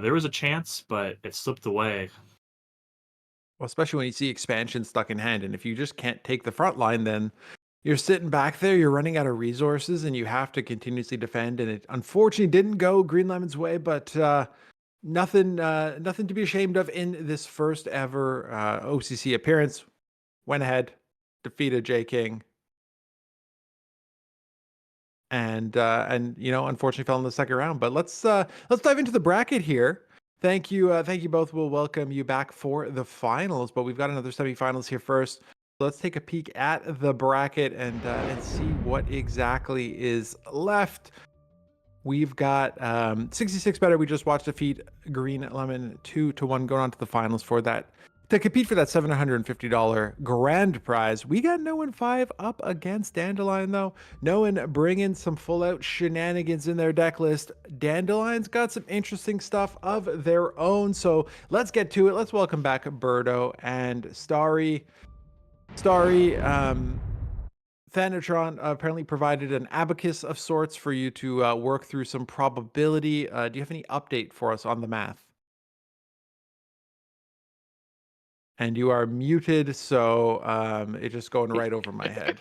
There was a chance, but it slipped away. Well, especially when you see expansion stuck in hand, and if you just can't take the front line, then you're sitting back there, you're running out of resources, and you have to continuously defend. And it unfortunately didn't go Green Lemon's way, but nothing to be ashamed of in this first ever OCC appearance. Went ahead, defeated J King, and unfortunately fell in the second round. But let's dive into the bracket here. Thank you both. We'll welcome you back for the finals, but we've got another semifinals here first. Let's take a peek at the bracket and see what exactly is left. We've got 66 Better. We just watched defeat Green Lemon 2-1, going on to the finals for that. To compete for that $750 grand prize, we got No One 5 up against Dandelion, though. No One bringing some full-out shenanigans in their deck list. Dandelion's got some interesting stuff of their own, so let's get to it. Let's welcome back Berto and Starry. Starry, Thanatron apparently provided an abacus of sorts for you to work through some probability. Do you have any update for us on the math? And you are muted, so it's just going right over my head.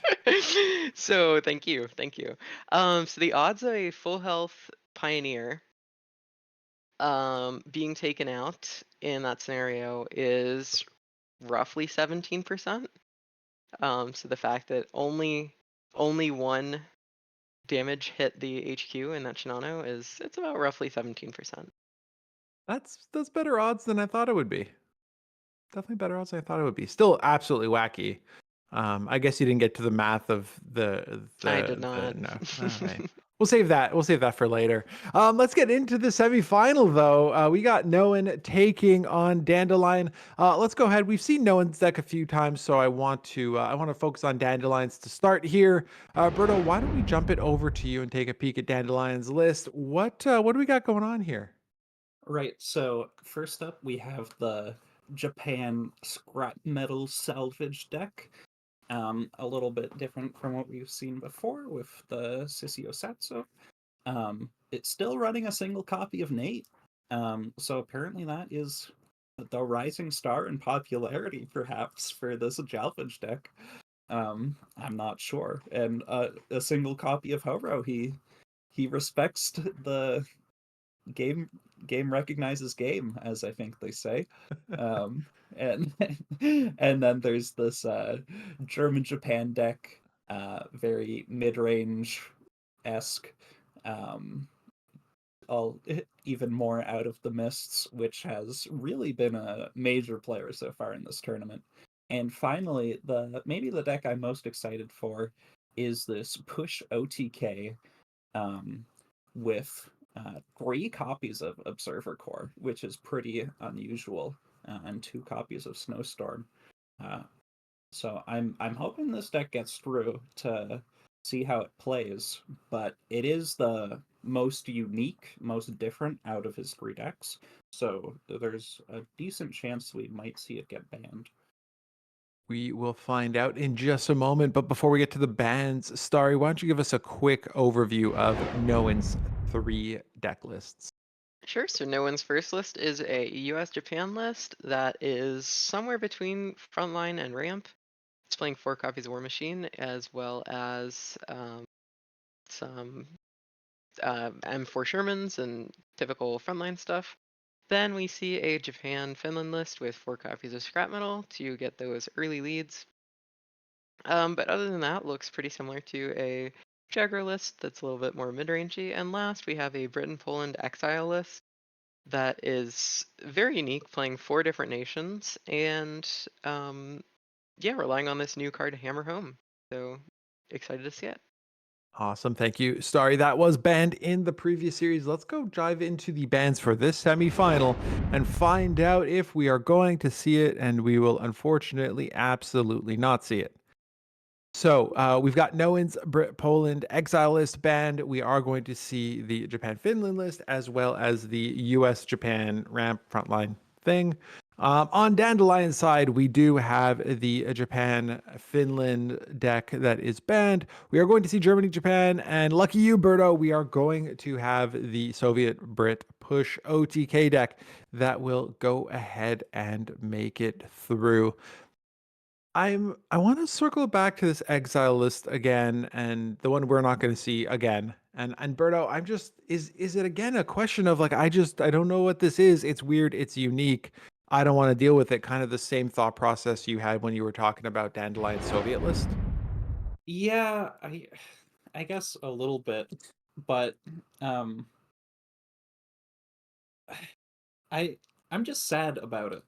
So thank you. So the odds of a full health Pioneer being taken out in that scenario is roughly 17%. So the fact that only one damage hit the HQ in that Shinano it's about roughly 17%. That's better odds than I thought it would be. Definitely better odds than I thought it would be. Still absolutely wacky. I guess you didn't get to the math of the I did not. no. All right. We'll save that for later. Let's get into the semifinal, though. We got Noan taking on Dandelion. Let's go ahead. We've seen Noan's deck a few times, so I want to focus on Dandelion's to start here. Berto, why don't we jump it over to you and take a peek at Dandelion's list? What do we got going on here? Right, so first up we have the Japan scrap metal salvage deck. A little bit different from what we've seen before with the Sissio Satsu. It's still running a single copy of Nate. So apparently that is the rising star in popularity, perhaps, for this salvage deck. I'm not sure. And a single copy of Horo. He respects the game recognizes game, as I think they say. And and then there's this German Japan deck, very mid-range esque, all even more out of the mists, which has really been a major player so far in this tournament. And finally, maybe the deck I'm most excited for is this push OTK with 3 copies of Observer Core, which is pretty unusual, and 2 copies of Snowstorm. So I'm hoping this deck gets through to see how it plays, but it is the most unique, most different out of his 3 decks. So there's a decent chance we might see it get banned. We will find out in just a moment. But before we get to the bans, Starry, why don't you give us a quick overview of Noen's 3 deck lists? Sure. So no one's first list is a US Japan list that is somewhere between Frontline and Ramp. It's playing 4 copies of War Machine as well as some M4 Shermans and typical Frontline stuff. Then we see a Japan-Finland list with 4 copies of Scrap Metal to get those early leads. But other than that, looks pretty similar to a Jagger list that's a little bit more mid-rangey. And last, we have a Britain-Poland Exile list that is very unique, playing 4 different nations, and yeah, relying on this new card to hammer home. So excited to see it. Awesome. Thank you, Starry. That was banned in the previous series. Let's go dive into the bans for this semifinal and find out if we are going to see it, and we will unfortunately absolutely not see it. So we've got Noen's Poland Exile list banned. We are going to see the Japan-Finland list as well as the US-Japan ramp frontline thing. On Dandelion's side, we do have the Japan-Finland deck that is banned. We are going to see Germany-Japan, and lucky you, Berto, we are going to have the Soviet-Brit push OTK deck that will go ahead and make it through. I want to circle back to this exile list again, and the one we're not going to see again. And Berto, I'm just is it again a question of like I don't know what this is. It's weird. It's unique. I don't want to deal with it. Kind of the same thought process you had when you were talking about Dandelion Soviet list. Yeah, I guess a little bit, but I'm just sad about it.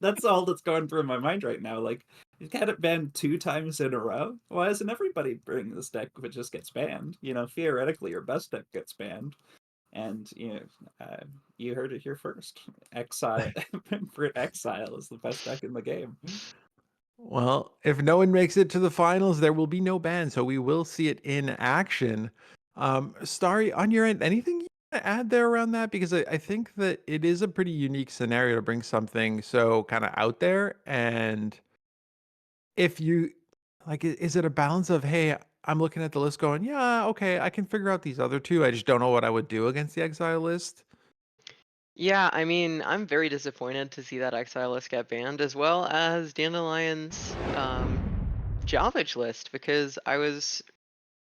That's all that's going through my mind right now. Like, you had it banned 2 times in a row. Why isn't everybody bringing this deck if it just gets banned? You know, theoretically, your best deck gets banned, and you heard it here first. Exile, Brit Exile is the best deck in the game. Well, if no one makes it to the finals, there will be no ban, so we will see it in action. Starry, on your end, anything you want to add there around that? Because I think that it is a pretty unique scenario to bring something so kind of out there. And if you like, is it a balance of, hey, I'm looking at the list going, yeah, okay, I can figure out these other 2. I just don't know what I would do against the exile list. Yeah, I mean, I'm very disappointed to see that Exile list get banned, as well as Dandelion's Jalvich list, because I was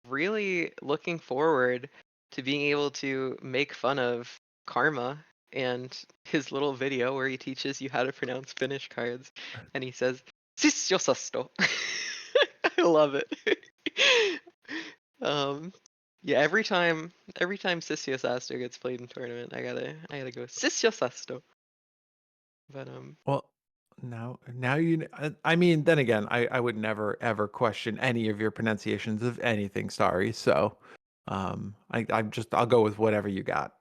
really looking forward to being able to make fun of Karma and his little video where he teaches you how to pronounce Finnish cards, and he says "Sisjosasto." I love it. um, yeah, every time Sisjosasto gets played in tournament, I gotta go Sisjosasto. But Well, now you. I mean, then again, I would never ever question any of your pronunciations of anything. Sorry, so I'll go with whatever you got.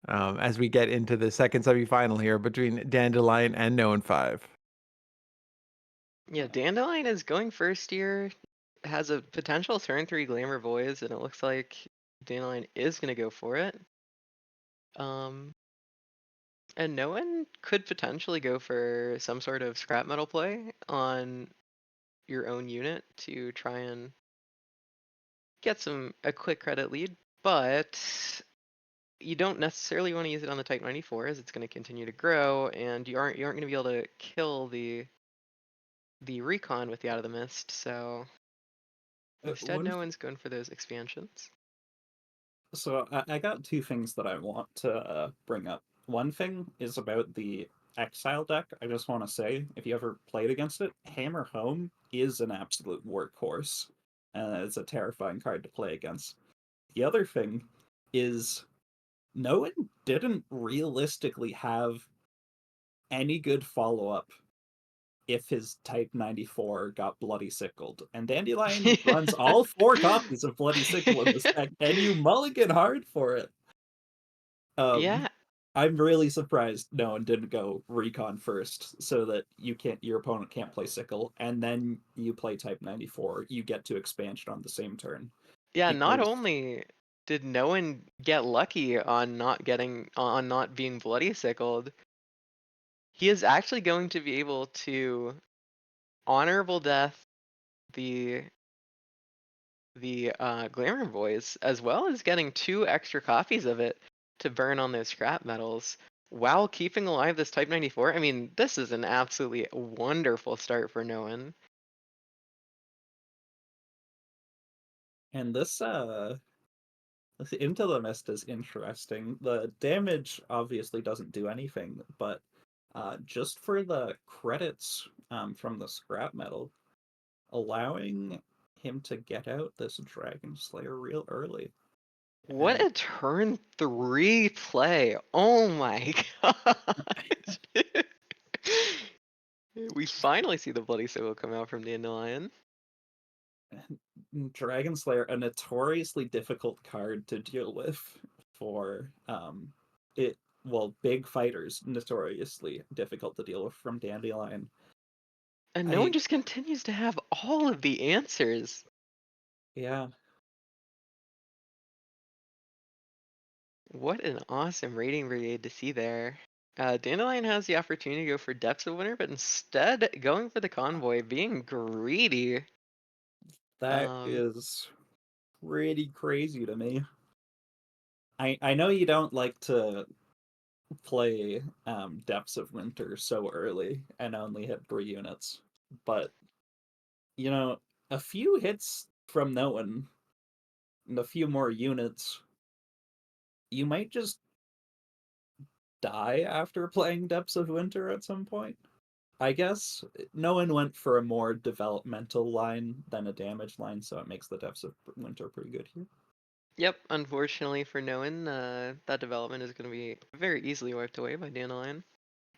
As we get into the second semifinal here between Dandelion and Known 5. yeah, Dandelion is going first here. Has a potential turn 3 Glamour Voice, and it looks like Dandelion is gonna go for it. And no one could potentially go for some sort of scrap metal play on your own unit to try and get a quick credit lead, but you don't necessarily want to use it on the Type 94 as it's going to continue to grow, and you aren't going to be able to kill the recon with the Out of the Mist. So instead, no one's going for those expansions. So I got 2 things that I want to bring up. One thing is about the Exile deck. I just want to say, if you ever played against it, Hammer Home is an absolute workhorse. It's a terrifying card to play against. The other thing is, no one didn't realistically have any good follow-up if his Type 94 got Bloody Sickled. And Dandelion runs all 4 copies of Bloody Sickle in this deck, and you mulligan hard for it. Yeah. I'm really surprised no one didn't go Recon first, so that your opponent can't play Sickle, and then you play Type 94. You get to expansion on the same turn. Yeah, not Because- only did no one get lucky on not being bloody sickled, he is actually going to be able to honorable death the Glamour Boys, as well as getting 2 extra copies of it to burn on those scrap metals while keeping alive this Type 94. I mean, this is an absolutely wonderful start for no one. And this Into the Mist is interesting. The damage obviously doesn't do anything, but just for the credits from the scrap metal, allowing him to get out this Dragon Slayer real early. What a turn 3 play. Oh my gosh. We finally see the bloody sickle come out from Dandelion. Dragon Slayer, a notoriously difficult card to deal with for big fighters, notoriously difficult to deal with from Dandelion. And no one just continues to have all of the answers. Yeah. What an awesome rating brigade to see there. Dandelion has the opportunity to go for Depths of Winter, but instead going for the Convoy, being greedy. That is pretty crazy to me. I know you don't like to play Depths of Winter so early and only hit 3 units, but a few hits from no one and a few more units, you might just die after playing Depths of Winter at some point. I guess no one went for a more developmental line than a damage line, so it makes the Depths of Winter pretty good here. Yep, unfortunately for no one, that development is going to be very easily wiped away by Dandelion.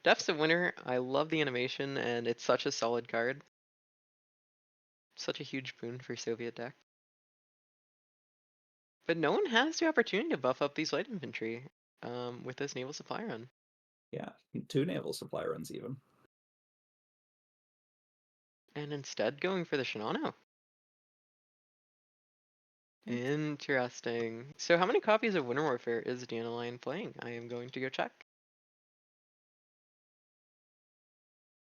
Depths of Winter, I love the animation, and it's such a solid card. Such a huge boon for Soviet deck. But no one has the opportunity to buff up these light infantry with this naval supply run. Yeah, 2 naval supply runs even. And instead going for the Shinano. Interesting. So how many copies of Winter Warfare is Dandelion playing? I am going to go check.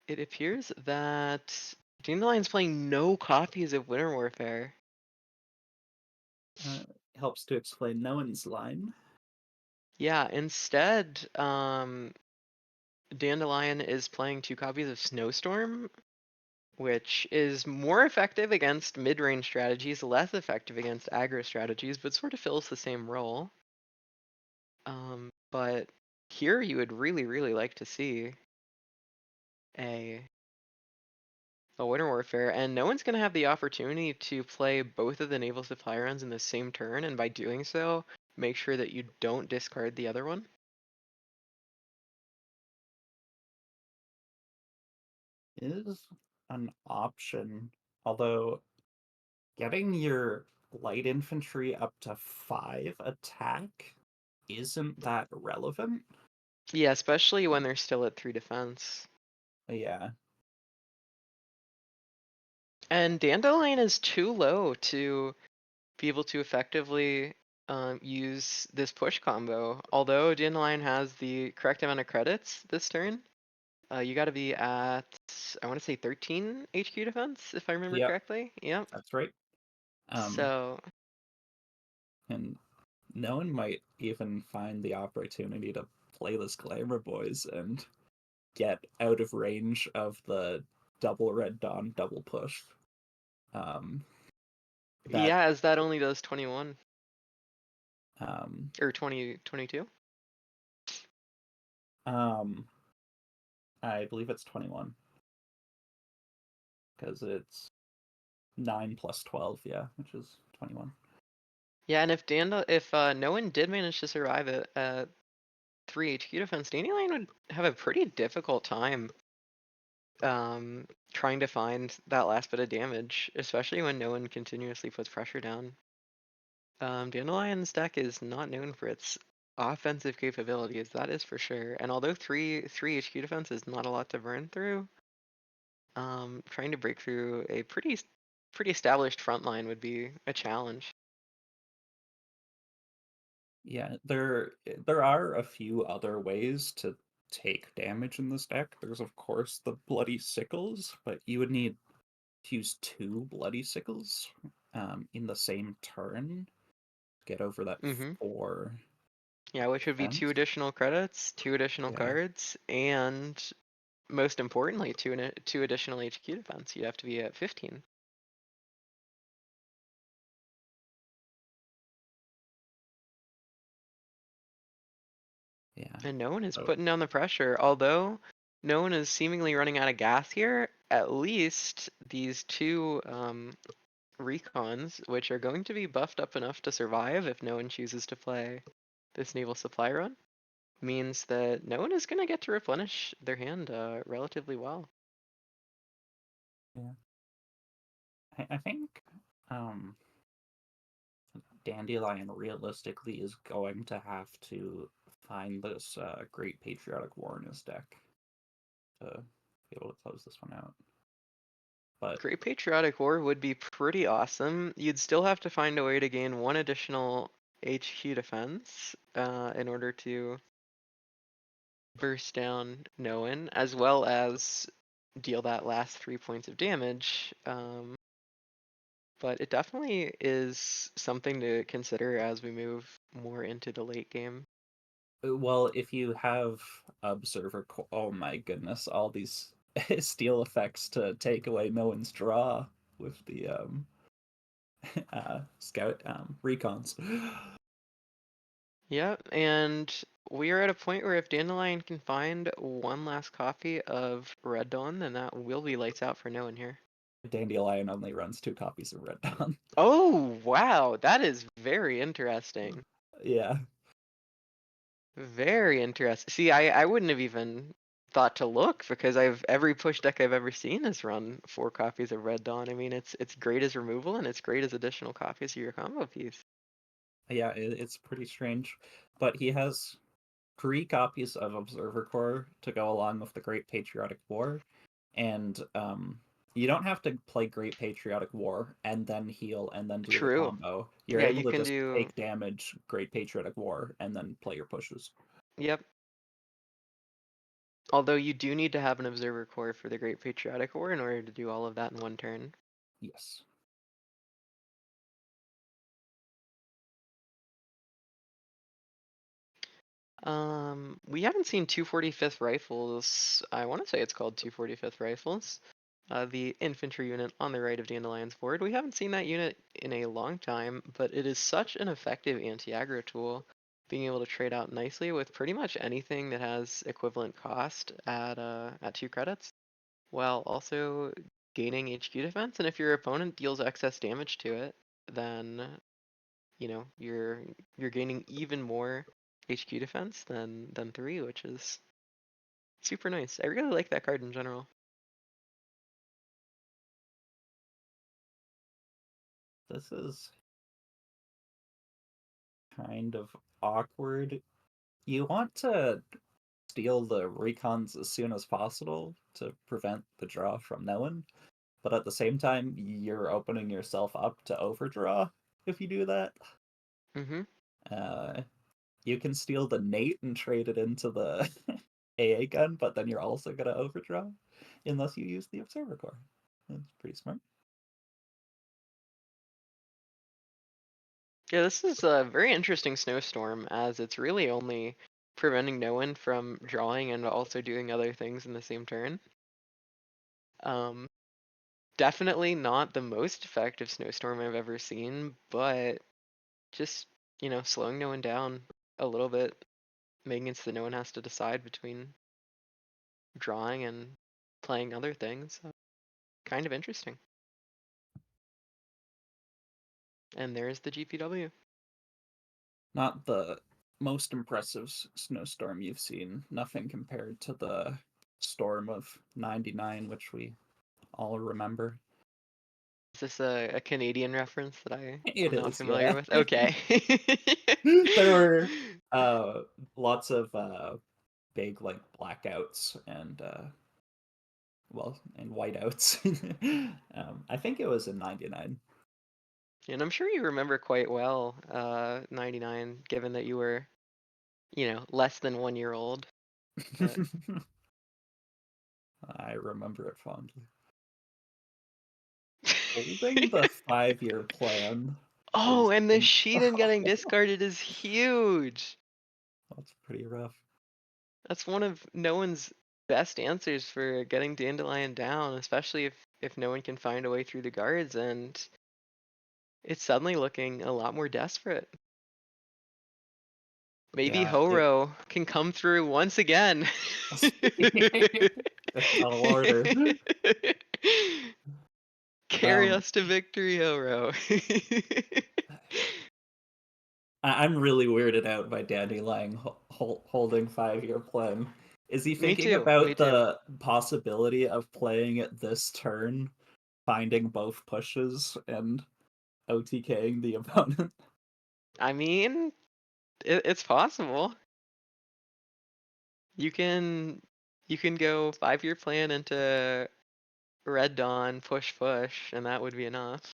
It appears that Dandelion's playing no copies of Winter Warfare. Helps to explain no one's line. Yeah, instead, Dandelion is playing 2 copies of Snowstorm, which is more effective against mid-range strategies, less effective against aggro strategies, but sort of fills the same role. But here you would really, really like to see a Winter Warfare, and no one's going to have the opportunity to play both of the naval supply runs in the same turn, and by doing so, make sure that you don't discard the other one. Is an option, although getting your light infantry up to 5 attack isn't that relevant. Yeah, especially when they're still at 3 defense. Yeah. And Dandelion is too low to be able to effectively use this push combo. Although Dandelion has the correct amount of credits this turn, you got to be at, I want to say 13 HQ defense, if I remember correctly. Yep. That's right. So. And no one might even find the opportunity to play this Glamour Boys and get out of range of the double Red Dawn double push. Yeah, as that only does 21. Um, or 22. I believe it's 21. Because it's 9 plus 12, yeah, which is 21. Yeah, and if no one did manage to survive it at 3 HQ defense, Dandelion would have a pretty difficult time trying to find that last bit of damage, especially when no one continuously puts pressure down. Dandelion's deck is not known for its offensive capabilities, that is for sure. And although three HQ defense is not a lot to burn through, trying to break through a pretty established front line would be a challenge. Yeah, there are a few other ways to take damage in this deck. There's of course the Bloody Sickles, but you would need to use 2 Bloody Sickles in the same turn to get over that Mhm. 4. Yeah, which would be 2 defense. additional credits, 2 additional Yeah. cards, and most importantly, 2 additional HQ defense. You'd have to be at 15. Yeah. And no one is So- putting down the pressure. Although no one is seemingly running out of gas here, at least these 2 recons, which are going to be buffed up enough to survive if no one chooses to play this naval supply run, means that no one is going to get to replenish their hand relatively well. Yeah. I think Dandelion realistically is going to have to find this Great Patriotic War in his deck to be able to close this one out. But Great Patriotic War would be pretty awesome. You'd still have to find a way to gain 1 additional HQ defense in order to burst down Noan, as well as deal that last 3 points of damage. But it definitely is something to consider as we move more into the late game. well, if you have Observer, oh my goodness, all these steal effects to take away no one's draw with the scout recons. Yep, and we are at a point where if Dandelion can find 1 last copy of Red Dawn, then that will be lights out for Noan here. Dandelion only runs 2 copies of Red Dawn. Oh, wow, that is very interesting. Yeah. Very interesting. See, I wouldn't have even thought to look because every push deck I've ever seen has run 4 copies of Red Dawn. I mean, it's great as removal and it's great as additional copies of your combo piece. Yeah, it's pretty strange. But he has 3 copies of Observer Core to go along with the Great Patriotic War. And you don't have to play Great Patriotic War and then heal and then do the True. combo. You're Yeah, able you to can just do. take damage, Great Patriotic War, and then play your pushes. Yep. Although you do need to have an Observer Core for the Great Patriotic War in order to do all of that in 1 turn. Yes. We haven't seen 245th Rifles. I want to say it's called 245th Rifles. The infantry unit on the right of Dandelion's board. We haven't seen that unit in a long time, but it is such an effective anti-aggro tool, being able to trade out nicely with pretty much anything that has equivalent cost at 2 credits, while also gaining HQ defense. And if your opponent deals excess damage to it, then you're gaining even more HQ defense than 3, which is super nice. I really like that card in general. This is kind of awkward. You want to steal the recons as soon as possible to prevent the draw from Noan, but at the same time, you're opening yourself up to overdraw if you do that. Mm-hmm. You can steal the Nate and trade it into the AA gun, but then you're also going to overdraw unless you use the Observer Core. That's pretty smart. Yeah, this is a very interesting snowstorm, as it's really only preventing Noan from drawing and also doing other things in the same turn. Definitely not the most effective snowstorm I've ever seen, but just, slowing Noan down a little bit, making it so that no one has to decide between drawing and playing other things. Kind of interesting. And there's the GPW. Not the most impressive snowstorm you've seen. Nothing compared to the storm of 99, which we all remember. Is this a Canadian reference that I'm not is, familiar yeah. with? Okay. There were lots of big like blackouts and and whiteouts. I think it was in 99. And I'm sure you remember quite well 99, given that you were, less than 1 year old. But I remember it fondly. Holding the 5-year plan. oh, is and the in- Sheehan getting discarded is huge. That's pretty rough. That's one of no one's best answers for getting Dandelion down, especially if no one can find a way through the guards, and it's suddenly looking a lot more desperate. Maybe Yeah, Horo can come through once again. That's tall order. Carry Um, us to victory, Horo. I'm really weirded out by Dandelion holding 5-year plan. Is he Me thinking too. about Me too. the possibility of playing it this turn, finding both pushes and OTKing the opponent? I mean, it's possible. You can go 5-year plan into Red Dawn, push, and that would be enough.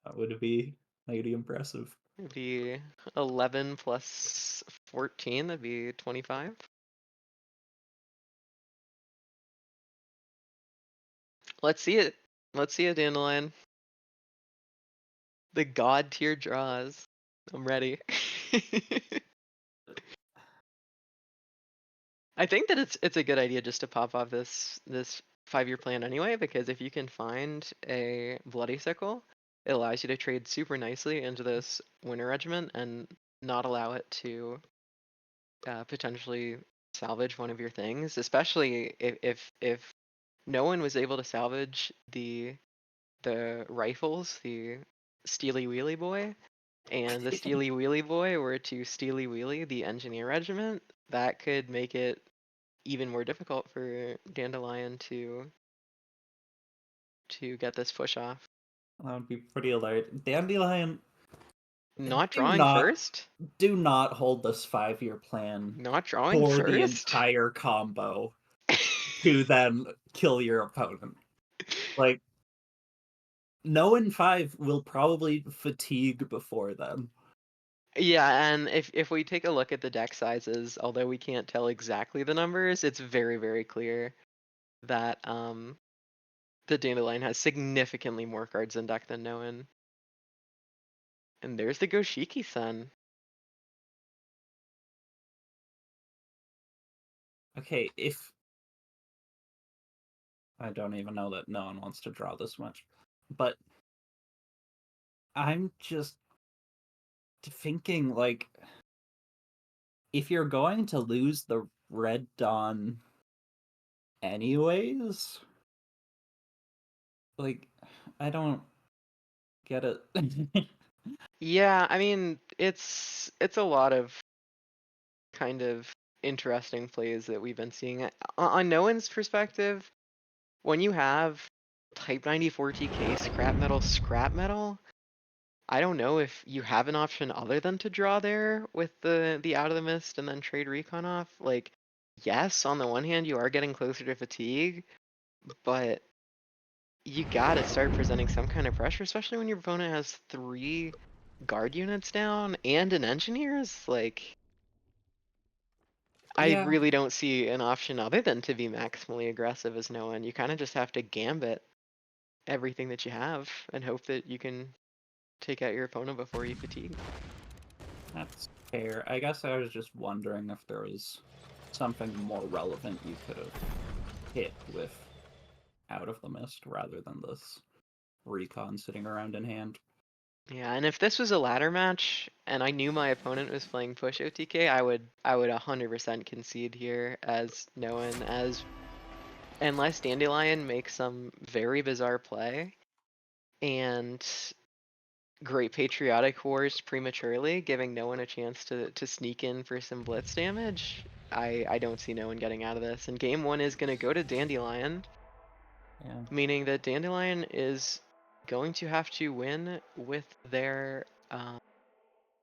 That would be mighty impressive. It'd be 11 plus 14, that'd be 25. Let's see it. Let's see it, Dandelion. The god tier draws. I'm ready. I think that it's a good idea just to pop off this 5-year plan anyway, because if you can find a bloody sickle, it allows you to trade super nicely into this winter regiment and not allow it to potentially salvage one of your things, especially if no one was able to salvage the rifles, the Steely Wheelie Boy, and the Steely Wheelie Boy were to Steely Wheelie the Engineer Regiment, that could make it even more difficult for Dandelion to get this push off. That would be pretty alert. Dandelion, Not do drawing not first? do not hold this 5-year plan Not drawing for the first? entire combo to then kill your opponent. Like, no in 5 will probably fatigue before then. Yeah, and if we take a look at the deck sizes, although we can't tell exactly the numbers, it's very, very clear that the Dandelion has significantly more cards in deck than Noen. And there's the Goshiki-san. Okay, if I don't even know that no one wants to draw this much, but I'm just thinking, like, if you're going to lose the Red Dawn anyways, like, I don't get it. Yeah, I mean, it's a lot of kind of interesting plays that we've been seeing. On Noen's perspective, when you have Type 94 TK scrap metal, I don't know if you have an option other than to draw there with the Out of the Mist and then trade Recon off. Like, yes, on the one hand, you are getting closer to fatigue, but you gotta start presenting some kind of pressure, especially when your opponent has 3 guard units down and an engineers. Like, I Yeah. really don't see an option other than to be maximally aggressive as Noen. You kind of just have to gambit everything that you have and hope that you can take out your opponent before you fatigue. That's fair. I guess I was just wondering if there was something more relevant you could have hit with Out of the Mist rather than this Recon sitting around in hand. Yeah, and if this was a ladder match and I knew my opponent was playing push OTK, I would 100% concede here as Noen, as unless Dandelion makes some very bizarre play and Great Patriotic Wars prematurely, giving Noen a chance to sneak in for some blitz damage, I don't see no one getting out of this. And game one is going to go to Dandelion, Yeah. meaning that Dandelion is going to have to win with their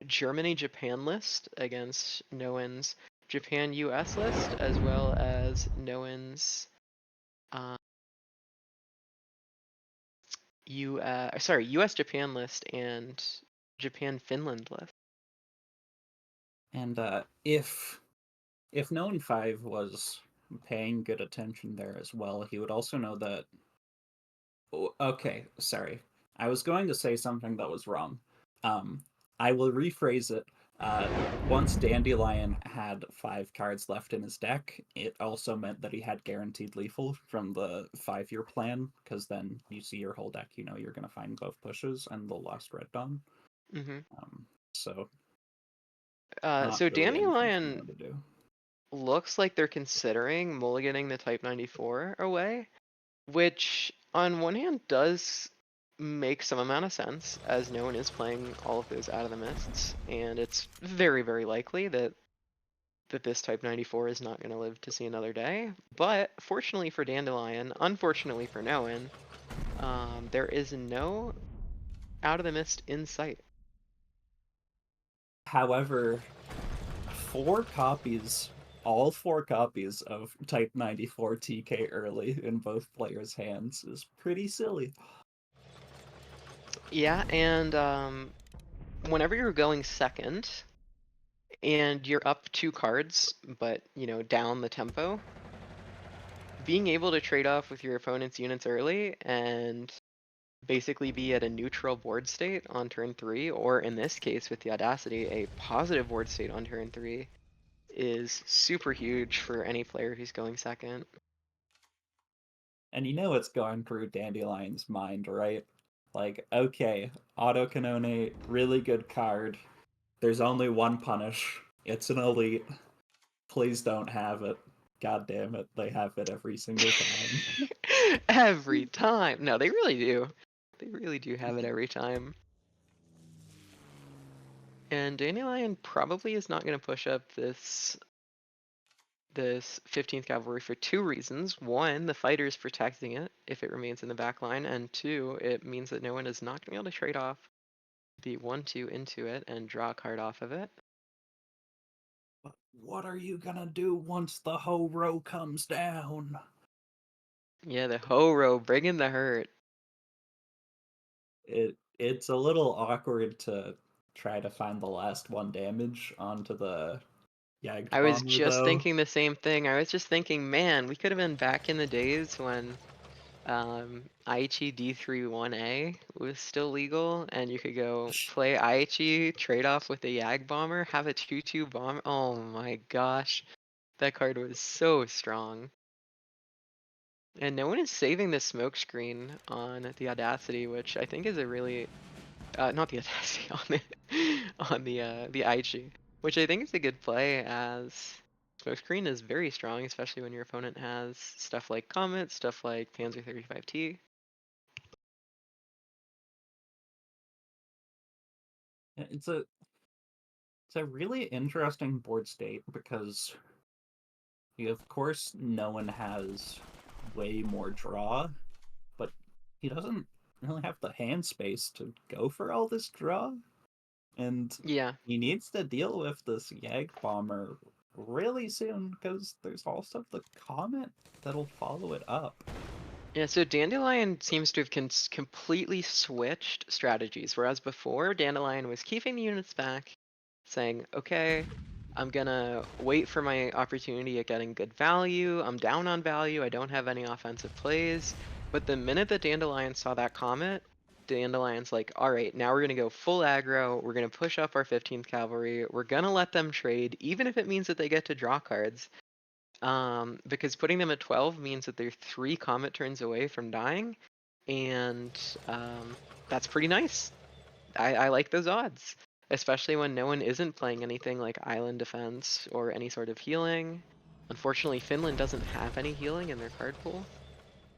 Germany-Japan list against Noen's Japan-US list, as well as Noen's US-Japan list and Japan-Finland list. And if Known 5 was paying good attention there as well, he would also know that. Oh, okay, sorry. I was going to say something that was wrong. I will rephrase it. Once Dandelion had 5 cards left in his deck, it also meant that he had guaranteed lethal from the 5-year plan, because then you see your whole deck, you know you're going to find both pushes and the last Red Dawn. Mm-hmm. So So really anything Dandelion more to do. looks like they're considering mulliganing the Type 94 away, which on one hand does make some amount of sense, as no one is playing all of those Out of the Mists, and it's very, very likely that this Type 94 is not going to live to see another day. But fortunately for Dandelion, unfortunately for Noen, there is no Out of the Mist in sight. However, all 4 copies of Type 94 TK early in both players' hands is pretty silly. Yeah, and whenever you're going second and you're up 2 cards, but down the tempo, being able to trade off with your opponent's units early and basically be at a neutral board state on turn 3, or in this case with the Audacity, a positive board state on turn 3, is super huge for any player who's going second. And it's going through Dandelion's mind, right? Like, okay, Auto Canone, really good card. There's only one punish. It's an elite. Please don't have it. God damn it, they have it every single time. Every time. No, they really do. They really do have it every time. And Dandelion probably is not going to push up this 15th Cavalry for 2 reasons. One, the fighter is protecting it if it remains in the back line, and 2, it means that no one is not going to be able to trade off the 1/2 into it and draw a card off of it. But what are you gonna do once the whole row comes down? Yeah, the Ho-Ro bringing the hurt. It's a little awkward to try to find the last 1 damage onto the Yagged I was Bomber, just though. thinking the same thing. I was just thinking, man, we could have been back in the days when Aichi D31A was still legal, and you could go play Aichi, trade off with a Yag Bomber, have a 2/2 bomb. Oh my gosh, that card was so strong. And no one is saving the smoke screen on the Audacity, which I think is a really not the Audacity, on the Aichi, which I think is a good play, as smokescreen is very strong, especially when your opponent has stuff like Comet, stuff like Panzer 35T. It's a really interesting board state because of course no one has way more draw, but he doesn't really have the hand space to go for all this draw. And Yeah. he needs to deal with this Yag Bomber really soon because there's also the Comet that'll follow it up. Yeah, so Dandelion seems to have completely switched strategies, whereas before Dandelion was keeping the units back, saying, okay, I'm gonna wait for my opportunity at getting good value, I'm down on value, I don't have any offensive plays. But the minute that Dandelion saw that Comet, Dandelion's like, alright, now we're gonna go full aggro, we're gonna push up our 15th Cavalry, we're gonna let them trade, even if it means that they get to draw cards. Because putting them at 12 means that they're 3 Comet turns away from dying, and that's pretty nice. I like those odds, especially when no one isn't playing anything like Island Defense or any sort of healing. Unfortunately, Finland doesn't have any healing in their card pool,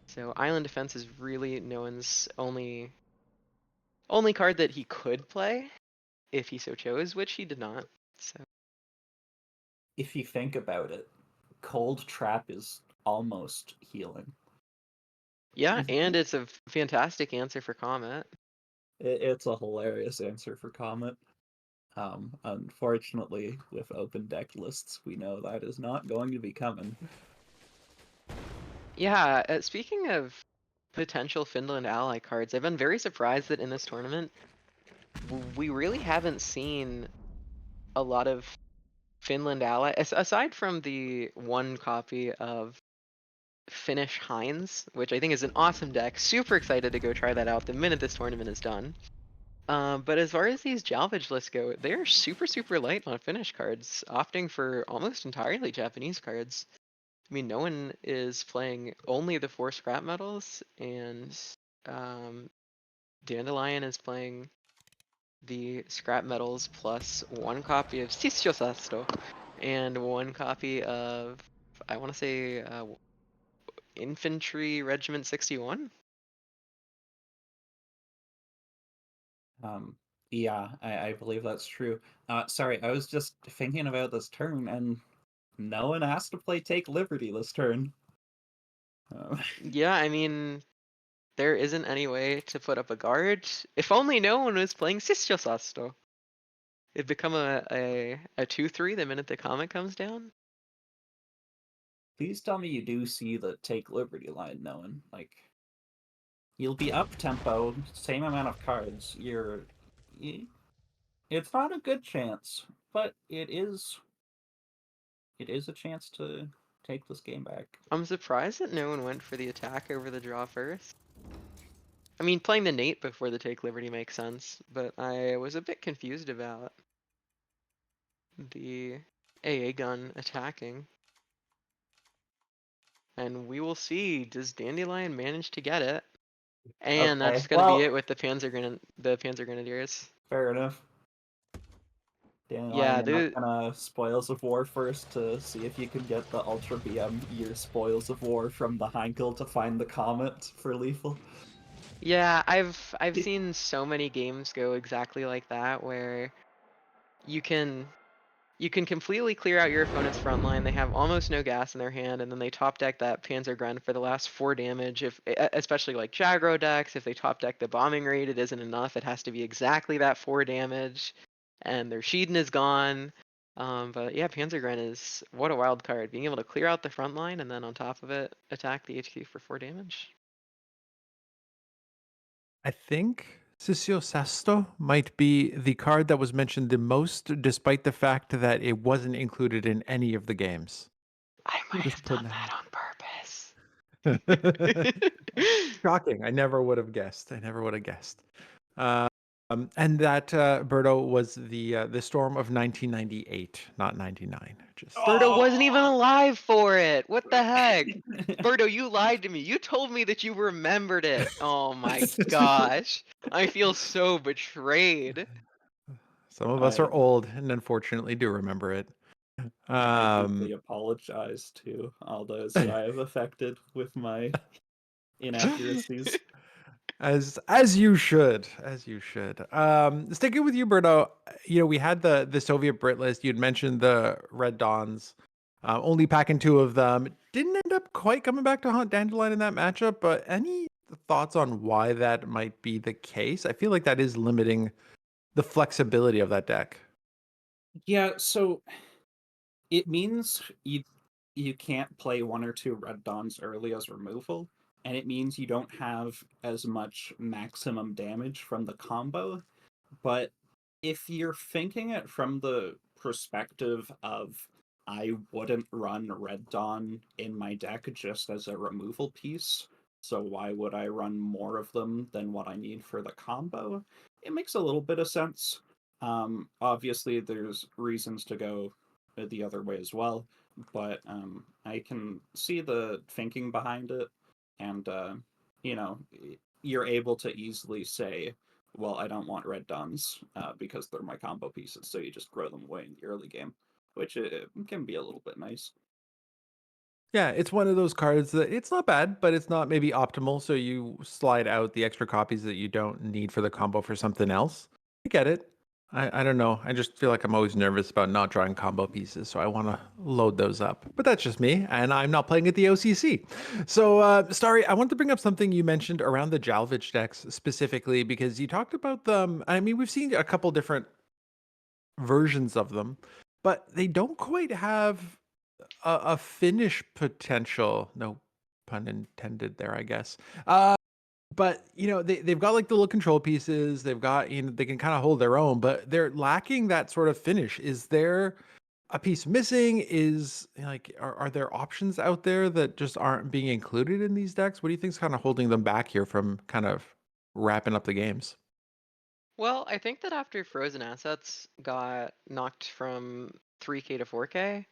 so Island Defense is really no one's only card that he could play if he so chose, which he did not. So if you think about it, Cold Trap is almost healing. Yeah, and it's a fantastic answer for Comet. It's a hilarious answer for Comet. Unfortunately, with open deck lists, we know that is not going to be coming. Yeah, speaking of potential Finland ally cards, I've been very surprised that in this tournament, we really haven't seen a lot of Finland ally, aside from the one copy of Finnish Heinz, which I think is an awesome deck. Super excited to go try that out the minute this tournament is done. But as far as these Jalvage lists go, they're super light on Finnish cards, opting for almost entirely Japanese cards. I mean, no one is playing only the 4 scrap metals, and Dandelion is playing the scrap metals plus 1 copy of Sisyosasto and 1 copy of, I want to say, Infantry Regiment 61. Yeah, I believe that's true. Sorry, I was just thinking about this turn, and no one has to play Take Liberty this turn. Yeah, I mean, there isn't any way to put up a guard. If only no one was playing Sisyosasto. It'd become a 2-3 the minute the comet comes down. Please tell me you do see the Take Liberty line, no one. Like, you'll be up tempo, same amount of cards. It's not a good chance, but it is a chance to take this game back. I'm surprised that no one went for the attack over the draw first. I mean, playing the Nate before the Take Liberty makes sense, but I was a bit confused about the AA gun attacking. And we will see, does Dandelion manage to get it? And Okay, that's gonna well, be it with the Panzer Grenadiers. fair enough. Dandelion, Yeah, you're not gonna Spoils of War first to see if you can get the Ultra BM year Spoils of War from the Heinkel to find the Comet for lethal. yeah, I've seen so many games go exactly like that, where you can completely clear out your opponent's front line. They have almost no gas in their hand, and then they top deck that Panzergren for the last 4 damage. If especially like Jagro decks, if they top deck the bombing rate, it isn't enough. It has to be exactly that 4 damage, and their Sheeden is gone. But yeah, Panzergren is what a wild card. Being able to clear out the front line and then on top of it, attack the HQ for 4 damage. I think Sisio Sesto might be the card that was mentioned the most, despite the fact that it wasn't included in any of the games. I might Just have put done that that on purpose. Shocking. I never would have guessed. And that Berto was the storm of 1998, not 99. Just Berto wasn't even alive for it. What the heck? Berto, you lied to me. You told me that you remembered it. Oh my gosh. I feel so betrayed. some of us I- are old and unfortunately do remember it. I deeply apologize to all those who I have affected with my inaccuracies. As you should, sticking with you, Berto. We had the Soviet Brit list. You'd mentioned the Red Dawns, only packing 2 of them. Didn't end up quite coming back to haunt Dandelion in that matchup. But any thoughts on why that might be the case? I feel like that is limiting the flexibility of that deck. Yeah, so it means you can't play 1 or 2 Red Dawns early as removal, and it means you don't have as much maximum damage from the combo. But if you're thinking it from the perspective of I wouldn't run Red Dawn in my deck just as a removal piece, so why would I run more of them than what I need for the combo? It makes a little bit of sense. Obviously, there's reasons to go the other way as well, but I can see the thinking behind it, and you know, you're able to easily say, well, I don't want Red Dawns because they're my combo pieces, so you just throw them away in the early game, which can be a little bit nice. Yeah, it's one of those cards that it's not bad, but it's not maybe optimal. So you slide out the extra copies that you don't need for the combo for something else. I get it. I don't know. I just feel like I'm always nervous about not drawing combo pieces, so I want to load those up. But that's just me, and I'm not playing at the OCC. So, Starry, I want to bring up something you mentioned around the Jalvich decks specifically, because you talked about them. I mean, we've seen a couple different versions of them, but they don't quite have a finish potential. No pun intended there, I guess. But they've got like the little control pieces. They've got they can kind of hold their own, but they're lacking that sort of finish. Is there a piece missing? Is like are there options out there that just aren't being included in these decks? What do you think's kind of holding them back here from kind of wrapping up the games? Well, I think that after Frozen Assets got knocked from 3K to 4K,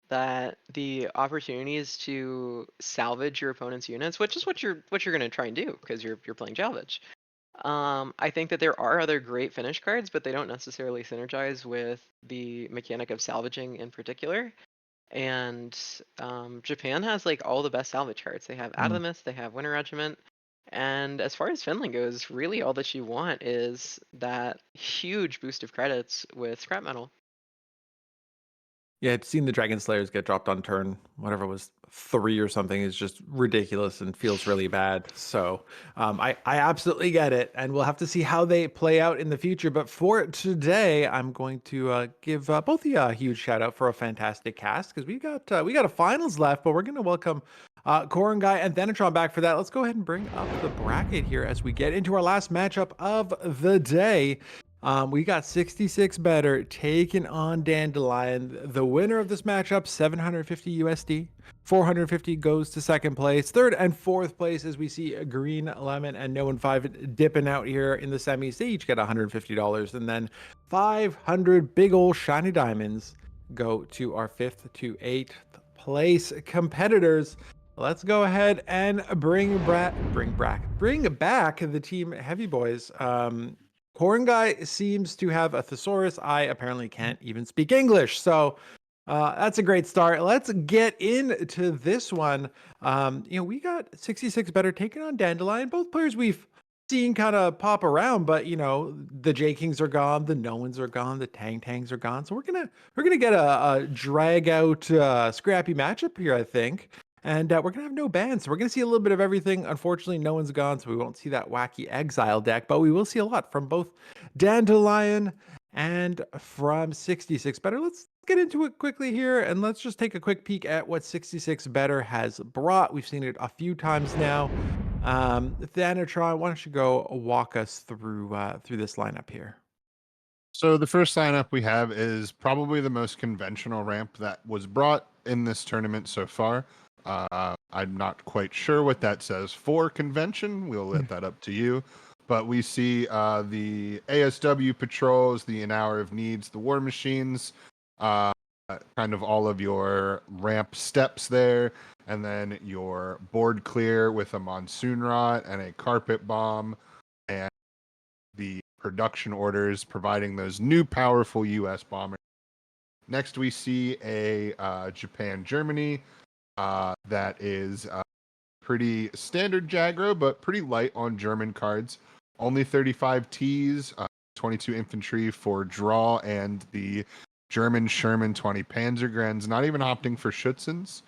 that the opportunities to salvage your opponent's units, which is what you're gonna try and do because you're playing salvage. I think that there are other great finish cards, but they don't necessarily synergize with the mechanic of salvaging in particular. And Japan has like all the best salvage cards. They have Mm. Adamus, they have Winter Regiment, and as far as Finland goes, really all that you want is that huge boost of credits with scrap metal. Yeah, seeing the Dragon Slayers get dropped on turn, whatever it was 3 or something, is just ridiculous and feels really bad. So I absolutely get it, and we'll have to see how they play out in the future. But for today, I'm going to give both of you a huge shout out for a fantastic cast, because we got a finals left, but we're going to welcome Cornguy and Thanatron back for that. Let's go ahead and bring up the bracket here as we get into our last matchup of the day. We got 66 better taking on Dandelion. The winner of this matchup, 750 USD. 450 goes to second place. Third and fourth place, as we see Green Lemon and No 5 dipping out here in the semis. They each get $150. And then 500 big old shiny diamonds go to our 5th to 8th place competitors. Let's go ahead and bring back the Team Heavy Boys. Cornguy seems to have a thesaurus. I apparently can't even speak English. So that's a great start. Let's get into this one. We got 66 better taking on Dandelion. Both players we've seen kind of pop around, but the J Kings are gone, the Noans are gone, the Tangs are gone. So we're gonna get a drag out scrappy matchup here, I think. And we're gonna have no bans, so we're gonna see a little bit of everything. Unfortunately, no one's gone, so we won't see that wacky exile deck, but we will see a lot from both Dandelion and from 66 better. Let's get into it quickly here, and let's just take a quick peek at what 66 better has brought. We've seen it a few times now. Thanatron, why don't you go walk us through this lineup here? So the first lineup we have is probably the most conventional ramp that was brought in this tournament so far. I'm not quite sure what that says for convention. We'll let that up to you. But we see the ASW patrols, the An Hour of Needs, the War Machines, kind of all of your ramp steps there, and then your board clear with a Monsoon Rot and a Carpet Bomb, and the production orders providing those new powerful US bombers. Next, we see a Japan-Germany that is pretty standard Jagro, but pretty light on German cards. Only 35 Ts, 22 infantry for draw, and the German Sherman 20 Panzergrens, not even opting for Schützens.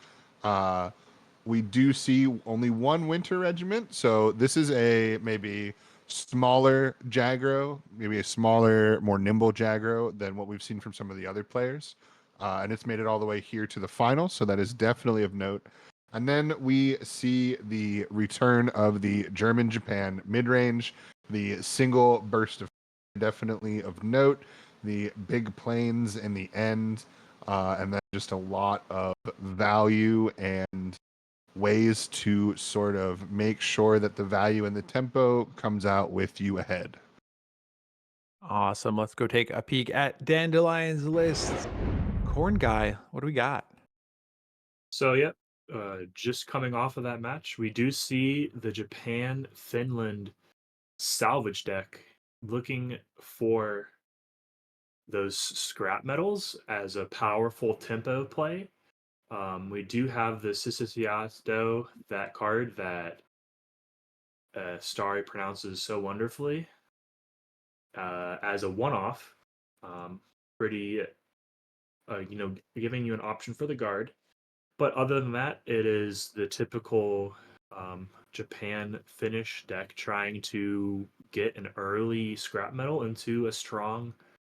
We do see only one winter regiment, so this is a maybe smaller Jagro, maybe a smaller, more nimble Jagro than what we've seen from some of the other players. And it's made it all the way here to the final, so that is definitely of note. And then we see the return of the German-Japan mid-range, the single burst of definitely of note, the big planes in the end, and then just a lot of value and ways to sort of make sure that the value and the tempo comes out with you ahead. Awesome. Let's go take a peek at Dandelion's list. Cornguy, what do we got? So, yep, just coming off of that match, we do see the Japan-Finland salvage deck looking for those scrap metals as a powerful tempo play. We do have the Sisiciasto, that card that Starry pronounces so wonderfully, as a one-off. Pretty, giving you an option for the guard. But other than that, it is the typical Japan finish deck trying to get an early scrap metal into a strong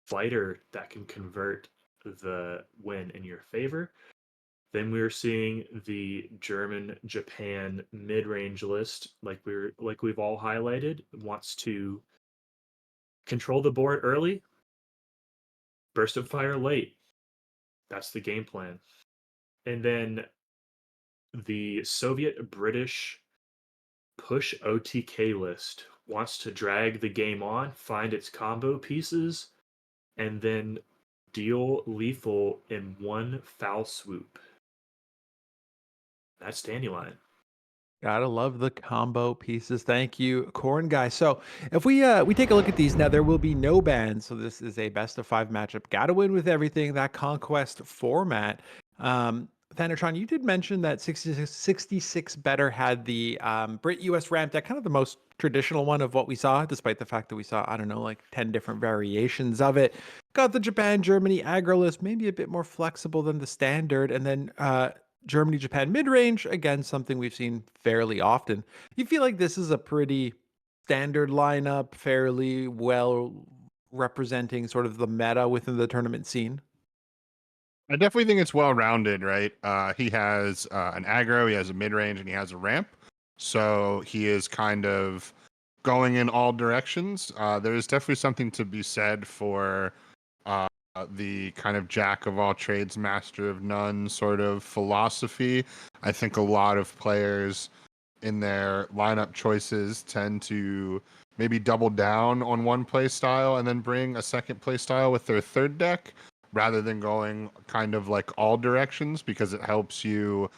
fighter that can convert the win in your favor. Then we're seeing the German Japan mid-range list, like we've all highlighted, wants to control the board early, burst of fire late. That's the game plan. And then the Soviet British push OTK list wants to drag the game on, find its combo pieces, and then deal lethal in one foul swoop. That's Dandelion. Gotta love the combo pieces. Thank you, Cornguy. So if we take a look at these now, there will be no bans. So this is a best of 5 matchup. Gotta win with everything. That conquest format. Thanatron, you did mention that 66 better had the Brit US ramp deck, kind of the most traditional one of what we saw, despite the fact that we saw, I don't know, like 10 different variations of it. Got the Japan Germany aggro list, maybe a bit more flexible than the standard, and then Germany, Japan mid-range, again, something we've seen fairly often. You feel like this is a pretty standard lineup, fairly well representing sort of the meta within the tournament scene? I definitely think it's well rounded, right? He has an aggro, he has a mid range, and he has a ramp. So he is kind of going in all directions. There is definitely something to be said for uh, the kind of jack of all trades, master of none sort of philosophy. I think a lot of players in their lineup choices tend to maybe double down on one play style and then bring a second play style with their third deck rather than going kind of like all directions, because it helps you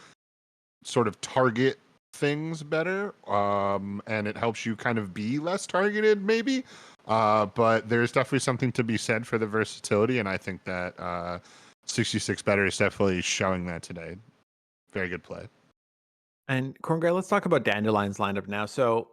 sort of target things better, and it helps you kind of be less targeted maybe. But there's definitely something to be said for the versatility, and I think that 66 better is definitely showing that today. Very good play. And Cornguy, let's talk about Dandelion's lineup now. So,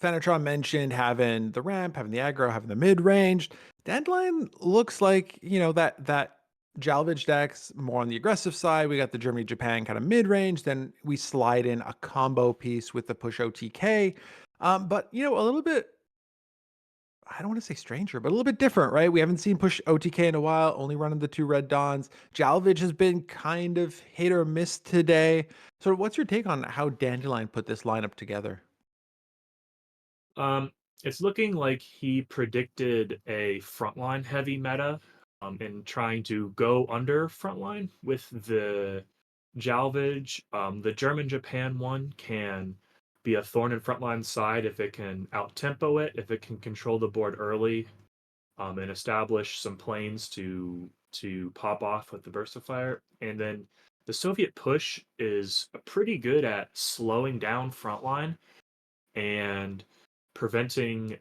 Thanatron mentioned having the ramp, having the aggro, having the mid range. Dandelion looks like, that Jalvage deck's more on the aggressive side. We got the Germany Japan kind of mid range. Then we slide in a combo piece with the push OTK. But, a little bit, I don't want to say stranger, but a little bit different, right? We haven't seen push OTK in a while, only running the 2 red dons. Jalvage has been kind of hit or miss today. So what's your take on how Dandelion put this lineup together? It's looking like he predicted a frontline heavy meta, in trying to go under frontline with the Jalvage. The German Japan one can be a thorn in frontline side if it can out tempo it, if it can control the board early, and establish some planes to pop off with the Versifier. And then the Soviet push is pretty good at slowing down frontline and preventing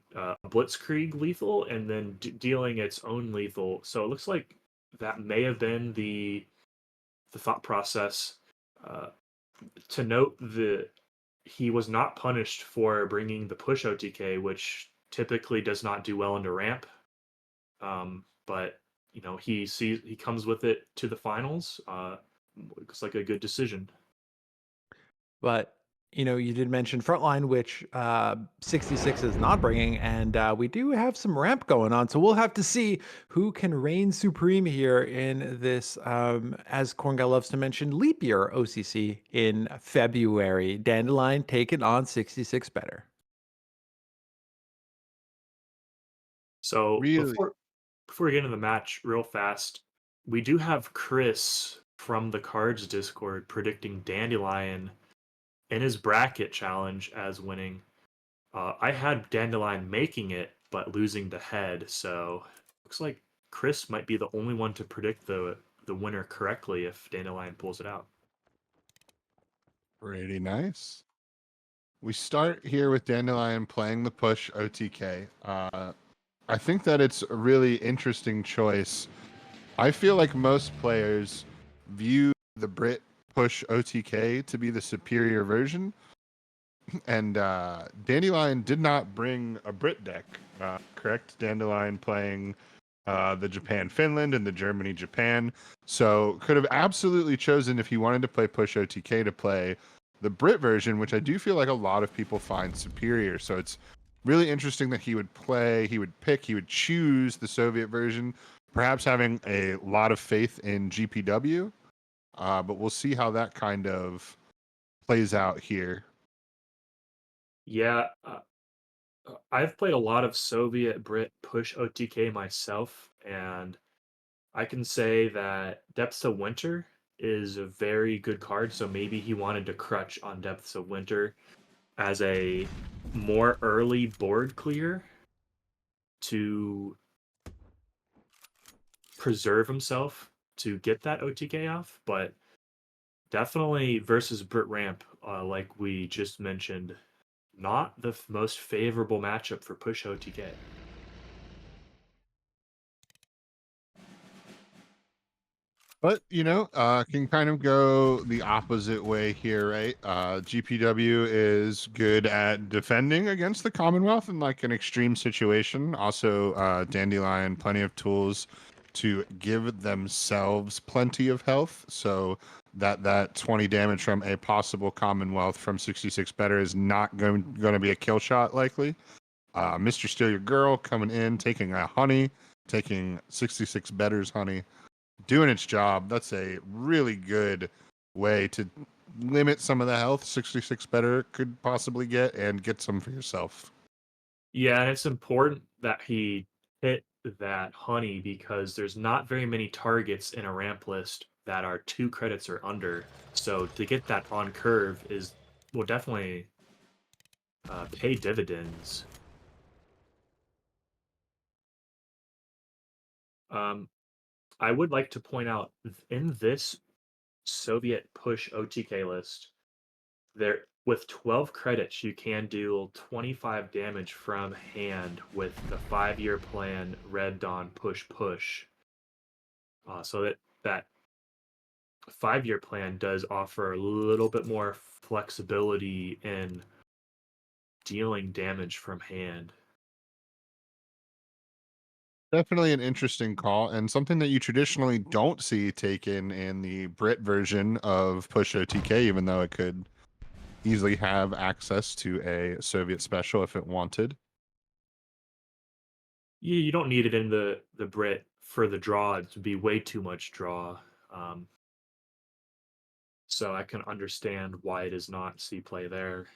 blitzkrieg lethal, and then dealing its own lethal. So it looks like that may have been the thought process. To note that he was not punished for bringing the push OTK, which typically does not do well into ramp. But he comes with it to the finals. Looks like a good decision. But you did mention frontline, which 66 is not bringing, and we do have some ramp going on. So we'll have to see who can reign supreme here in this, as Cornguy loves to mention, leap year OCC in February. Dandelion taking on 66 better. So Really? before we get into the match, real fast, we do have Chris from the KARDS Discord predicting Dandelion in his bracket challenge as winning. I had Dandelion making it, but losing the head. So looks like Chris might be the only one to predict the winner correctly if Dandelion pulls it out. Pretty nice. We start here with Dandelion playing the push OTK. I think that it's a really interesting choice. I feel like most players view the Brit push OTK to be the superior version, and Dandelion did not bring a Brit deck, correct? Dandelion playing the Japan-Finland and the Germany-Japan. So could have absolutely chosen, if he wanted to play push OTK, to play the Brit version, which I do feel like a lot of people find superior. So it's really interesting that he would choose the Soviet version, perhaps having a lot of faith in GPW. But we'll see how that kind of plays out here. Yeah, I've played a lot of Soviet Brit push OTK myself, and I can say that Depths of Winter is a very good card. So maybe he wanted to crutch on Depths of Winter as a more early board clear to preserve himself to get that OTK off. But definitely versus Brit Ramp, like we just mentioned, not the most favorable matchup for push OTK. But, can kind of go the opposite way here, right? GPW is good at defending against the Commonwealth in like an extreme situation. Also, Dandelion, plenty of tools to give themselves plenty of health. So that 20 damage from a possible Commonwealth from 66 better is not going to be a kill shot likely. Mr. Steal Your Girl coming in, taking a honey, taking 66 better's honey, doing its job. That's a really good way to limit some of the health 66 better could possibly get and get some for yourself. Yeah, and it's important that he hit that honey because there's not very many targets in a ramp list that are 2 credits or under. So to get that on curve will definitely pay dividends. I would like to point out in this Soviet push OTK list, there with 12 credits you can deal 25 damage from hand with the 5-year plan Red Dawn push. So that 5-year plan does offer a little bit more flexibility in dealing damage from hand. Definitely an interesting call and something that you traditionally don't see taken in the Brit version of push OTK, even though it could easily have access to a Soviet special if it wanted. You don't need it in the Brit for the draw. It would be way too much draw. So I can understand why it is not C play there.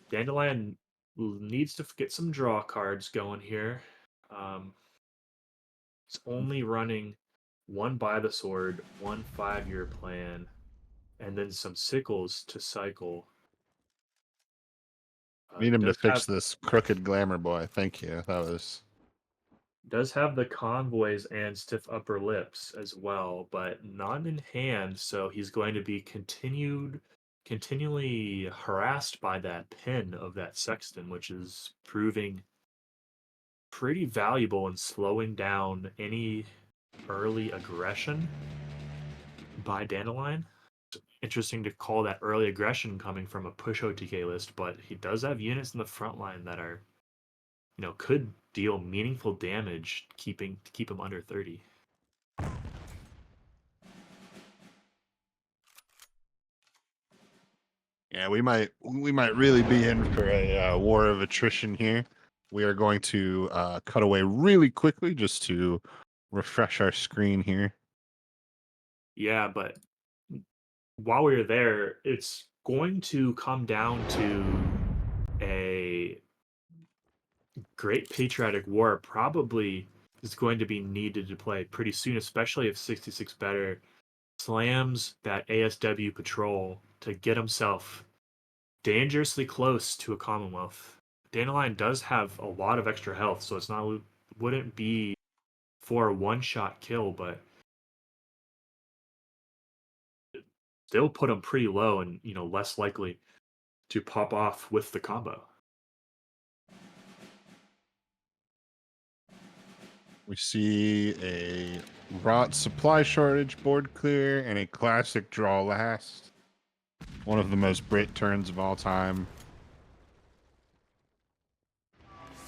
Dandelion needs to get some draw cards going here. It's only running 1 By the Sword, 1 5-year plan, and then some sickles to cycle. Need him to Does fix have this crooked glamour boy. Thank you. That was does have the convoys and stiff upper lips as well, but not in hand. So he's going to be continually harassed by that pin of that sexton, which is proving pretty valuable in slowing down any early aggression by Dandelion. It's interesting to call that early aggression coming from a push OTK list, but he does have units in the front line that are, could deal meaningful damage, to keep him under 30. Yeah, we might really be in for a war of attrition here. We are going to cut away really quickly just to refresh our screen here. Yeah, but while we were there, it's going to come down to a great patriotic war. Probably is going to be needed to play pretty soon, especially if 66 better slams that ASW patrol to get himself dangerously close to a Commonwealth. Dandelion does have a lot of extra health, so wouldn't be for a one-shot kill, but still put him pretty low and less likely to pop off with the combo. We see a rot supply shortage board clear and a classic draw last. One of the most Brit turns of all time.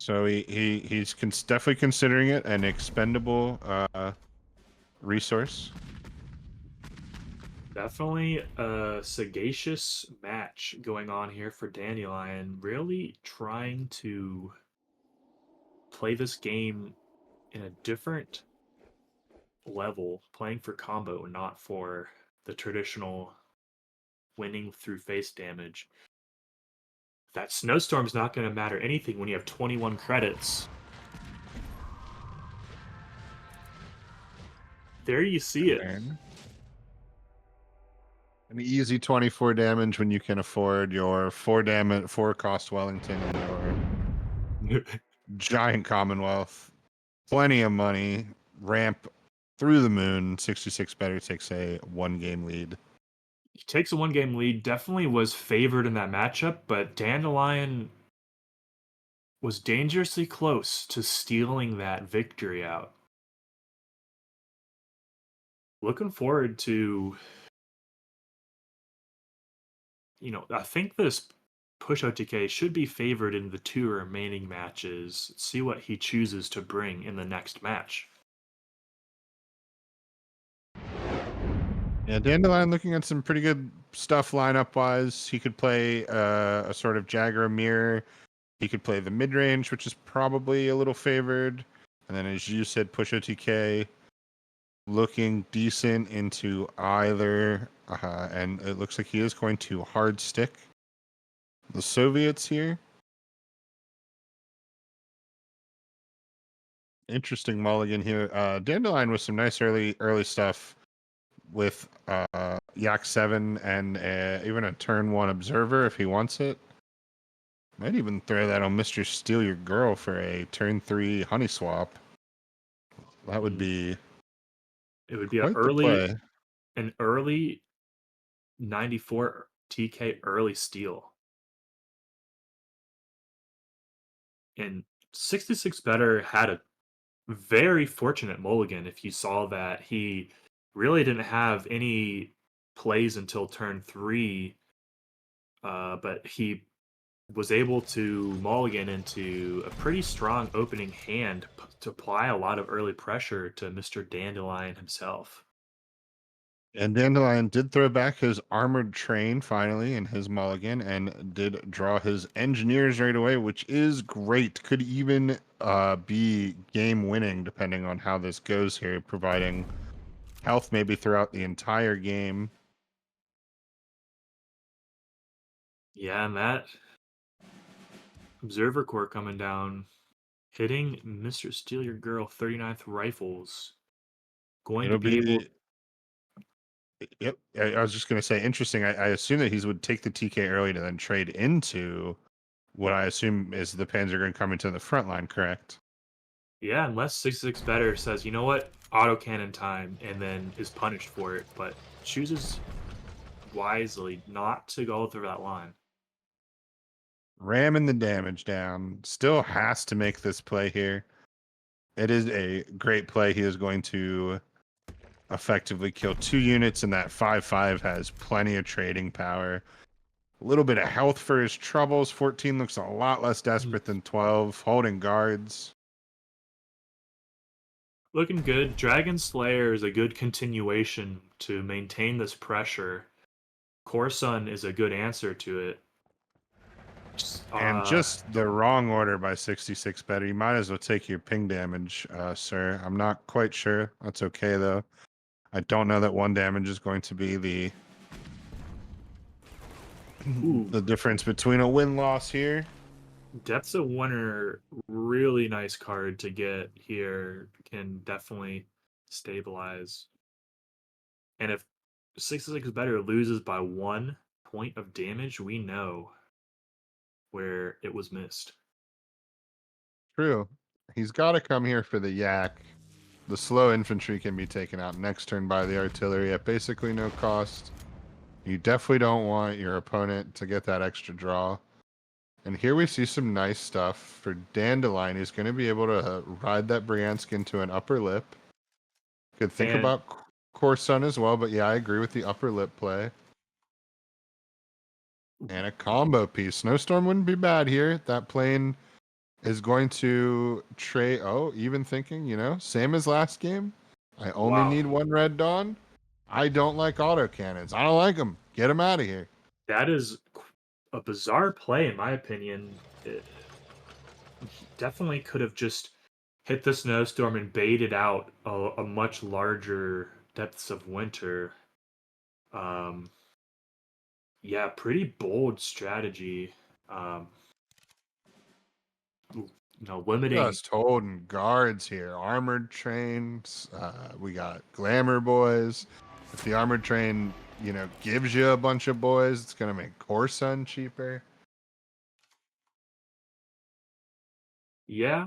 So he's definitely considering it an expendable resource. Definitely a sagacious match going on here for Dandelion, really trying to play this game in a different level, playing for combo, not for the traditional winning through face damage. That snowstorm's not going to matter anything when you have 21 credits. There you see it. An easy 24 damage when you can afford your 4 cost Wellington and your giant Commonwealth. Plenty of money. Ramp through the moon. 66 better takes a 1-game lead. He takes a 1-game lead, definitely was favored in that matchup, but Dandelion was dangerously close to stealing that victory out. Looking forward to, I think this push OTK should be favored in the 2 remaining matches. See what he chooses to bring in the next match. Yeah, Dandelion looking at some pretty good stuff lineup wise. He could play a sort of Jagger mirror. He could play the mid range, which is probably a little favored. And then, as you said, push OTK looking decent into either. And it looks like he is going to hard stick the Soviets here. Interesting mulligan here. Dandelion with some nice early stuff with Yak 7 and even a turn 1 observer if he wants it. Might even throw that on Mr. Steal Your Girl for a turn 3 honey swap. That would be It would be quite the play. an early 94 TK early steal. And 66 better had a very fortunate mulligan. If you saw that, he really didn't have any plays until turn 3, but he was able to mulligan into a pretty strong opening hand to apply a lot of early pressure to Mr. Dandelion himself. And Dandelion did throw back his armored train finally in his mulligan and did draw his engineers right away, which is great. Could even be game winning depending on how this goes here, providing health maybe throughout the entire game. Yeah, and that Observer Corps coming down, hitting Mr. Steal Your Girl 39th Rifles. Going It'll to be able. Yep. I was just going to say, interesting. I assume that he would take the TK early to then trade into what I assume is the Panzergren coming to the front line, correct? Yeah, unless 66 better says, you know what, autocannon time, and then is punished for it, but chooses wisely not to go through that line. Ramming the damage down. Still has to make this play here. It is a great play. He is going to effectively kill 2 units, and that 5/5 has plenty of trading power. A little bit of health for his troubles. 14 looks a lot less desperate than 12. Holding guards. Looking good. Dragon Slayer is a good continuation to maintain this pressure. Corsun is a good answer to it. And just the wrong order by 66 better. You might as well take your ping damage, sir. I'm not quite sure. That's okay, though. I don't know that 1 damage is going to be the difference between a win-loss here. Depth's a winner, really nice card to get here. Can definitely stabilize. And if 66 better loses by 1 point of damage, we know where it was missed. True. He's got to come here for the yak. The slow infantry can be taken out next turn by the artillery at basically no cost. You definitely don't want your opponent to get that extra draw. And here we see some nice stuff for Dandelion. He's going to be able to ride that Bryansk into an upper lip. Could think about Corsun as well, but yeah, I agree with the upper lip play. And a combo piece. Snowstorm wouldn't be bad here. That plane is going to trade. Oh, even thinking, same as last game. I only Wow. need one Red Dawn. I don't like autocannons. I don't like them. Get them out of here. That is a bizarre play, in my opinion. He definitely could have just hit the snowstorm and baited out a much larger depths of winter. Um, yeah, pretty bold strategy. Um, limiting. Just holding guards here. Armored trains. We got glamour boys. If the armored train, gives you a bunch of boys, it's gonna make Corsun cheaper. Yeah,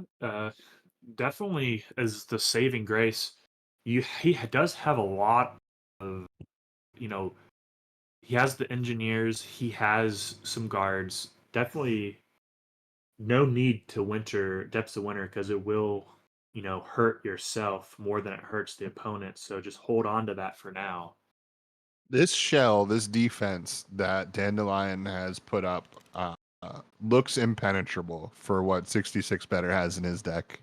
definitely as the saving grace. He does have a lot of, you know, he has the engineers, he has some guards. Definitely no need to winter depths of winter because it will, hurt yourself more than it hurts the opponent. So just hold on to that for now. This defense that Dandelion has put up looks impenetrable for what 66 better has in his deck.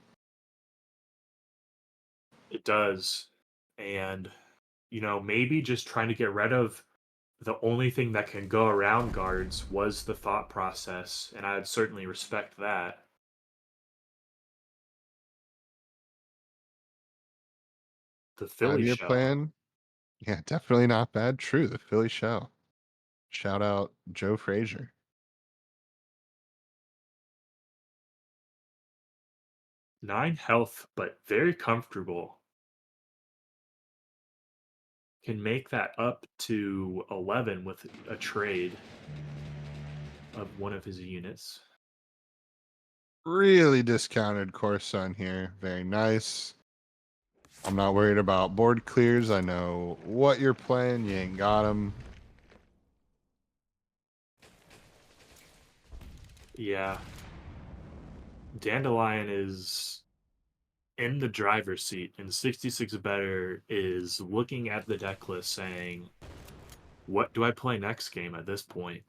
It does. And, maybe just trying to get rid of the only thing that can go around guards was the thought process, and I'd certainly respect that. The Philly 5-year shell. plan. Yeah, definitely not bad. True, the Philly shell. Shout out Joe Frazier. 9 health, but very comfortable. Can make that up to 11 with a trade of one of his units. Really discounted Corsun here. Very nice. I'm not worried about board clears. I know what you're playing. You ain't got them. Yeah. Dandelion is in the driver's seat, and 66 better is looking at the deck list saying, what do I play next game at this point?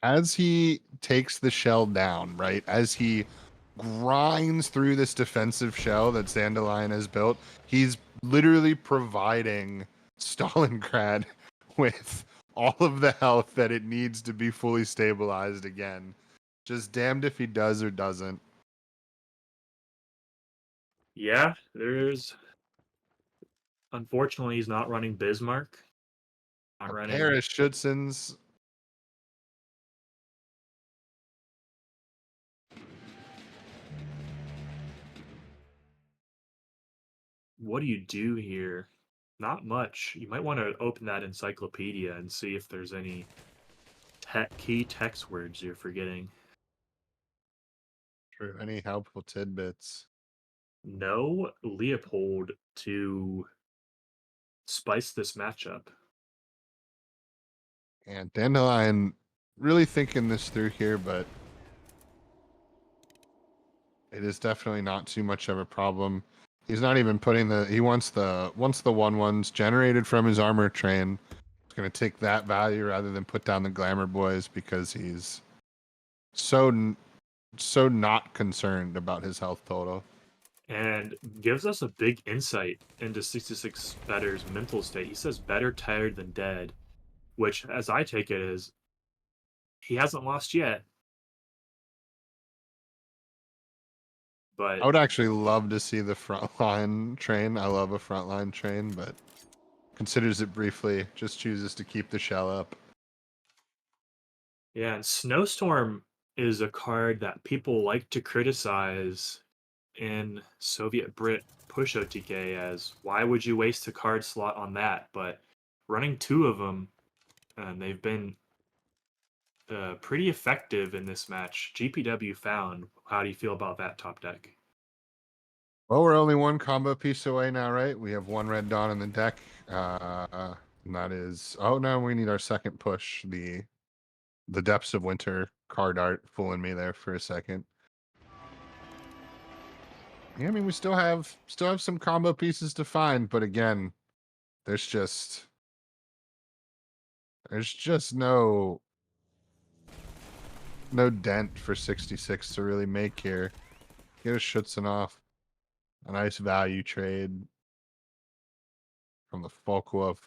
As he takes the shell down, right? As he grinds through this defensive shell that Dandelion has built, he's literally providing Stalingrad with all of the health that it needs to be fully stabilized again. Just damned if he does or doesn't. Yeah, unfortunately, he's not running Bismarck. Not A running. pair of Schutzens. What do you do here? Not much. You might want to open that encyclopedia and see if there's any key text words you're forgetting. True. Any helpful tidbits? No Leopold to spice this matchup. And Dandelion really thinking this through here, but it is definitely not too much of a problem. He's not even putting he wants the 1/1s generated from his armor train. He's going to take that value rather than put down the glamour boys because he's so not concerned about his health total. And gives us a big insight into 66 Better's mental state. He says better tired than dead, which, as I take it, is he hasn't lost yet. I But would actually love to see the frontline train. I love a frontline train, but considers it briefly, just chooses to keep the shell up. yeah, and Snowstorm is a card that people like to criticize in Soviet Brit push OTK as why would you waste a card slot on that? But running 2 of them, and they've been pretty effective in this match. GPW found. How do you feel about that top deck? Well, we're only one combo piece away now, right? We have one Red Dawn in the deck. And that is. Oh no, we need our second push. The Depths of Winter card art fooling me there for a second. Yeah, I mean we still have some combo pieces to find, but again, there's just no no dent for 66 to really make here. Get a Schutzen off. A nice value trade from the Folkwolf.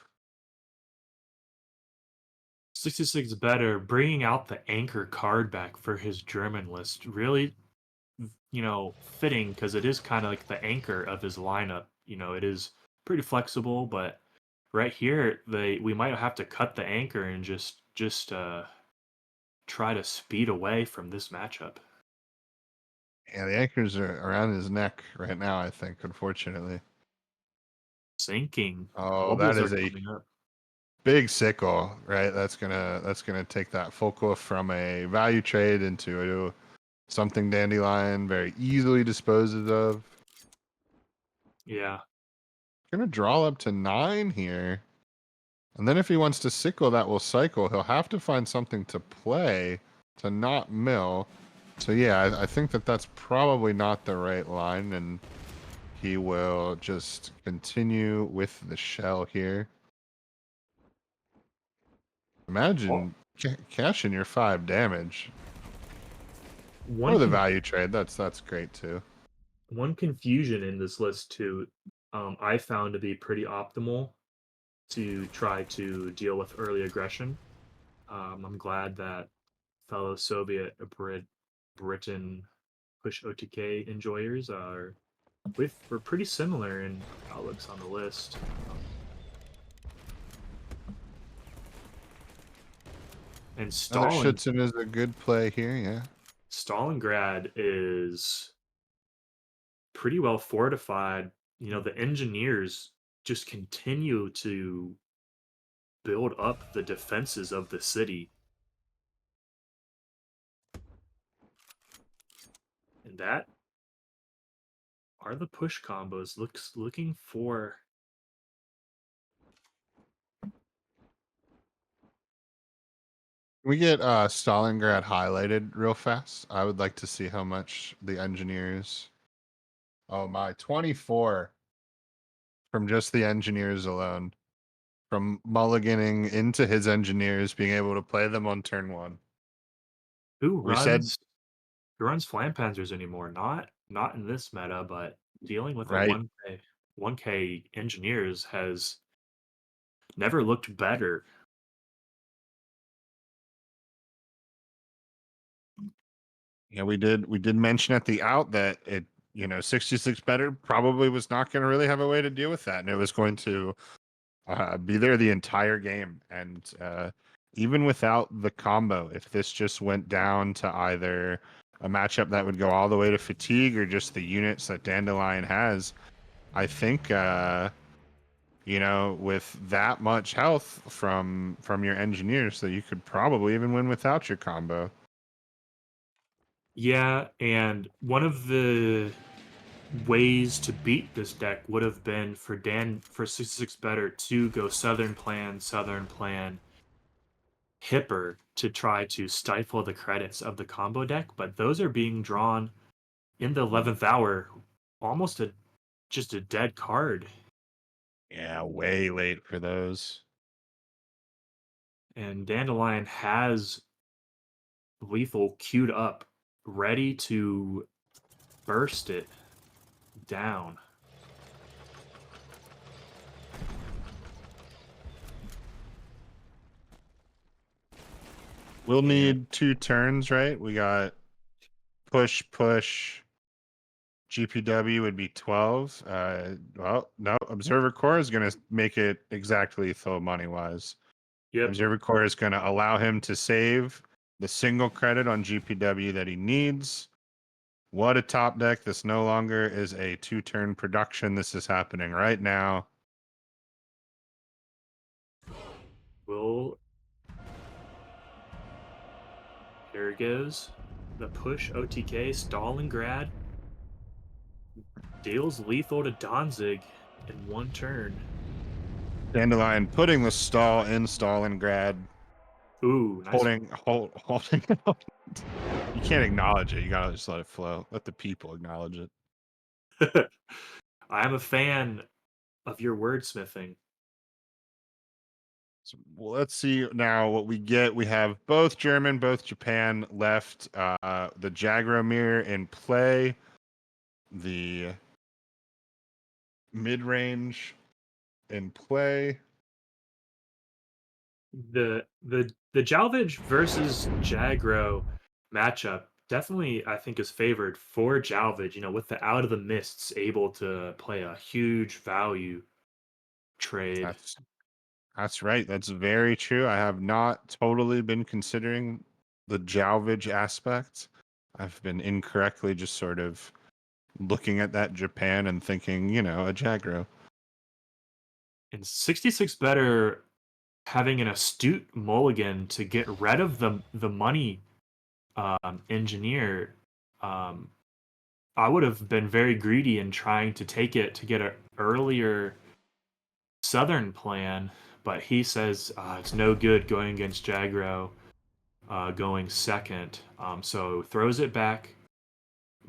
66 better, bringing out the anchor card back for his German list. Really, fitting because it is kind of like the anchor of his lineup. It is pretty flexible, but right here, we might have to cut the anchor and just try to speed away from this matchup. Yeah, the anchors are around his neck right now, I think, unfortunately. Sinking. Oh, Bubbles that are is a coming up. big sickle, right? That's gonna take that Folkwolf from a value trade into something Dandelion very easily disposes of. Yeah. Gonna draw up to 9 here. And then if he wants to sickle, that will cycle. He'll have to find something to play to not mill. So yeah, I think that's probably not the right line, and he will just continue with the shell here. Imagine cashing your 5 damage. Or the value trade. That's great too. One confusion in this list too, I found to be pretty optimal to try to deal with early aggression. I'm glad that fellow Soviet Britain push OTK enjoyers we're pretty similar in outlooks on the list. And Schutzen is a good play here, yeah. Stalingrad is pretty well fortified. The engineers just continue to build up the defenses of the city. And that are the push combos. Looking for We get Stalingrad highlighted real fast. I would like to see how much the engineers. Oh my, 24 from just the engineers alone. From mulliganing into his engineers, being able to play them on turn 1. who We said runs Flampanzers anymore. Not in this meta, but dealing with a right. 1K engineers has never looked better. Yeah, we did mention at the out that 66 better probably was not going to really have a way to deal with that, and it was going to be there the entire game. And even without the combo, if this just went down to either a matchup that would go all the way to fatigue or just the units that Dandelion has, I think with that much health from your engineers, that you could probably even win without your combo. Yeah, and one of the ways to beat this deck would have been for 66 better to go Southern Plan, Hipper to try to stifle the credits of the combo deck, but those are being drawn in the 11th hour, almost just a dead card. Yeah, way late for those. And Dandelion has lethal queued up, ready to burst it down. We'll need 2 turns, right? We got push. GPW would be 12. Well, no, Observer Core is going to make it exactly lethal money-wise. Yep. Observer Core is going to allow him to save the single credit on GPW that he needs. What a top deck. This no longer is a 2-turn production. This is happening right now. Here it goes. The push OTK Stalingrad deals lethal to Danzig in 1 turn. Dandelion putting the stall in Stalingrad. Ooh, nice. Holding it up. You can't acknowledge it. You gotta just let it flow. Let the people acknowledge it. I am a fan of your wordsmithing. So let's see now what we get. We have both German, both Japan left. The Jagromir in play. The mid-range in play. The Jalvage versus Jagro matchup definitely I think is favored for Jalvage. You know, with the Out of the Mists able to play a huge value trade. That's right. That's very true. I have not totally been considering the Jalvage aspect. I've been incorrectly just sort of looking at that Japan and thinking, you know, a Jagro. And 66 better having an astute mulligan to get rid of the money engineer. I would have been very greedy in trying to take it to get an earlier southern plan, but he says it's no good going against Jagro going second. So throws it back.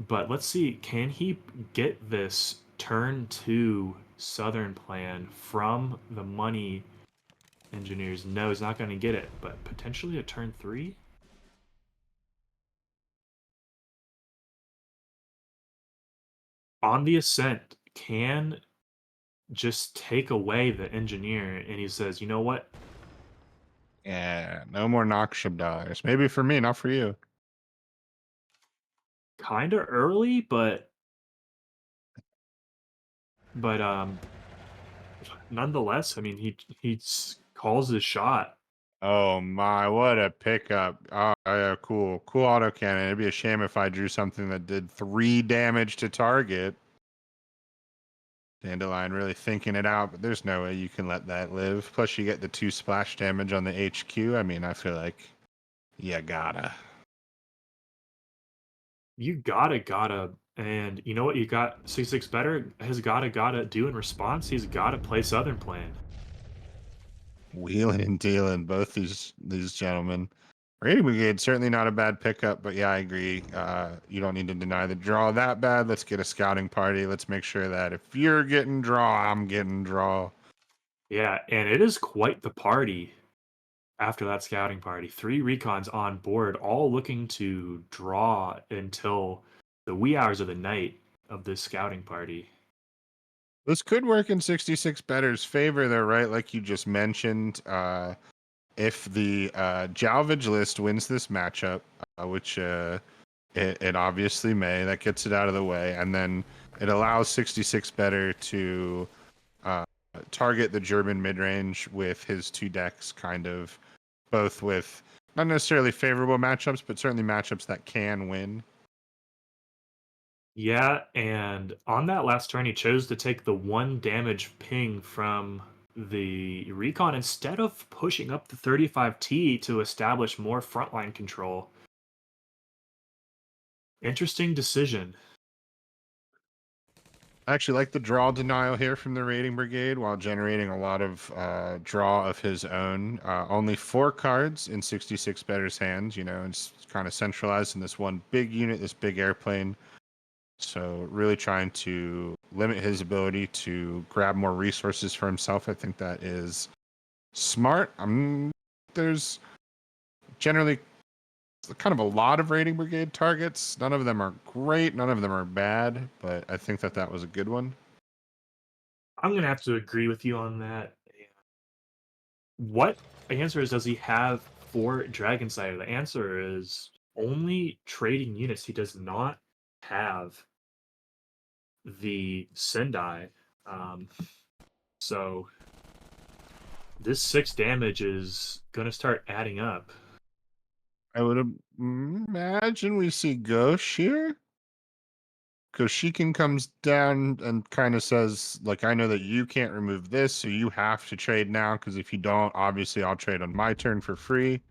But let's see, can he get this turn 2 southern plan from the money engineers? No, he's not going to get it, but potentially a turn 3? On the ascent, can just take away the engineer, and he says, you know what? Yeah, no more Nakshib dollars. Maybe for me, not for you. Kind of early, but nonetheless, I mean, he calls his shot. Oh my, what a pickup. Oh, yeah, cool. Cool autocannon. It'd be a shame if I drew something that did 3 damage to target. Dandelion really thinking it out, but there's no way you can let that live. Plus, you get the 2 splash damage on the HQ. I mean, I feel like you gotta. You gotta, and you know what? You got 66 better has gotta do in response. He's gotta play Southern Plan. Wheeling and dealing, both these gentlemen. Raiding Brigade, certainly not a bad pickup, but yeah, I agree. You don't need to deny the draw that bad. Let's get a scouting party. Let's make sure that if you're getting draw, I'm getting draw. Yeah, and it is quite the party after that scouting party. 3 recons on board, all looking to draw until the wee hours of the night of this scouting party. This could work in 66 better's favor, though, right? Like you just mentioned, if the Jalvage list wins this matchup, which it obviously may, that gets it out of the way, and then it allows 66 better to uh, target the German mid range with his 2 decks, kind of both with not necessarily favorable matchups, but certainly matchups that can win. Yeah, and on that last turn, he chose to take the 1 damage ping from the recon instead of pushing up the 35T to establish more frontline control. Interesting decision. I actually like the draw denial here from the Raiding Brigade while generating a lot of draw of his own. Only 4 cards in 66 better's hands, you know, it's kind of centralized in this one big unit, this big airplane. So really trying to limit his ability to grab more resources for himself. I think that is smart. There's generally kind of a lot of Raiding Brigade targets. None of them are great. None of them are bad, but I think that was a good one. I'm going to have to agree with you on that. What answers does he have for Dragon Slayer? The answer is only trading units. He does not have the Sendai. Um, so this 6 damage is going to start adding up. I would imagine we see Ghosh here. Koshikin comes down and kind of says, like, I know that you can't remove this, so you have to trade now, because if you don't, obviously I'll trade on my turn for free.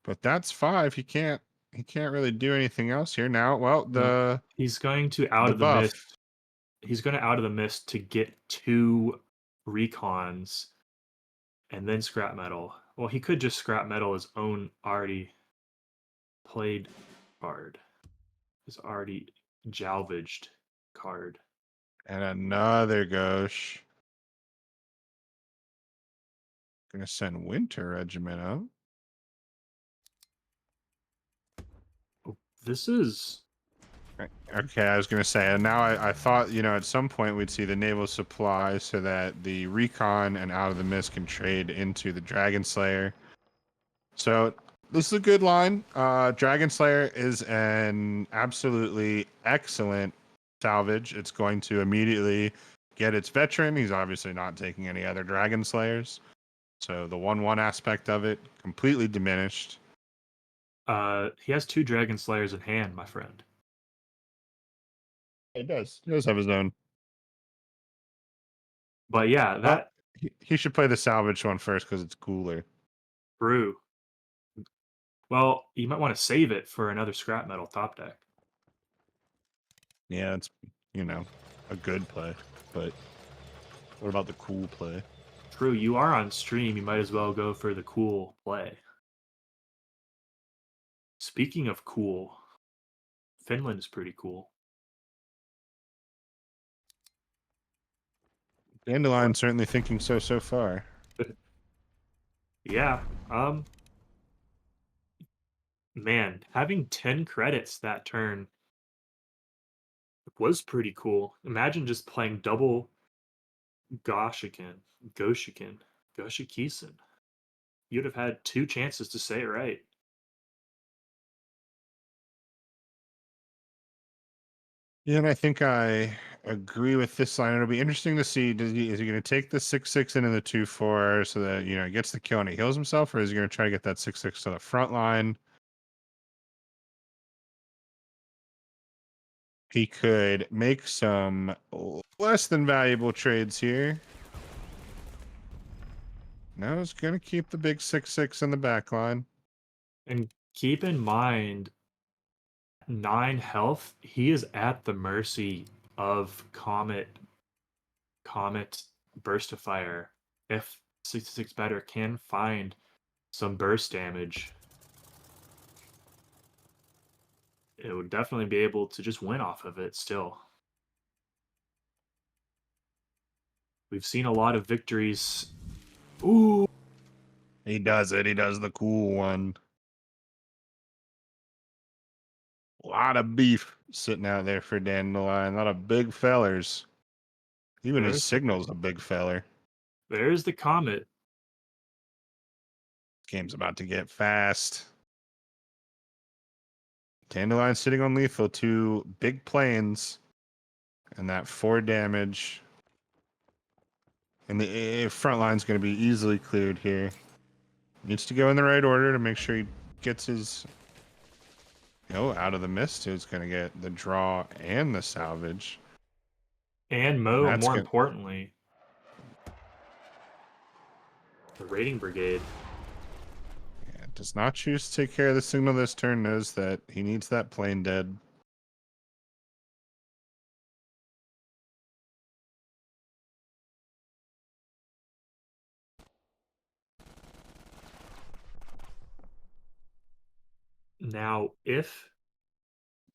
But that's 5. He can't really do anything else here now. Well, He's going to out the of the buff. mist. He's going to out of the mist to get 2 recons and then scrap metal. Well, he could just scrap metal his own already played card. His already jalvaged card. And another Ghosh. Gonna send Winter Regiment up. This is Okay, I was gonna say, and now I thought, at some point we'd see the naval supply so that the recon and Out of the Mist can trade into the Dragon Slayer. So this is a good line. Dragon Slayer is an absolutely excellent salvage. It's going to immediately get its veteran. He's obviously not taking any other Dragon Slayers. So the 1/1 aspect of it completely diminished. he has 2 Dragon Slayers in hand, my friend. He does. He does have his own. But yeah, that He should play the salvage one first because it's cooler. brew. Well, you might want to save it for another scrap metal top deck. Yeah, it's a good play. But what about the cool play? True, you are on stream. You might as well go for the cool play. Speaking of cool, Finland is pretty cool. Dandelion certainly thinking so far. Yeah. Man, having 10 credits that turn was pretty cool. Imagine just playing double Goshikin, Goshikisen. You'd have had 2 chances to say it right. Yeah, and I think I agree with this line. It'll be interesting to see, is he going to take the 6/6 into the 2/4 so that, he gets the kill and he heals himself, or is he going to try to get that 6/6 to the front line? He could make some less than valuable trades here. No, he's going to keep the big 6/6 in the back line. And keep in mind, 9 health, he is at the mercy of Comet Burst of Fire. If 66 better can find some burst damage, it would definitely be able to just win off of it still. We've seen a lot of victories. Ooh. He does it. He does the cool one. A lot of beef sitting out there for Dandelion. A lot of big fellers. Even his signal's a big feller. There's the Comet. Game's about to get fast. Dandelion sitting on lethal, 2 big planes, and that 4 damage. And the front line's going to be easily cleared here. Needs to go in the right order to make sure he gets his Out of the Mist, who's going to get the draw and the salvage. And more importantly, the Raiding Brigade. Yeah, does not choose to take care of the signal this turn, knows that he needs that plane dead. Now, if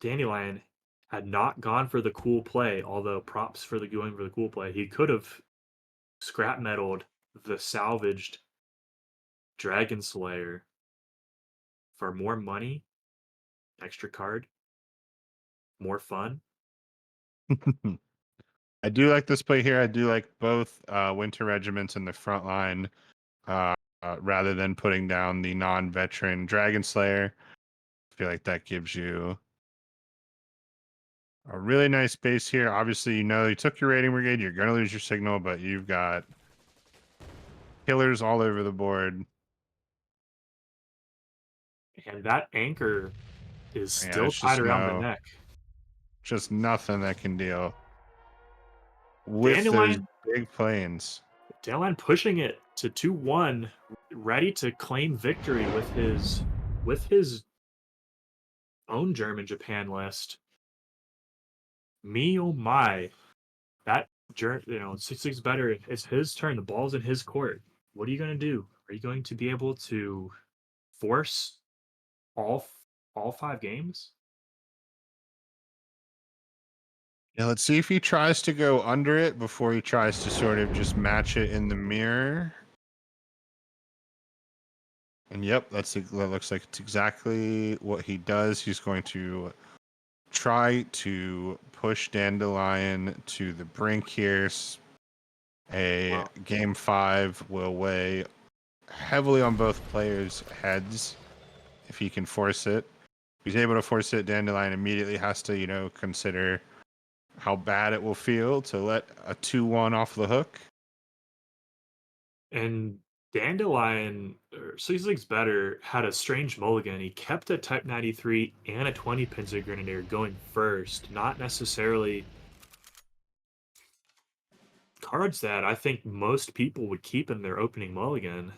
Dandelion had not gone for the cool play, although props for the going for the cool play, he could have scrap metaled the salvaged Dragon Slayer for more money, extra card, more fun. I do like this play here. I do like both Winter Regiments in the front line rather than putting down the non-veteran Dragon Slayer. I feel like that gives you a really nice base here. Obviously, you took your Raiding Brigade. You're going to lose your signal, but you've got killers all over the board. And that anchor is still tied around the neck. Just nothing that can deal with those big planes. Dandelion pushing it to 2-1, ready to claim victory with his own German Japan list. Me oh my, that 6/6 better. It's his turn. The ball's in his court. What are you going to do? Are you going to be able to force all 5 games? Yeah, let's see if he tries to go under it before he tries to sort of just match it in the mirror. And yep, that looks like it's exactly what he does. He's going to try to push Dandelion to the brink here. A game 5 will weigh heavily on both players' heads if he can force it. If he's able to force it, Dandelion immediately has to, consider how bad it will feel to let a 2-1 off the hook. And Dandelion, or 66 better, had a strange mulligan. He kept a Type 93 and a 20 Pincer Grenadier going first, not necessarily cards that I think most people would keep in their opening mulligan.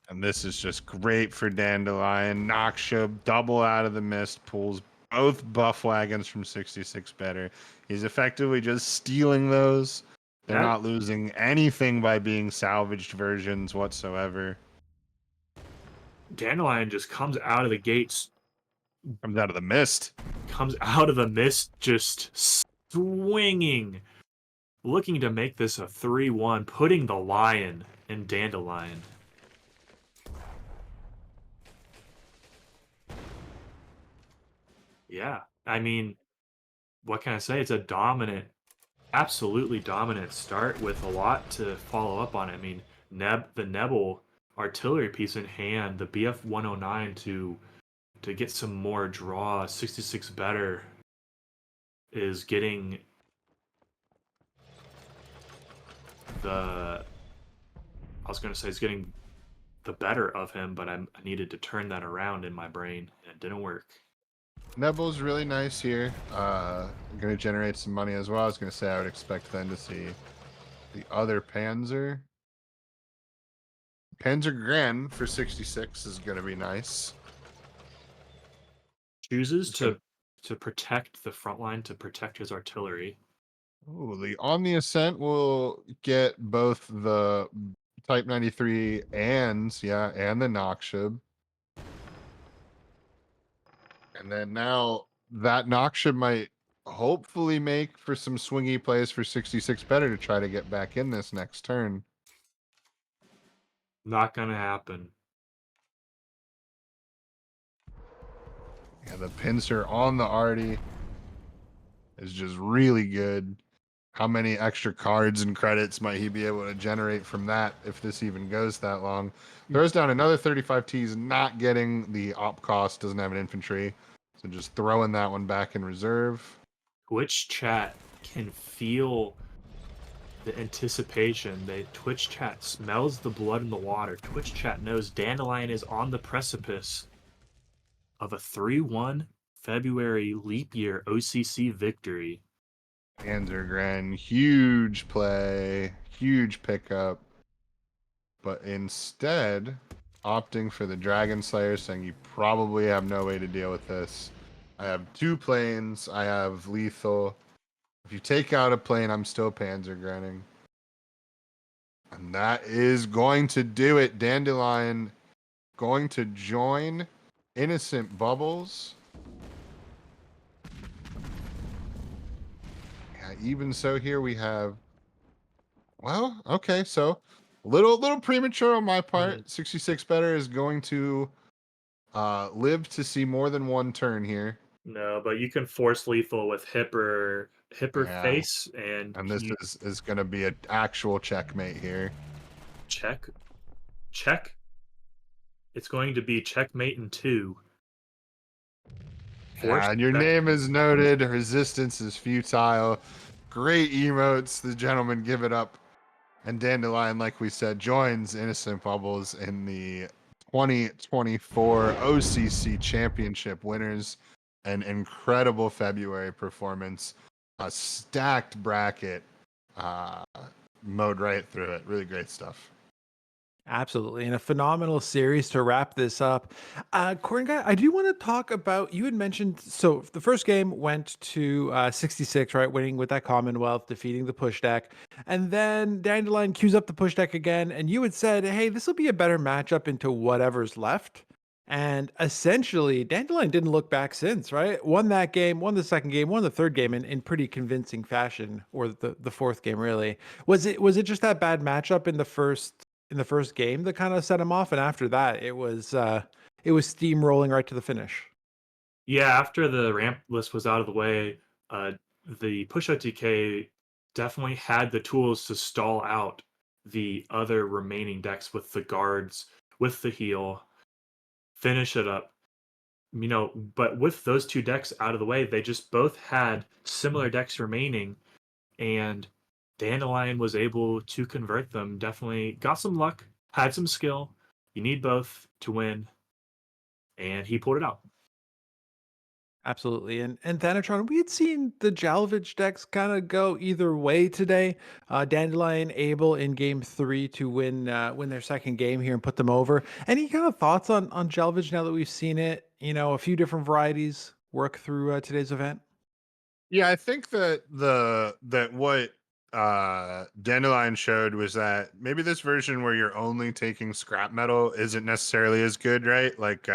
And this is just great for Dandelion. Noxia, double out of the mist, pulls both buff wagons from 66 better. He's effectively just stealing those. They're That- not losing anything by being salvaged versions whatsoever. Dandelion just comes out of the gates, Comes out of the mist. just swinging, looking to make this a 3-1, putting the lion in Dandelion. Yeah, I mean, what can I say? It's a absolutely dominant start with a lot to follow up on. I mean, the Nebel artillery piece in hand, the BF 109 to get some more draw, 66 better is getting it's getting the better of him, but I needed to turn that around in my brain, and it didn't work. Nebel's really nice here. Going to generate some money as well. I was going to say I would expect then to see the other Panzer. Panzer for 66 is going to be nice. Chooses to protect the front line, to protect his artillery. Ooh, the On the Ascent will get both the Type 93 and the Noxia. And then now that Noxia might hopefully make for some swingy plays for 66 better to try to get back in this next turn. Not gonna happen. Yeah, the pincer on the arty is just really good. How many extra cards and credits might he be able to generate from that if this even goes that long? Throws down another 35 Ts, not getting the op cost, doesn't have an infantry. So just throwing that one back in reserve. Twitch chat can feel the anticipation. Twitch chat smells the blood in the water. Twitch chat knows Dandelion is on the precipice of a 3-1 February leap year OCC victory. Panzergren, huge play, huge pickup. But instead, opting for the Dragon Slayer, saying you probably have no way to deal with this. I have 2 planes, I have lethal. If you take out a plane, I'm still Panzergrenning. And that is going to do it. Dandelion going to join Innocent Bubbles. Yeah, even so here we have, well, okay, so little premature on my part. 66 better is going to live to see more than one turn here. No, but you can force lethal with hipper Yeah. face, and And this is going to be an actual checkmate here. check. It's going to be checkmate in 2. And your name is noted. Resistance is futile. Great emotes. The gentlemen give it up. And Dandelion, like we said, joins Innocent Bubbles in the 2024 OCC Championship winners. An incredible February performance. A stacked bracket. Mowed right through it. Really great stuff. Absolutely. And a phenomenal series to wrap this up. Cornguy, I do want to talk about, you had mentioned, so the first game went to 66, right? Winning with that Commonwealth, defeating the push deck. And then Dandelion queues up the push deck again. And you had said, hey, this will be a better matchup into whatever's left. And essentially, Dandelion didn't look back since, right? Won that game, won the second game, won the third game in pretty convincing fashion, or the fourth game, really. Was it just that bad matchup in the first in the first game that kind of set him off, and after that, it was steamrolling right to the finish. Yeah, after the ramp list was out of the way, the push OTK definitely had the tools to stall out the other remaining decks with the guards, with the heal, finish it up. But with those two decks out of the way, they just both had similar decks remaining, and Dandelion was able to convert them. Definitely got some luck, had some skill. You need both to win, and he pulled it out. Absolutely. And Thanatron, we had seen the Jalvich decks kind of go either way today. Dandelion able in game 3 to win their second game here and put them over. Any kind of thoughts on Jalvich now that we've seen it, a few different varieties work through today's event? Yeah, I think that what Dandelion showed was that maybe this version where you're only taking scrap metal isn't necessarily as good, right? Like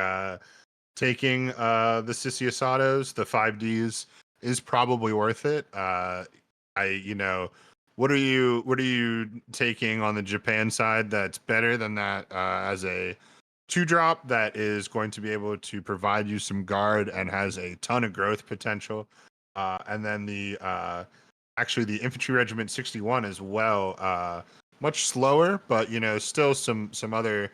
taking the Sissiosados, the 5Ds is probably worth it. What are you taking on the Japan side that's better than that as a 2-drop that is going to be able to provide you some guard and has a ton of growth potential? And then actually the Infantry Regiment 61 as well, much slower, but still some other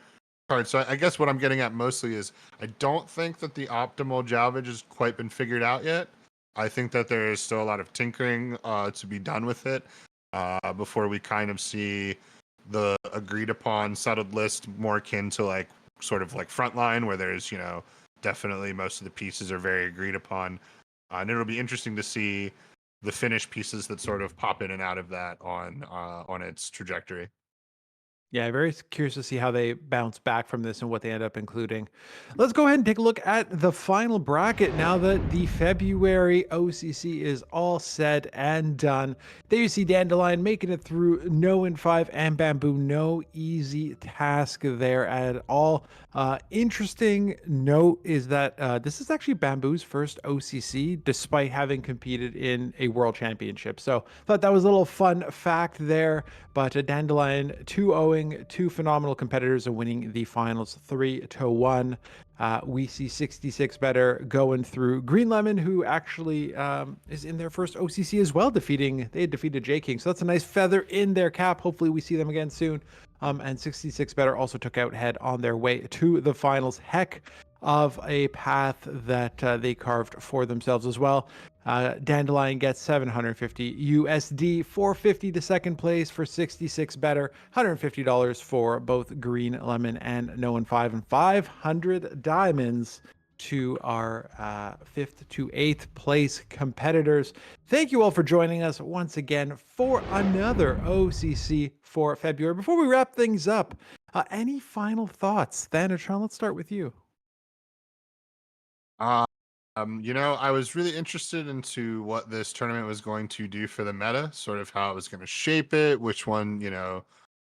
cards. So I guess what I'm getting at mostly is I don't think that the optimal Jalvage has quite been figured out yet. I think that there is still a lot of tinkering to be done with it before we kind of see the agreed upon settled list more akin to like sort of like Frontline, where there's definitely most of the pieces are very agreed upon. And it'll be interesting to see the finished pieces that sort of pop in and out of that on its trajectory. Yeah, very curious to see how they bounce back from this and what they end up including. Let's go ahead and take a look at the final bracket now that the February OCC is all said and done. There you see Dandelion making it through No in 5 and Bamboo. No easy task there at all. Interesting note is that this is actually Bamboo's first OCC, despite having competed in a world championship. So thought that was a little fun fact there. But Dandelion 2-0, two phenomenal competitors and winning the finals 3-1. We see 66 better going through Green Lemon, who actually is in their first OCC as well, they had defeated J King. So that's a nice feather in their cap. Hopefully we see them again soon. And 66 better also took out Head on their way to the finals. Heck of a path that they carved for themselves as well. Dandelion gets 750 USD, 450 to second place for 66 better, $150 for both Green Lemon and No 5, and 500 diamonds to our 5th to 8th place competitors. Thank you all for joining us once again for another OCC for February. Before we wrap things up, any final thoughts? Thanatron, let's start with you. I was really interested into what this tournament was going to do for the meta, sort of how it was going to shape it, which one,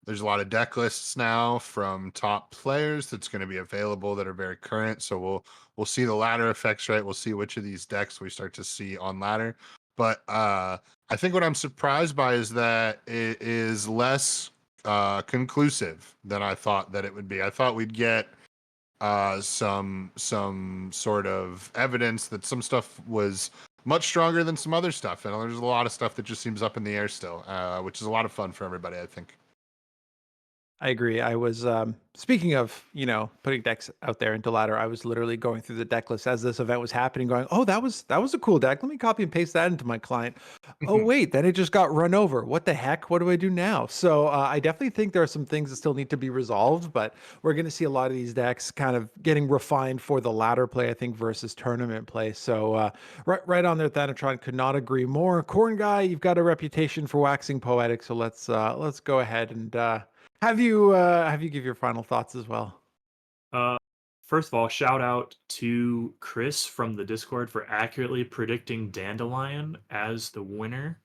there's a lot of deck lists now from top players that's going to be available that are very current. So we'll see the ladder effects, right? We'll see which of these decks we start to see on ladder. But I think what I'm surprised by is that it is less conclusive than I thought that it would be. I thought we'd get some sort of evidence that some stuff was much stronger than some other stuff, and there's a lot of stuff that just seems up in the air still, which is a lot of fun for everybody, I think. I agree. I was speaking of, putting decks out there into ladder. I was literally going through the deck list as this event was happening, going, "Oh, that was a cool deck. Let me copy and paste that into my client." Oh, wait, then it just got run over. What the heck? What do I do now? So I definitely think there are some things that still need to be resolved, but we're going to see a lot of these decks kind of getting refined for the ladder play, I think, versus tournament play. So right on there, Thanatron, could not agree more. Cornguy, you've got a reputation for waxing poetic, so let's go ahead and have you give your final thoughts as well? Uh, First of all, shout out to Chris from the Discord for accurately predicting Dandelion as the winner.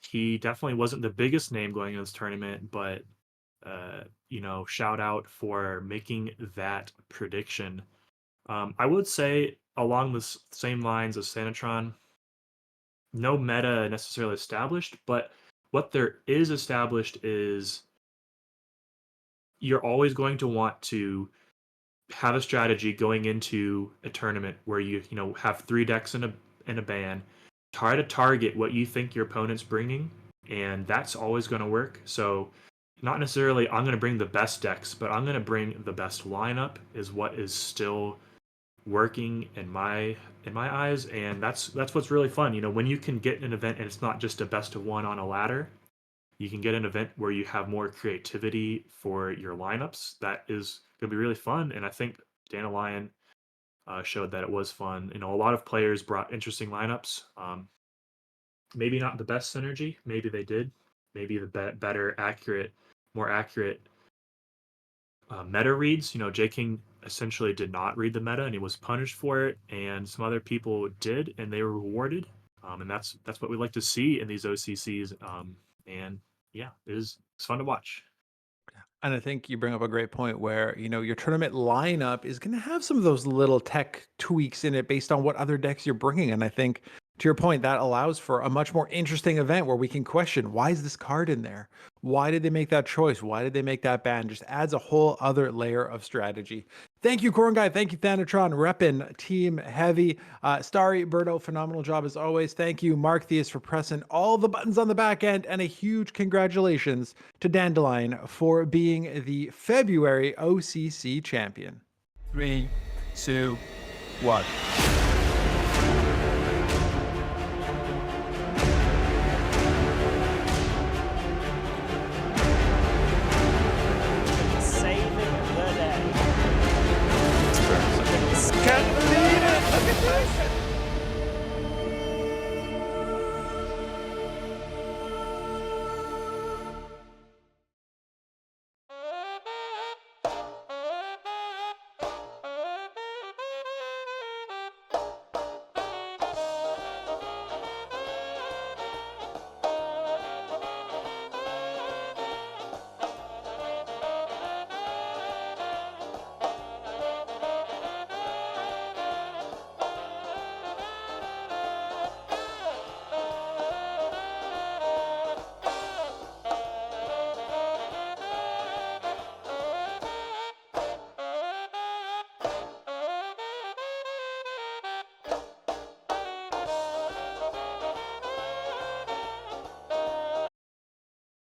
He definitely wasn't the biggest name going in this tournament, but shout out for making that prediction. I would say along the same lines as Thanatron, no meta necessarily established, but what there is established is you're always going to want to have a strategy going into a tournament where you have 3 decks in a ban. Try to target what you think your opponent's bringing, and that's always going to work. So not necessarily I'm going to bring the best decks, but I'm going to bring the best lineup is what is still working in my eyes, and that's what's really fun. When you can get an event and it's not just a best of one on a ladder, you can get an event where you have more creativity for your lineups. That is going to be really fun, and I think Dandelion showed that it was fun. A lot of players brought interesting lineups. Maybe not the best synergy. Maybe they did. Maybe the better, more accurate meta reads. J King essentially did not read the meta, and he was punished for it. And some other people did, and they were rewarded. And that's what we like to see in these OCCs. And yeah, it's fun to watch. And I think you bring up a great point where, your tournament lineup is going to have some of those little tech tweaks in it based on what other decks you're bringing. And I think, to your point, that allows for a much more interesting event where we can question, why is this card in there? Why did they make that choice? Why did they make that ban? Just adds a whole other layer of strategy. Thank you, Cornguy. Thank you, Thanatron. Reppin' Team Heavy. Starry, Berto, phenomenal job as always. Thank you, Mark Theus, for pressing all the buttons on the back end. And a huge congratulations to Dandelion for being the February OCC champion. 3, 2, 1.